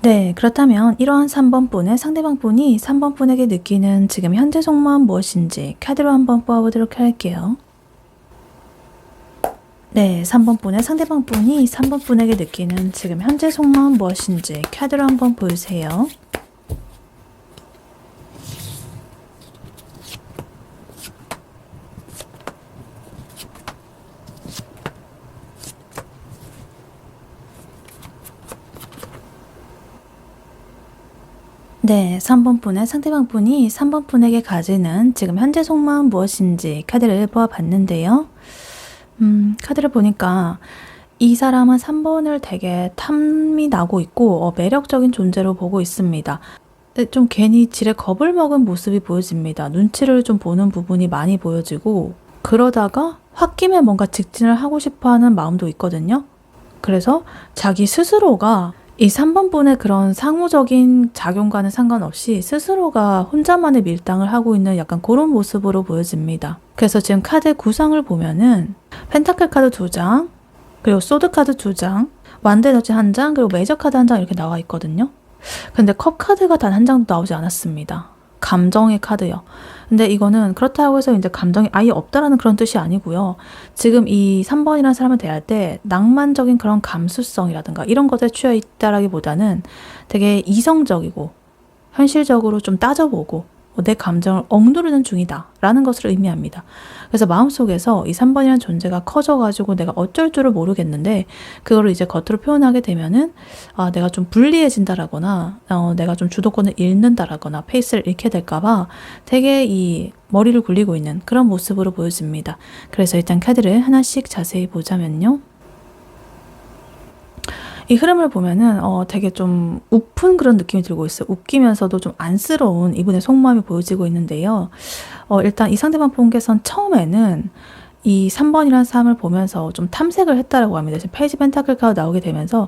네, 그렇다면 이러한 3번 분의 상대방 분이 3번 분에게 느끼는 지금 현재 속마음 무엇인지 카드로 한번 뽑아보도록 할게요. 네, 3번 분의 상대방 분이 3번 분에게 느끼는 지금 현재 속마음 무엇인지 카드로 한번 보여주세요. 네, 3번 분의 상대방 분이 3번 분에게 가지는 지금 현재 속마음 무엇인지 카드를 뽑아봤는데요. 카드를 보니까 이 사람은 3번을 되게 탐이 나고 있고 매력적인 존재로 보고 있습니다. 좀 괜히 지레 겁을 먹은 모습이 보여집니다. 눈치를 좀 보는 부분이 많이 보여지고 그러다가 홧김에 뭔가 직진을 하고 싶어하는 마음도 있거든요. 그래서 자기 스스로가 이 3번 분의 그런 상호적인 작용과는 상관없이 스스로가 혼자만의 밀당을 하고 있는 약간 그런 모습으로 보여집니다. 그래서 지금 카드 구성을 보면은 펜타클 카드 2장, 그리고 소드 카드 2장, 완드 에너지 1장, 그리고 메이저 카드 1장 이렇게 나와 있거든요. 근데 컵 카드가 단 한 장도 나오지 않았습니다. 감정의 카드요. 근데 이거는 그렇다고 해서 이제 감정이 아예 없다라는 그런 뜻이 아니고요. 지금 이 3번이라는 사람을 대할 때 낭만적인 그런 감수성이라든가 이런 것에 취해 있다라기보다는 되게 이성적이고 현실적으로 좀 따져보고 내 감정을 억누르는 중이다 라는 것을 의미합니다. 그래서 마음속에서 이 3번이라는 존재가 커져가지고 내가 어쩔 줄을 모르겠는데 그거를 이제 겉으로 표현하게 되면은 내가 좀 불리해진다라거나 내가 좀 주도권을 잃는다라거나 페이스를 잃게 될까봐 되게 이 머리를 굴리고 있는 그런 모습으로 보여집니다. 그래서 일단 카드를 하나씩 자세히 보자면요. 이 흐름을 보면은 되게 좀 우픈 그런 느낌이 들고 있어요. 웃기면서도 좀 안쓰러운 이분의 속마음이 보여지고 있는데요. 일단 이 상대방 분께서는 처음에는 이 3번이라는 사람을 보면서 좀 탐색을 했다라고 합니다. 지금 페이지 펜타클 카드 나오게 되면서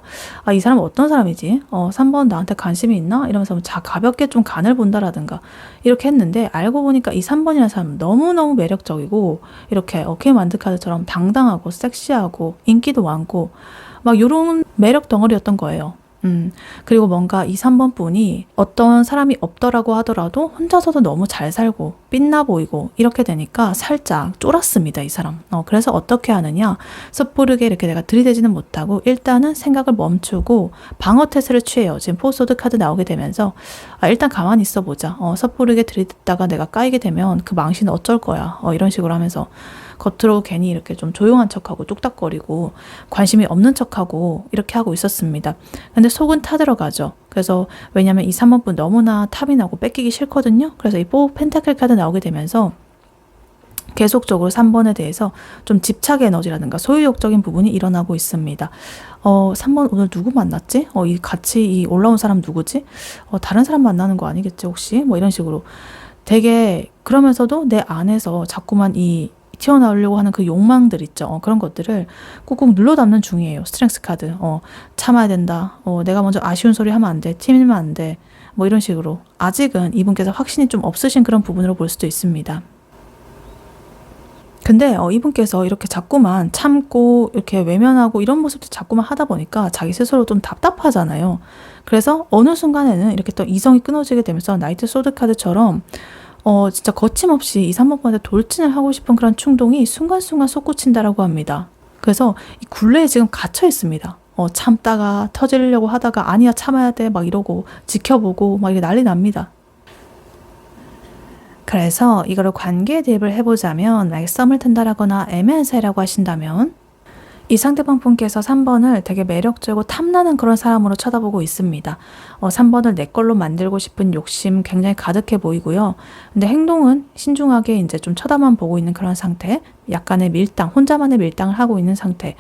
이 사람은 어떤 사람이지? 3번 나한테 관심이 있나? 이러면서 가볍게 좀 간을 본다라든가 이렇게 했는데 알고 보니까 이 3번이라는 사람은 너무너무 매력적이고 이렇게 어케만드 카드처럼 당당하고 섹시하고 인기도 많고 막 요런 매력 덩어리였던 거예요. 그리고 뭔가 이 3번 분이 어떤 사람이 없더라고 하더라도 혼자서도 너무 잘 살고 빛나 보이고 이렇게 되니까 살짝 쫄았습니다, 이 사람. 그래서 어떻게 하느냐, 섣부르게 이렇게 내가 들이대지는 못하고 일단은 생각을 멈추고 방어 태세를 취해요. 지금 포스워드 카드 나오게 되면서 일단 가만히 있어 보자. 섣부르게 들이댔다가 내가 까이게 되면 그 망신은 어쩔 거야. 이런 식으로 하면서 겉으로 괜히 이렇게 좀 조용한 척하고 뚝딱거리고 관심이 없는 척하고 이렇게 하고 있었습니다. 근데 속은 타들어가죠. 그래서 왜냐면 이 3번 분 너무나 탑이 나고 뺏기기 싫거든요. 그래서 이 4 펜타클 카드 나오게 되면서 계속적으로 3번에 대해서 좀 집착 에너지라든가 소유욕적인 부분이 일어나고 있습니다. 3번 오늘 누구 만났지? 같이 이 올라온 사람 누구지? 다른 사람 만나는 거 아니겠지 혹시? 뭐 이런 식으로 되게 그러면서도 내 안에서 자꾸만 이 튀어나오려고 하는 그 욕망들 있죠. 그런 것들을 꾹꾹 눌러 담는 중이에요. 스트렝스 카드. 참아야 된다. 내가 먼저 아쉬운 소리 하면 안 돼. 튀면 안 돼. 뭐 이런 식으로. 아직은 이분께서 확신이 좀 없으신 그런 부분으로 볼 수도 있습니다. 근데 이분께서 이렇게 자꾸만 참고 이렇게 외면하고 이런 모습도 자꾸만 하다 보니까 자기 스스로 좀 답답하잖아요. 그래서 어느 순간에는 이렇게 또 이성이 끊어지게 되면서 나이트 소드 카드처럼 진짜 거침없이 이 3번 분한테 돌진을 하고 싶은 그런 충동이 순간순간 솟구친다라고 합니다. 그래서 이 굴레에 지금 갇혀 있습니다. 참다가 터지려고 하다가 아니야 참아야 돼 막 이러고 지켜보고 막 이게 난리 납니다. 그래서 이거를 관계에 대입을 해보자면 만약에 썸을 탄다라거나 애매한 사이라고 하신다면 이 상대방 분께서 3번을 되게 매력적이고 탐나는 그런 사람으로 쳐다보고 있습니다. 3번을 내 걸로 만들고 싶은 욕심 굉장히 가득해 보이고요. 근데 행동은 신중하게 이제 좀 쳐다만 보고 있는 그런 상태, 약간의 밀당, 혼자만의 밀당을 하고 있는 상태.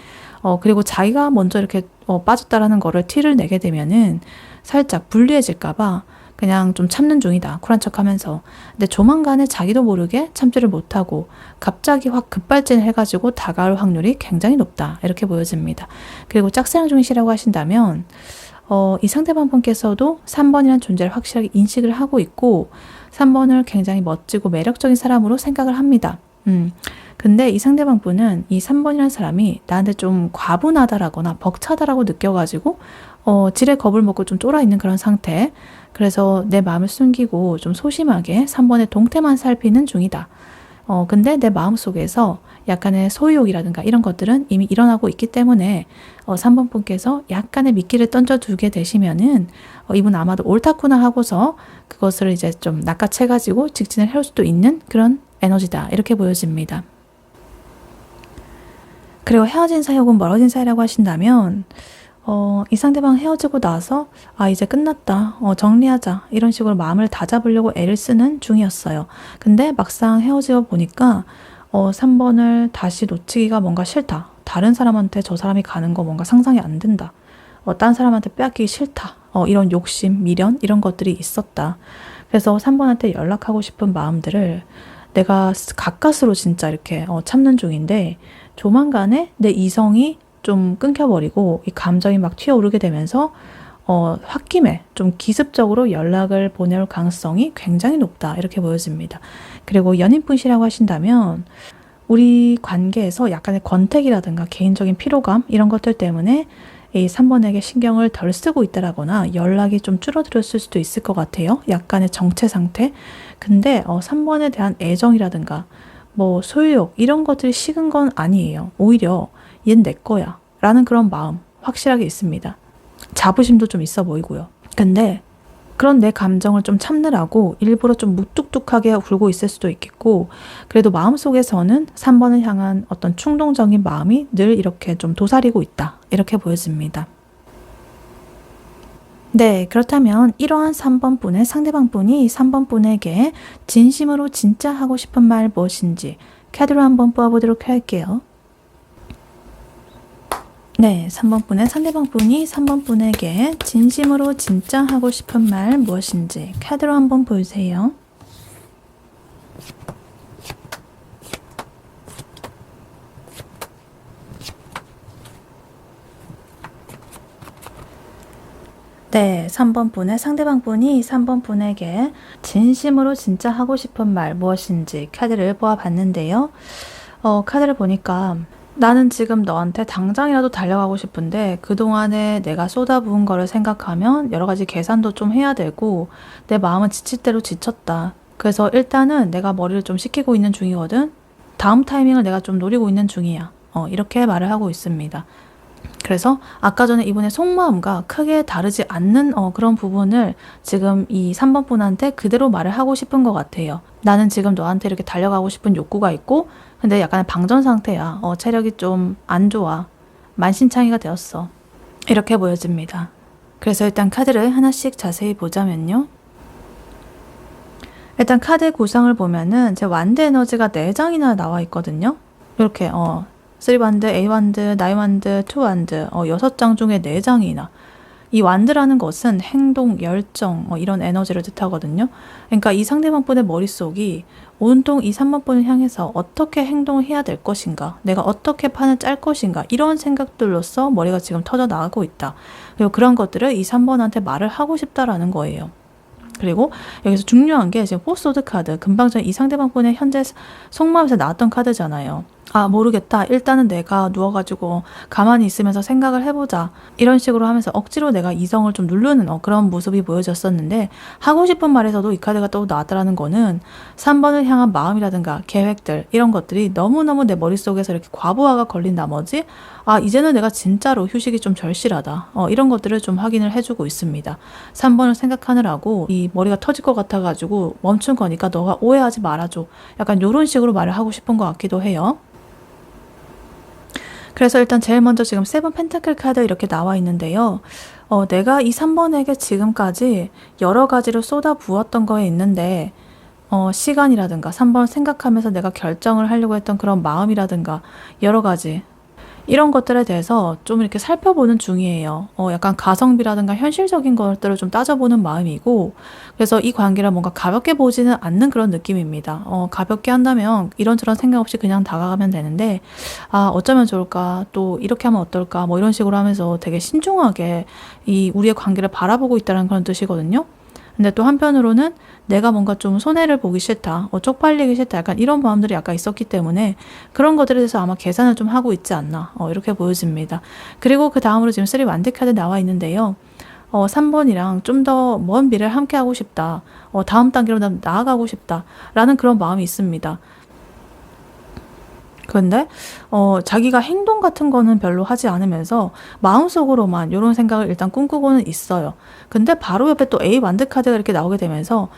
그리고 자기가 먼저 이렇게 빠졌다라는 거를 티를 내게 되면은 살짝 불리해질까봐 그냥 좀 참는 중이다. 쿨한 척 하면서. 근데 조만간에 자기도 모르게 참지를 못하고 갑자기 확 급발진을 해가지고 다가올 확률이 굉장히 높다. 이렇게 보여집니다. 그리고 짝사랑 중이시라고 하신다면 이 상대방 분께서도 3번이라는 존재를 확실하게 인식을 하고 있고 3번을 굉장히 멋지고 매력적인 사람으로 생각을 합니다. 근데 이 상대방 분은 이 3번이라는 사람이 나한테 좀 과분하다라거나 벅차다라고 느껴가지고 지레 겁을 먹고 좀 쫄아있는 그런 상태. 그래서 내 마음을 숨기고 좀 소심하게 3번의 동태만 살피는 중이다. 근데 내 마음속에서 약간의 소유욕이라든가 이런 것들은 이미 일어나고 있기 때문에 3번 분께서 약간의 미끼를 던져두게 되시면은 이분 아마도 옳다구나 하고서 그것을 이제 좀 낚아채가지고 직진을 해올 수도 있는 그런 에너지다. 이렇게 보여집니다. 그리고 헤어진 사이 혹은 멀어진 사이라고 하신다면 이 상대방 헤어지고 나서 이제 끝났다. 정리하자. 이런 식으로 마음을 다잡으려고 애를 쓰는 중이었어요. 근데 막상 헤어지고 보니까 3번을 다시 놓치기가 뭔가 싫다. 다른 사람한테 저 사람이 가는 거 뭔가 상상이 안 된다. 딴 사람한테 빼앗기기 싫다. 이런 욕심, 미련 이런 것들이 있었다. 그래서 3번한테 연락하고 싶은 마음들을 내가 가까스로 진짜 이렇게 참는 중인데 조만간에 내 이성이 좀 끊겨버리고 이 감정이 막 튀어오르게 되면서 홧김에 좀 기습적으로 연락을 보낼 가능성이 굉장히 높다. 이렇게 보여집니다. 그리고 연인분이라고 하신다면 우리 관계에서 약간의 권태기라든가 개인적인 피로감 이런 것들 때문에 이 3번에게 신경을 덜 쓰고 있다라거나 연락이 좀 줄어들었을 수도 있을 것 같아요. 약간의 정체 상태. 근데 3번에 대한 애정이라든가 뭐 소유욕 이런 것들이 식은 건 아니에요. 오히려 얜 내 거야 라는 그런 마음 확실하게 있습니다. 자부심도 좀 있어 보이고요. 근데 그런 내 감정을 좀 참느라고 일부러 좀 무뚝뚝하게 굴고 있을 수도 있겠고 그래도 마음속에서는 3번을 향한 어떤 충동적인 마음이 늘 이렇게 좀 도사리고 있다. 이렇게 보여집니다. 네, 그렇다면 이러한 3번 분의 상대방 분이 3번 분에게 진심으로 진짜 하고 싶은 말 무엇인지 카드로 한번 뽑아보도록 할게요. 네, 3번 분의 상대방 분이 3번 분에게 진심으로 진짜 하고 싶은 말 무엇인지 카드로 한번 보여주세요. 네, 3번 분의 상대방 분이 3번 분에게 진심으로 진짜 하고 싶은 말 무엇인지 카드를 뽑아봤는데요. 카드를 보니까 나는 지금 너한테 당장이라도 달려가고 싶은데 그동안에 내가 쏟아부은 거를 생각하면 여러 가지 계산도 좀 해야 되고 내 마음은 지칠 대로 지쳤다. 그래서 일단은 내가 머리를 좀 식히고 있는 중이거든. 다음 타이밍을 내가 좀 노리고 있는 중이야. 이렇게 말을 하고 있습니다. 그래서 아까 전에 이분의 속마음과 크게 다르지 않는 그런 부분을 지금 이 3번 분한테 그대로 말을 하고 싶은 것 같아요. 나는 지금 너한테 이렇게 달려가고 싶은 욕구가 있고 근데 약간의 방전 상태야. 체력이 좀 안 좋아. 만신창이가 되었어. 이렇게 보여집니다. 그래서 일단 카드를 하나씩 자세히 보자면요. 일단 카드의 구성을 보면은 제 완드 에너지가 4장이나 나와 있거든요. 이렇게 3완드, A완드, 9완드, 2완드 6장 중에 4장이나 이 완드라는 것은 행동, 열정 이런 에너지를 뜻하거든요. 그러니까 이 상대방 분의 머릿속이 온통 이 3번 분을 향해서 어떻게 행동을 해야 될 것인가, 내가 어떻게 판을 짤 것인가 이런 생각들로서 머리가 지금 터져 나가고 있다. 그리고 그런 것들을 이 3번한테 말을 하고 싶다라는 거예요. 그리고 여기서 중요한 게 지금 포소드 카드, 금방 전 이 상대방 분의 현재 속마음에서 나왔던 카드잖아요. 아 모르겠다. 일단은 내가 누워가지고 가만히 있으면서 생각을 해보자. 이런 식으로 하면서 억지로 내가 이성을 좀 누르는 그런 모습이 보여졌었는데 하고 싶은 말에서도 이 카드가 또 나왔다라는 거는 3번을 향한 마음이라든가 계획들 이런 것들이 너무너무 내 머릿속에서 이렇게 과부하가 걸린 나머지 아 이제는 내가 진짜로 휴식이 좀 절실하다. 이런 것들을 좀 확인을 해주고 있습니다. 3번을 생각하느라고 이 머리가 터질 것 같아가지고 멈춘 거니까 너가 오해하지 말아줘. 약간 이런 식으로 말을 하고 싶은 것 같기도 해요. 그래서 일단 제일 먼저 지금 세븐 펜타클 카드 이렇게 나와 있는데요. 내가 이 3번에게 지금까지 여러 가지로 쏟아 부었던 거에 있는데 시간이라든가 3번 생각하면서 내가 결정을 하려고 했던 그런 마음이라든가 여러 가지 이런 것들에 대해서 좀 이렇게 살펴보는 중이에요. 약간 가성비라든가 현실적인 것들을 좀 따져보는 마음이고 그래서 이 관계를 뭔가 가볍게 보지는 않는 그런 느낌입니다. 가볍게 한다면 이런저런 생각 없이 그냥 다가가면 되는데 아 어쩌면 좋을까 또 이렇게 하면 어떨까 뭐 이런 식으로 하면서 되게 신중하게 이 우리의 관계를 바라보고 있다는 그런 뜻이거든요. 근데 또 한편으로는 내가 뭔가 좀 손해를 보기 싫다, 쪽팔리기 싫다 약간 이런 마음들이 약간 있었기 때문에 그런 것들에 대해서 아마 계산을 좀 하고 있지 않나 이렇게 보여집니다. 그리고 그 다음으로 지금 3 완드 카드 나와 있는데요. 3번이랑 좀 더 먼 미래를 함께 하고 싶다. 다음 단계로 나아가고 싶다. 라는 그런 마음이 있습니다. 그런데 자기가 행동 같은 거는 별로 하지 않으면서 마음속으로만 이런 생각을 일단 꿈꾸고는 있어요. 근데 바로 옆에 또 A 완드 카드가 이렇게 나오게 되면서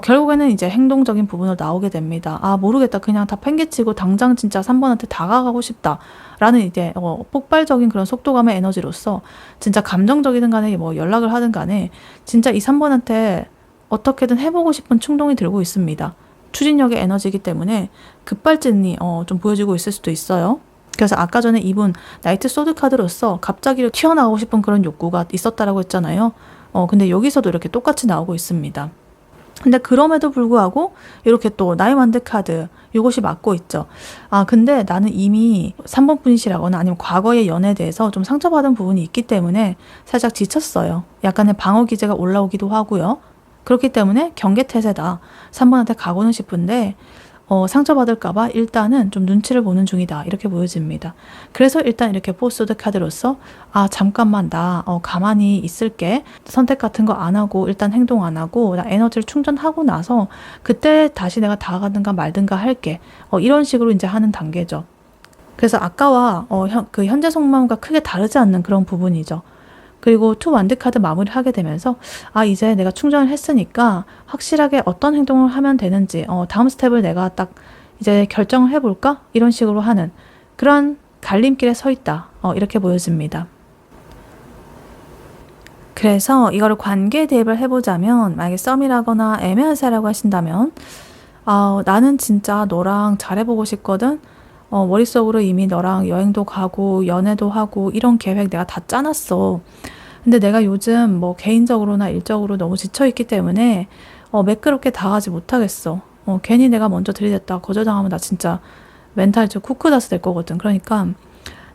결국에는 이제 행동적인 부분으로 나오게 됩니다. 아 모르겠다. 그냥 다 팽개치고 당장 진짜 3번한테 다가가고 싶다. 라는 이제 폭발적인 그런 속도감의 에너지로서 진짜 감정적이든 간에 뭐 연락을 하든 간에 진짜 이 3번한테 어떻게든 해보고 싶은 충동이 들고 있습니다. 추진력의 에너지이기 때문에 급발진이 좀 보여지고 있을 수도 있어요. 그래서 아까 전에 이분 나이트 소드 카드로서 갑자기 튀어나오고 싶은 그런 욕구가 있었다라고 했잖아요. 근데 여기서도 이렇게 똑같이 나오고 있습니다. 근데 그럼에도 불구하고 이렇게 또 나이 완드 카드 이것이 맞고 있죠. 아 근데 나는 이미 3번 분이시라거나 아니면 과거의 연애에 대해서 좀 상처받은 부분이 있기 때문에 살짝 지쳤어요. 약간의 방어 기제가 올라오기도 하고요. 그렇기 때문에 경계태세다. 3번한테 가고는 싶은데 상처받을까봐 일단은 좀 눈치를 보는 중이다. 이렇게 보여집니다. 그래서 일단 이렇게 포스드 카드로서 아 잠깐만 나 가만히 있을게. 선택 같은 거 안 하고 일단 행동 안 하고 나 에너지를 충전하고 나서 그때 다시 내가 다가가든가 말든가 할게. 이런 식으로 이제 하는 단계죠. 그래서 아까와 그 현재 속마음과 크게 다르지 않는 그런 부분이죠. 그리고 투 완드 카드 마무리를 하게 되면서 아 이제 내가 충전을 했으니까 확실하게 어떤 행동을 하면 되는지 다음 스텝을 내가 딱 이제 결정을 해볼까? 이런 식으로 하는 그런 갈림길에 서 있다. 이렇게 보여집니다. 그래서 이거를 관계 대입을 해보자면 만약에 썸이라거나 애매한 사이라고 하신다면 나는 진짜 너랑 잘해보고 싶거든. 머릿속으로 이미 너랑 여행도 가고 연애도 하고 이런 계획 내가 다 짜놨어. 근데 내가 요즘 뭐 개인적으로나 일적으로 너무 지쳐있기 때문에 매끄럽게 다가가지 못하겠어. 괜히 내가 먼저 들이댔다 거절당하면 나 진짜 멘탈 좀 쿠쿠다스 될 거거든. 그러니까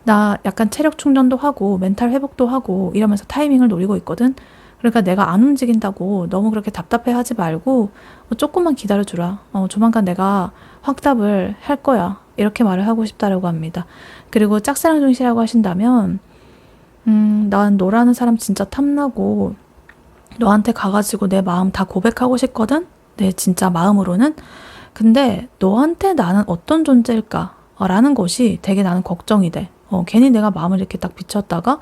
나 약간 체력 충전도 하고 멘탈 회복도 하고 이러면서 타이밍을 노리고 있거든. 그러니까 내가 안 움직인다고 너무 그렇게 답답해 하지 말고 조금만 기다려주라. 조만간 내가 확답을 할 거야. 이렇게 말을 하고 싶다라고 합니다. 그리고 짝사랑 중이시라고 하신다면 난 너라는 사람 진짜 탐나고 너한테 가가지고 내 마음 다 고백하고 싶거든? 내 진짜 마음으로는. 근데 너한테 나는 어떤 존재일까? 라는 것이 되게 나는 걱정이 돼. 괜히 내가 마음을 이렇게 딱 비쳤다가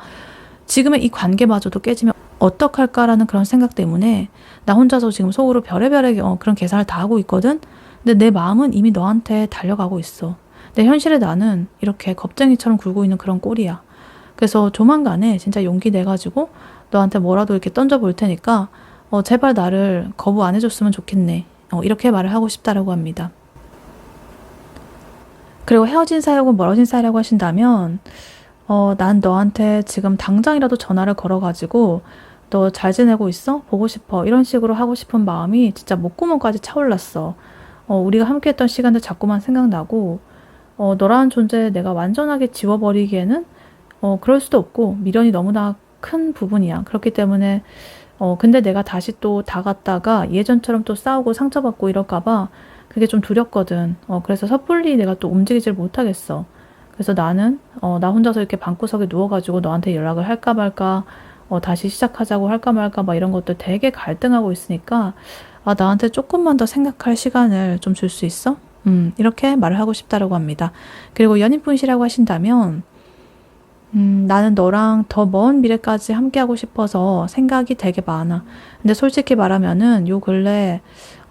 지금의 이 관계마저도 깨지면 어떡할까라는 그런 생각 때문에 나 혼자서 지금 속으로 별의별의 그런 계산을 다 하고 있거든? 근데 내 마음은 이미 너한테 달려가고 있어. 내 현실에 나는 이렇게 겁쟁이처럼 굴고 있는 그런 꼴이야. 그래서 조만간에 진짜 용기 내가지고 너한테 뭐라도 이렇게 던져볼 테니까 제발 나를 거부 안 해줬으면 좋겠네. 이렇게 말을 하고 싶다라고 합니다. 그리고 헤어진 사이하고 멀어진 사이라고 하신다면 난 너한테 지금 당장이라도 전화를 걸어가지고 너 잘 지내고 있어? 보고 싶어. 이런 식으로 하고 싶은 마음이 진짜 목구멍까지 차올랐어. 우리가 함께했던 시간들 자꾸만 생각나고 너라는 존재 내가 완전하게 지워버리기에는 그럴 수도 없고 미련이 너무나 큰 부분이야. 그렇기 때문에 근데 내가 다시 또 다갔다가 예전처럼 또 싸우고 상처받고 이럴까봐 그게 좀 두렵거든. 그래서 섣불리 내가 또 움직이질 못하겠어. 그래서 나는 나 혼자서 이렇게 방구석에 누워가지고 너한테 연락을 할까 말까 다시 시작하자고 할까 말까 막 이런 것들 되게 갈등하고 있으니까 나한테 조금만 더 생각할 시간을 좀 줄 수 있어? 이렇게 말을 하고 싶다라고 합니다. 그리고 연인분이시라고 하신다면 나는 너랑 더 먼 미래까지 함께하고 싶어서 생각이 되게 많아. 근데 솔직히 말하면은 요 근래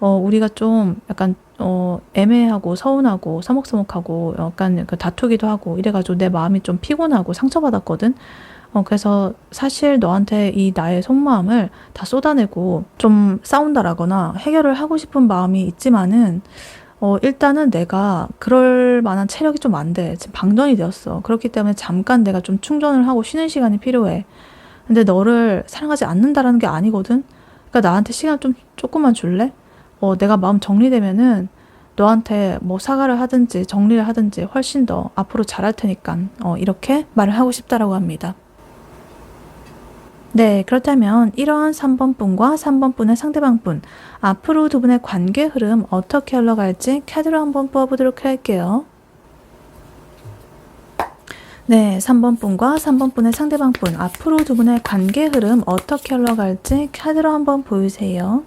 우리가 좀 약간 애매하고 서운하고 서먹서먹하고 약간 그 다투기도 하고 이래가지고 내 마음이 좀 피곤하고 상처받았거든. 그래서 사실 너한테 이 나의 속마음을 다 쏟아내고 좀 싸운다라거나 해결을 하고 싶은 마음이 있지만은 일단은 내가 그럴 만한 체력이 좀 안 돼. 지금 방전이 되었어. 그렇기 때문에 잠깐 내가 좀 충전을 하고 쉬는 시간이 필요해. 근데 너를 사랑하지 않는다라는 게 아니거든. 그러니까 나한테 시간 좀 조금만 줄래? 내가 마음 정리되면은 너한테 뭐 사과를 하든지 정리를 하든지 훨씬 더 앞으로 잘할 테니까 이렇게 말을 하고 싶다라고 합니다. 네, 그렇다면 이러한 3번 분과 3번 분의 상대방 분, 앞으로 두 분의 관계 흐름 어떻게 흘러갈지 카드로 한번 뽑아보도록 할게요. 네, 3번 분과 3번 분의 상대방 분, 앞으로 두 분의 관계 흐름 어떻게 흘러갈지 카드로 한번 보여주세요.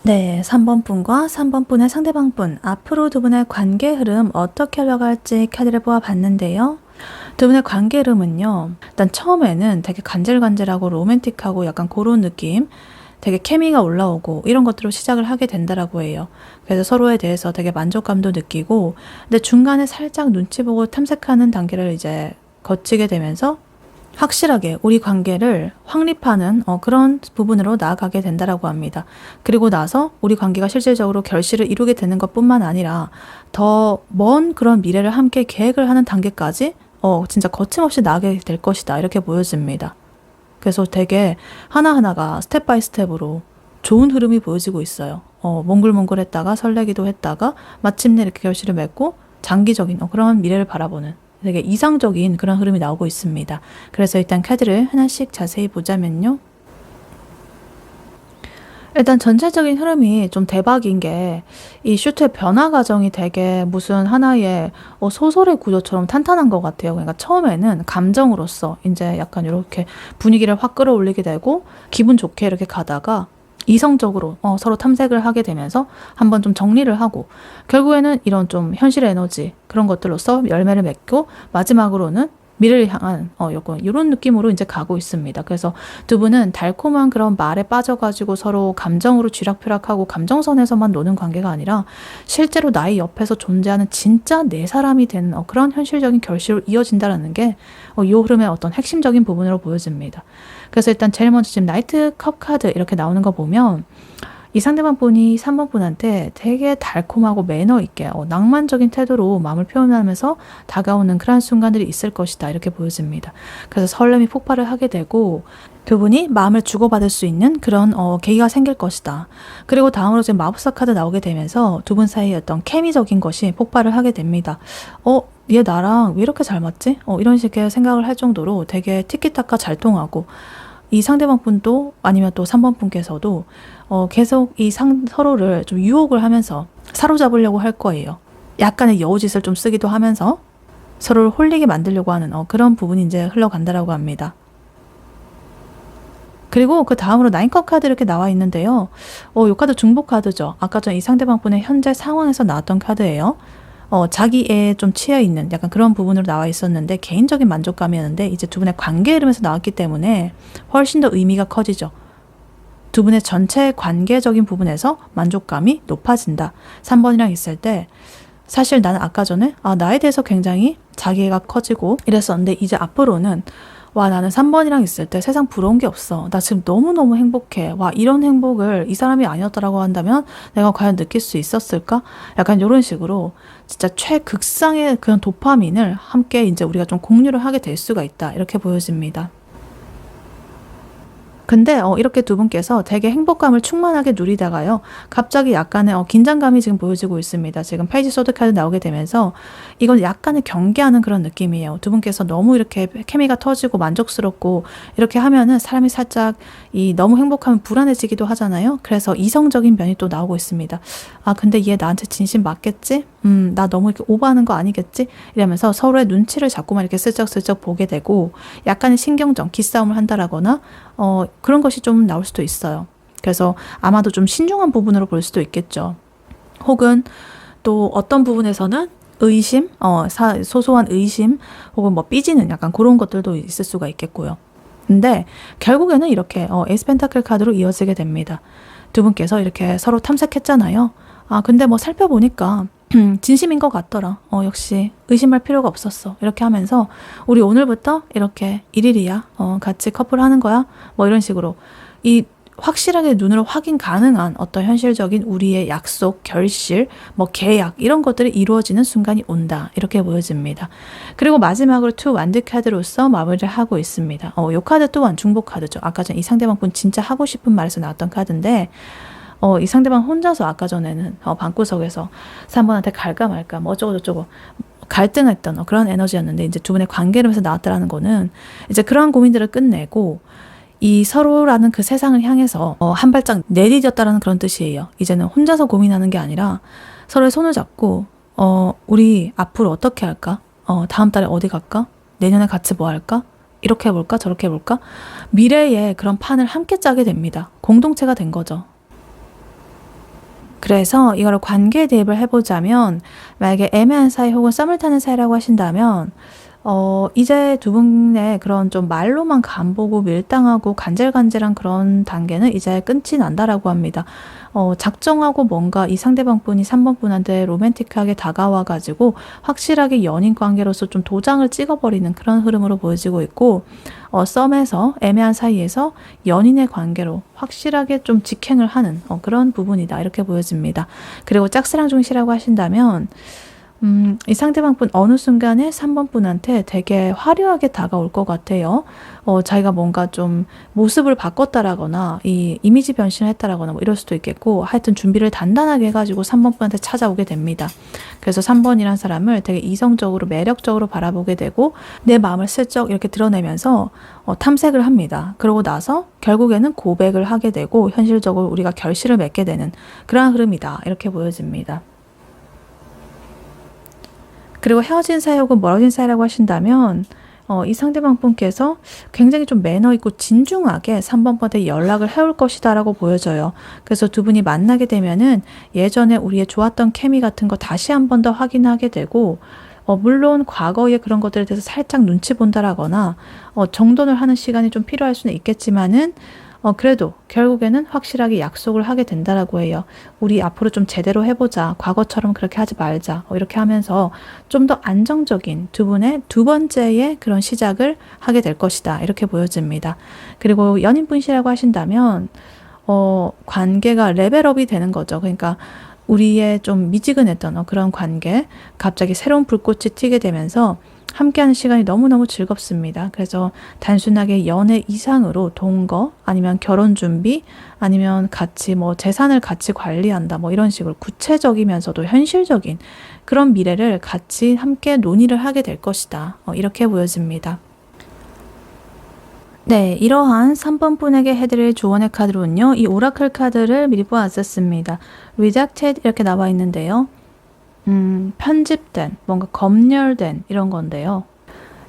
네, 3번 분과 3번 분의 상대방 분, 앞으로 두 분의 관계 흐름 어떻게 흘러갈지 카드를 뽑아봤는데요. 두 분의 관계 흐름은요, 일단 처음에는 되게 간질간질하고 로맨틱하고 약간 그런 느낌, 되게 케미가 올라오고 이런 것들로 시작을 하게 된다라고 해요. 그래서 서로에 대해서 되게 만족감도 느끼고, 근데 중간에 살짝 눈치 보고 탐색하는 단계를 이제 거치게 되면서 확실하게 우리 관계를 확립하는 그런 부분으로 나아가게 된다라고 합니다. 그리고 나서 우리 관계가 실질적으로 결실을 이루게 되는 것뿐만 아니라 더 먼 그런 미래를 함께 계획을 하는 단계까지 진짜 거침없이 나아가게 될 것이다. 이렇게 보여집니다. 그래서 되게 하나하나가 스텝 바이 스텝으로 좋은 흐름이 보여지고 있어요. 몽글몽글했다가 설레기도 했다가 마침내 이렇게 결실을 맺고 장기적인 그런 미래를 바라보는 되게 이상적인 그런 흐름이 나오고 있습니다. 그래서 일단 카드를 하나씩 자세히 보자면요. 일단 전체적인 흐름이 좀 대박인 게 이 슈트의 변화 과정이 되게 무슨 하나의 소설의 구조처럼 탄탄한 것 같아요. 그러니까 처음에는 감정으로서 이제 약간 이렇게 분위기를 확 끌어올리게 되고 기분 좋게 이렇게 가다가 이성적으로 서로 탐색을 하게 되면서 한번 좀 정리를 하고 결국에는 이런 좀 현실의 에너지 그런 것들로서 열매를 맺고 마지막으로는 미래를 향한 이런 느낌으로 이제 가고 있습니다. 그래서 두 분은 달콤한 그런 말에 빠져가지고 서로 감정으로 쥐락펴락하고 감정선에서만 노는 관계가 아니라 실제로 나의 옆에서 존재하는 진짜 내 사람이 되는 그런 현실적인 결실로 이어진다는 게 이 흐름의 어떤 핵심적인 부분으로 보여집니다. 그래서 일단 제일 먼저 지금 나이트 컵 카드 이렇게 나오는 거 보면 이 상대방 분이 3번 분한테 되게 달콤하고 매너 있게 낭만적인 태도로 마음을 표현하면서 다가오는 그런 순간들이 있을 것이다 이렇게 보여집니다. 그래서 설렘이 폭발을 하게 되고 두 분이 마음을 주고받을 수 있는 그런 계기가 생길 것이다. 그리고 다음으로 지금 마법사 카드 나오게 되면서 두 분 사이의 어떤 케미적인 것이 폭발을 하게 됩니다. 얘 나랑 왜 이렇게 잘 맞지? 이런 식의 생각을 할 정도로 되게 티키타카 잘 통하고, 이 상대방 분도 아니면 또 3번 분께서도 계속 서로를 좀 유혹을 하면서 사로잡으려고 할 거예요. 약간의 여우짓을 좀 쓰기도 하면서 서로를 홀리게 만들려고 하는 그런 부분이 이제 흘러간다라고 합니다. 그리고 그 다음으로 나인컵 카드 이렇게 나와 있는데요. 이 카드 중복 카드죠. 아까 전 이 상대방 분의 현재 상황에서 나왔던 카드예요. 자기에 좀 치여있는 약간 그런 부분으로 나와 있었는데 개인적인 만족감이었는데 이제 두 분의 관계 흐름에서 나왔기 때문에 훨씬 더 의미가 커지죠. 두 분의 전체 관계적인 부분에서 만족감이 높아진다. 3번이랑 있을 때 사실 나는 아까 전에 나에 대해서 굉장히 자기애가 커지고 이랬었는데 이제 앞으로는 나는 3번이랑 있을 때 세상 부러운 게 없어. 나 지금 너무너무 행복해. 이런 행복을 이 사람이 아니었다라고 한다면 내가 과연 느낄 수 있었을까? 약간 이런 식으로 진짜 최극상의 그런 도파민을 함께 이제 우리가 좀 공유를 하게 될 수가 있다. 이렇게 보여집니다. 근데 이렇게 두 분께서 되게 행복감을 충만하게 누리다가요. 갑자기 약간의 긴장감이 지금 보여지고 있습니다. 지금 페이지 소드 카드 나오게 되면서 이건 약간의 경계하는 그런 느낌이에요. 두 분께서 너무 이렇게 케미가 터지고 만족스럽고 이렇게 하면은 사람이 살짝 너무 행복하면 불안해지기도 하잖아요. 그래서 이성적인 면이 또 나오고 있습니다. 근데 얘 나한테 진심 맞겠지? 나 너무 이렇게 오버하는 거 아니겠지? 이러면서 서로의 눈치를 자꾸만 이렇게 슬쩍슬쩍 보게 되고 약간의 신경전, 기싸움을 한다라거나 그런 것이 좀 나올 수도 있어요. 그래서 아마도 좀 신중한 부분으로 볼 수도 있겠죠. 혹은 또 어떤 부분에서는 의심, 소소한 의심, 혹은 삐지는 약간 그런 것들도 있을 수가 있겠고요. 근데 결국에는 이렇게 에이스 펜타클 카드로 이어지게 됩니다. 두 분께서 이렇게 서로 탐색했잖아요. 근데 살펴보니까 진심인 것 같더라. 역시 의심할 필요가 없었어. 이렇게 하면서 우리 오늘부터 이렇게 1일이야. 같이 커플 하는 거야. 이런 식으로 확실하게 눈으로 확인 가능한 어떤 현실적인 우리의 약속, 결실, 계약 이런 것들이 이루어지는 순간이 온다. 이렇게 보여집니다. 그리고 마지막으로 투 완드 카드로서 마무리를 하고 있습니다. 이 카드 또한 중복 카드죠. 아까 전 이 상대방 분 진짜 하고 싶은 말에서 나왔던 카드인데 이 상대방 혼자서 아까 전에는 방구석에서 3번한테 갈까 말까 어쩌고저쩌고 갈등했던 그런 에너지였는데 이제 두 분의 관계로면서 나왔다라는 거는 이제 그러한 고민들을 끝내고 이 서로라는 그 세상을 향해서 한 발짝 내디뎠다라는 그런 뜻이에요. 이제는 혼자서 고민하는 게 아니라 서로의 손을 잡고 우리 앞으로 어떻게 할까? 다음 달에 어디 갈까? 내년에 같이 뭐 할까? 이렇게 해볼까? 저렇게 해볼까? 미래의 그런 판을 함께 짜게 됩니다. 공동체가 된 거죠. 그래서 이거를 관계에 대입을 해보자면 만약에 애매한 사이 혹은 썸을 타는 사이라고 하신다면 이제 두 분의 그런 좀 말로만 간보고 밀당하고 간질간질한 그런 단계는 이제 끝이 난다라고 합니다. 작정하고 뭔가 이 상대방 분이 3번 분한테 로맨틱하게 다가와가지고 확실하게 연인 관계로서 좀 도장을 찍어버리는 그런 흐름으로 보여지고 있고 썸에서 애매한 사이에서 연인의 관계로 확실하게 좀 직행을 하는 그런 부분이다 이렇게 보여집니다. 그리고 짝사랑 중이시라고 하신다면 이 상대방 분 어느 순간에 3번 분한테 되게 화려하게 다가올 것 같아요. 자기가 뭔가 좀 모습을 바꿨다라거나 이 이미지 변신을 했다라거나 이럴 수도 있겠고 하여튼 준비를 단단하게 해가지고 3번 분한테 찾아오게 됩니다. 그래서 3번이란 사람을 되게 이성적으로 매력적으로 바라보게 되고 내 마음을 슬쩍 이렇게 드러내면서 탐색을 합니다. 그러고 나서 결국에는 고백을 하게 되고 현실적으로 우리가 결실을 맺게 되는 그러한 흐름이다 이렇게 보여집니다. 그리고 헤어진 사이 혹은 멀어진 사이라고 하신다면 이 상대방 분께서 굉장히 좀 매너 있고 진중하게 3번 분한테 연락을 해올 것이다 라고 보여져요. 그래서 두 분이 만나게 되면은 예전에 우리의 좋았던 케미 같은 거 다시 한 번 더 확인하게 되고 물론 과거의 그런 것들에 대해서 살짝 눈치 본다라거나 정돈을 하는 시간이 좀 필요할 수는 있겠지만은 그래도 결국에는 확실하게 약속을 하게 된다라고 해요. 우리 앞으로 좀 제대로 해보자. 과거처럼 그렇게 하지 말자. 이렇게 하면서 좀 더 안정적인 두 분의 두 번째의 그런 시작을 하게 될 것이다. 이렇게 보여집니다. 그리고 연인분이시라고 하신다면 관계가 레벨업이 되는 거죠. 그러니까 우리의 좀 미지근했던 그런 관계 갑자기 새로운 불꽃이 튀게 되면서 함께하는 시간이 너무너무 즐겁습니다. 그래서 단순하게 연애 이상으로 동거 아니면 결혼 준비 아니면 같이 뭐 재산을 같이 관리한다 뭐 이런 식으로 구체적이면서도 현실적인 그런 미래를 같이 함께 논의를 하게 될 것이다. 이렇게 보여집니다. 네, 이러한 3번 분에게 해드릴 조언의 카드로는요. 이 오라클 카드를 미리 보았었습니다. Rejected 이렇게 나와 있는데요. 편집된, 뭔가 검열된 이런 건데요.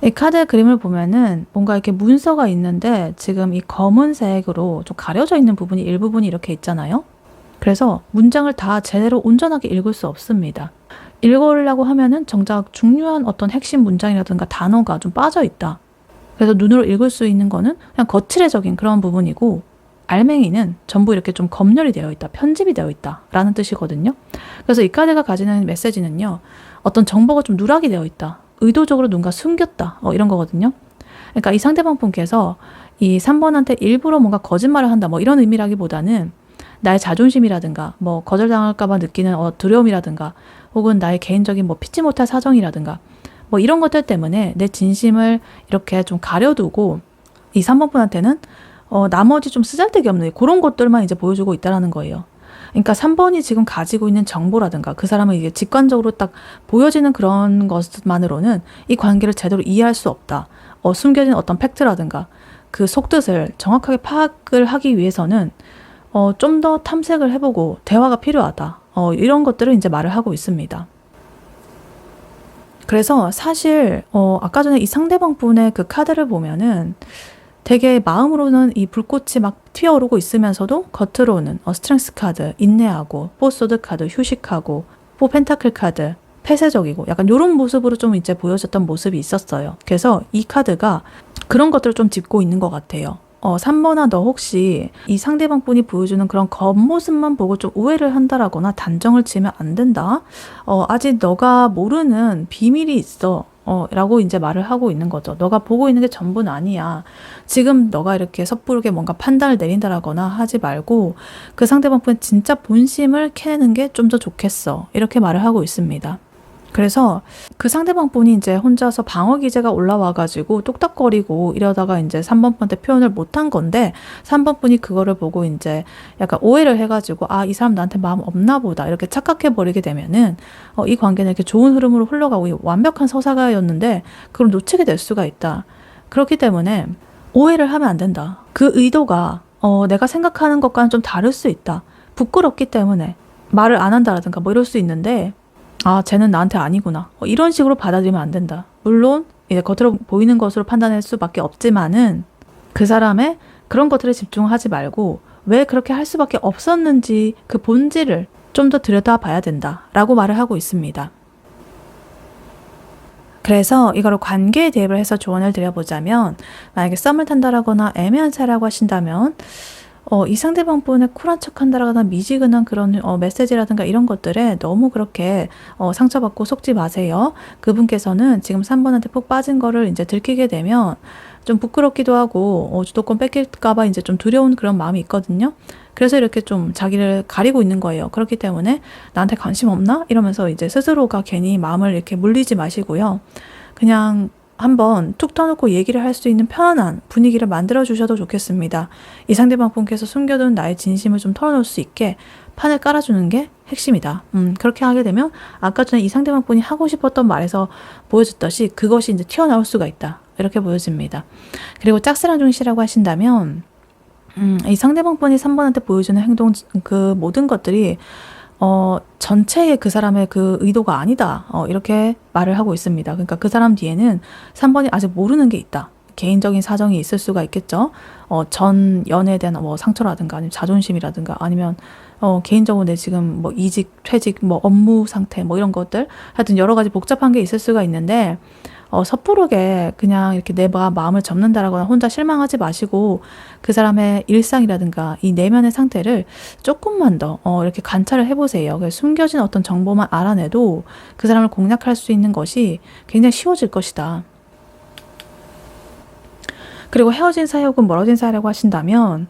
이 카드 그림을 보면은 뭔가 이렇게 문서가 있는데 지금 이 검은색으로 좀 가려져 있는 부분이 일부분이 이렇게 있잖아요. 그래서 문장을 다 제대로 온전하게 읽을 수 없습니다. 읽으려고 하면은 정작 중요한 어떤 핵심 문장이라든가 단어가 좀 빠져 있다. 그래서 눈으로 읽을 수 있는 거는 그냥 거칠해적인 그런 부분이고 알맹이는 전부 이렇게 좀 검열이 되어 있다, 편집이 되어 있다 라는 뜻이거든요. 그래서 이 카드가 가지는 메시지는요. 어떤 정보가 좀 누락이 되어 있다. 의도적으로 누군가 숨겼다. 이런 거거든요. 그러니까 이 상대방 분께서 이 3번한테 일부러 뭔가 거짓말을 한다. 뭐 이런 의미라기보다는 나의 자존심이라든가 뭐 거절당할까 봐 느끼는 두려움이라든가 혹은 나의 개인적인 뭐 피치 못할 사정이라든가 뭐 이런 것들 때문에 내 진심을 이렇게 좀 가려두고 이 3번 분한테는 나머지 좀 쓰잘데기 없는 그런 것들만 이제 보여주고 있다라는 거예요. 그러니까 3번이 지금 가지고 있는 정보라든가 그 사람은 이게 직관적으로 딱 보여지는 그런 것만으로는 이 관계를 제대로 이해할 수 없다. 숨겨진 어떤 팩트라든가 그 속뜻을 정확하게 파악을 하기 위해서는 좀 더 탐색을 해보고 대화가 필요하다. 이런 것들을 이제 말을 하고 있습니다. 그래서 사실 아까 전에 이 상대방 분의 그 카드를 보면은 되게 마음으로는 이 불꽃이 막 튀어오르고 있으면서도 겉으로는 스트렝스 카드, 인내하고 포소드 카드, 휴식하고 포 펜타클 카드, 폐쇄적이고 약간 이런 모습으로 좀 이제 보여졌던 모습이 있었어요. 그래서 이 카드가 그런 것들을 좀 짚고 있는 것 같아요. 3번아 너 혹시 이 상대방 분이 보여주는 그런 겉모습만 보고 좀 오해를 한다라거나 단정을 지으면 안 된다. 아직 너가 모르는 비밀이 있어. 라고 이제 말을 하고 있는 거죠. 너가 보고 있는 게 전부는 아니야. 지금 너가 이렇게 섣부르게 뭔가 판단을 내린다라거나 하지 말고 그 상대방 분의 진짜 본심을 캐내는 게 좀 더 좋겠어. 이렇게 말을 하고 있습니다. 그래서 그 상대방 분이 이제 혼자서 방어 기제가 올라와가지고 뚝딱거리고 이러다가 이제 3번 분한테 표현을 못한 건데 3번 분이 그거를 보고 이제 약간 오해를 해가지고 이 사람 나한테 마음 없나 보다 이렇게 착각해버리게 되면은 이 관계는 이렇게 좋은 흐름으로 흘러가고 완벽한 서사가였는데 그걸 놓치게 될 수가 있다. 그렇기 때문에 오해를 하면 안 된다. 그 의도가 내가 생각하는 것과는 좀 다를 수 있다. 부끄럽기 때문에 말을 안 한다라든가 뭐 이럴 수 있는데 쟤는 나한테 아니구나. 이런 식으로 받아들이면 안 된다. 물론 이제 겉으로 보이는 것으로 판단할 수밖에 없지만은 그 사람의 그런 것들에 집중하지 말고 왜 그렇게 할 수밖에 없었는지 그 본질을 좀 더 들여다봐야 된다라고 말을 하고 있습니다. 그래서 이거를 관계에 대입을 해서 조언을 드려보자면 만약에 썸을 탄다라거나 애매한 사이라고 하신다면 이 상대방 분의 쿨한 척 한다라거나 미지근한 그런 메시지라든가 이런 것들에 너무 그렇게 상처받고 속지 마세요. 그분께서는 지금 3번한테 푹 빠진 거를 이제 들키게 되면 좀 부끄럽기도 하고 주도권 뺏길까봐 이제 좀 두려운 그런 마음이 있거든요. 그래서 이렇게 좀 자기를 가리고 있는 거예요. 그렇기 때문에 나한테 관심 없나? 이러면서 이제 스스로가 괜히 마음을 이렇게 물리지 마시고요. 그냥 한번 툭 터놓고 얘기를 할 수 있는 편안한 분위기를 만들어 주셔도 좋겠습니다. 이 상대방 분께서 숨겨둔 나의 진심을 좀 털어놓을 수 있게 판을 깔아주는 게 핵심이다. 그렇게 하게 되면 아까 전에 이 상대방 분이 하고 싶었던 말에서 보여줬듯이 그것이 이제 튀어나올 수가 있다. 이렇게 보여집니다. 그리고 짝사랑 중이시라고 하신다면 이 상대방 분이 3번한테 보여주는 행동 그 모든 것들이 전체의 그 사람의 그 의도가 아니다. 이렇게 말을 하고 있습니다. 그러니까 그 사람 뒤에는 3번이 아직 모르는 게 있다. 개인적인 사정이 있을 수가 있겠죠. 전 연애에 대한 뭐 상처라든가 아니면 자존심이라든가 아니면 개인적으로 내 지금 뭐 이직, 퇴직, 뭐 업무 상태 뭐 이런 것들 하여튼 여러 가지 복잡한 게 있을 수가 있는데 섣부르게 그냥 이렇게 내 마음을 접는다라거나 혼자 실망하지 마시고 그 사람의 일상이라든가 이 내면의 상태를 조금만 더 이렇게 관찰을 해보세요. 숨겨진 어떤 정보만 알아내도 그 사람을 공략할 수 있는 것이 굉장히 쉬워질 것이다. 그리고 헤어진 사이 혹은 멀어진 사이라고 하신다면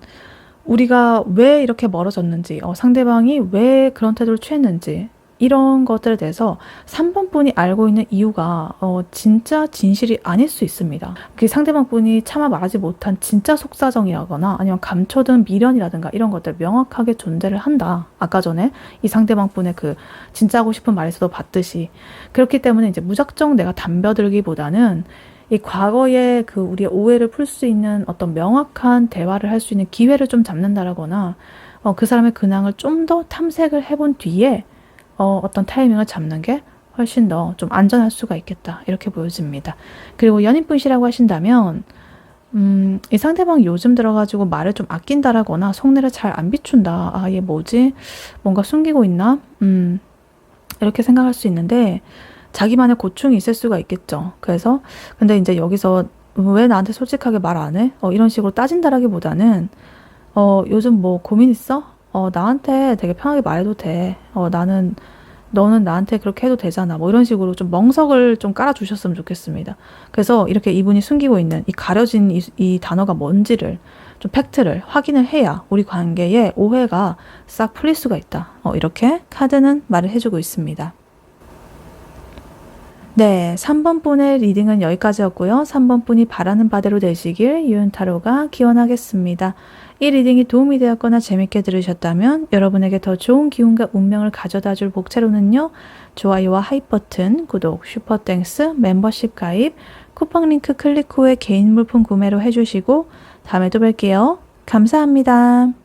우리가 왜 이렇게 멀어졌는지 상대방이 왜 그런 태도를 취했는지 이런 것들에 대해서 3번 분이 알고 있는 이유가 진짜 진실이 아닐 수 있습니다. 그 상대방 분이 차마 말하지 못한 진짜 속사정이라거나 아니면 감춰둔 미련이라든가 이런 것들 명확하게 존재를 한다. 아까 전에 이 상대방 분의 그 진짜 하고 싶은 말에서도 봤듯이. 그렇기 때문에 이제 무작정 내가 담벼들기보다는 이 과거에 그 우리의 오해를 풀 수 있는 어떤 명확한 대화를 할 수 있는 기회를 좀 잡는다라거나 그 사람의 근황을 좀 더 탐색을 해본 뒤에 어떤 타이밍을 잡는 게 훨씬 더 좀 안전할 수가 있겠다. 이렇게 보여집니다. 그리고 연인분이라고 하신다면 이 상대방이 요즘 들어가지고 말을 좀 아낀다라거나 속내를 잘 안 비춘다. 아, 얘 뭐지? 뭔가 숨기고 있나? 이렇게 생각할 수 있는데 자기만의 고충이 있을 수가 있겠죠. 그래서 근데 이제 여기서 왜 나한테 솔직하게 말 안 해? 이런 식으로 따진다라기보다는 요즘 뭐 고민 있어? 나한테 되게 편하게 말해도 돼. 너는 나한테 그렇게 해도 되잖아. 뭐 이런 식으로 좀 멍석을 좀 깔아주셨으면 좋겠습니다. 그래서 이렇게 이분이 숨기고 있는 이 가려진 이 단어가 뭔지를 좀 팩트를 확인을 해야 우리 관계에 오해가 싹 풀릴 수가 있다. 이렇게 카드는 말을 해주고 있습니다. 네, 3번 분의 리딩은 여기까지였고요. 3번 분이 바라는 바대로 되시길 유은타로가 기원하겠습니다. 이 리딩이 도움이 되었거나 재밌게 들으셨다면 여러분에게 더 좋은 기운과 운명을 가져다줄 복채로는요. 좋아요와 하이 버튼, 구독, 슈퍼땡스, 멤버십 가입, 쿠팡 링크 클릭 후에 개인 물품 구매로 해주시고 다음에 또 뵐게요. 감사합니다.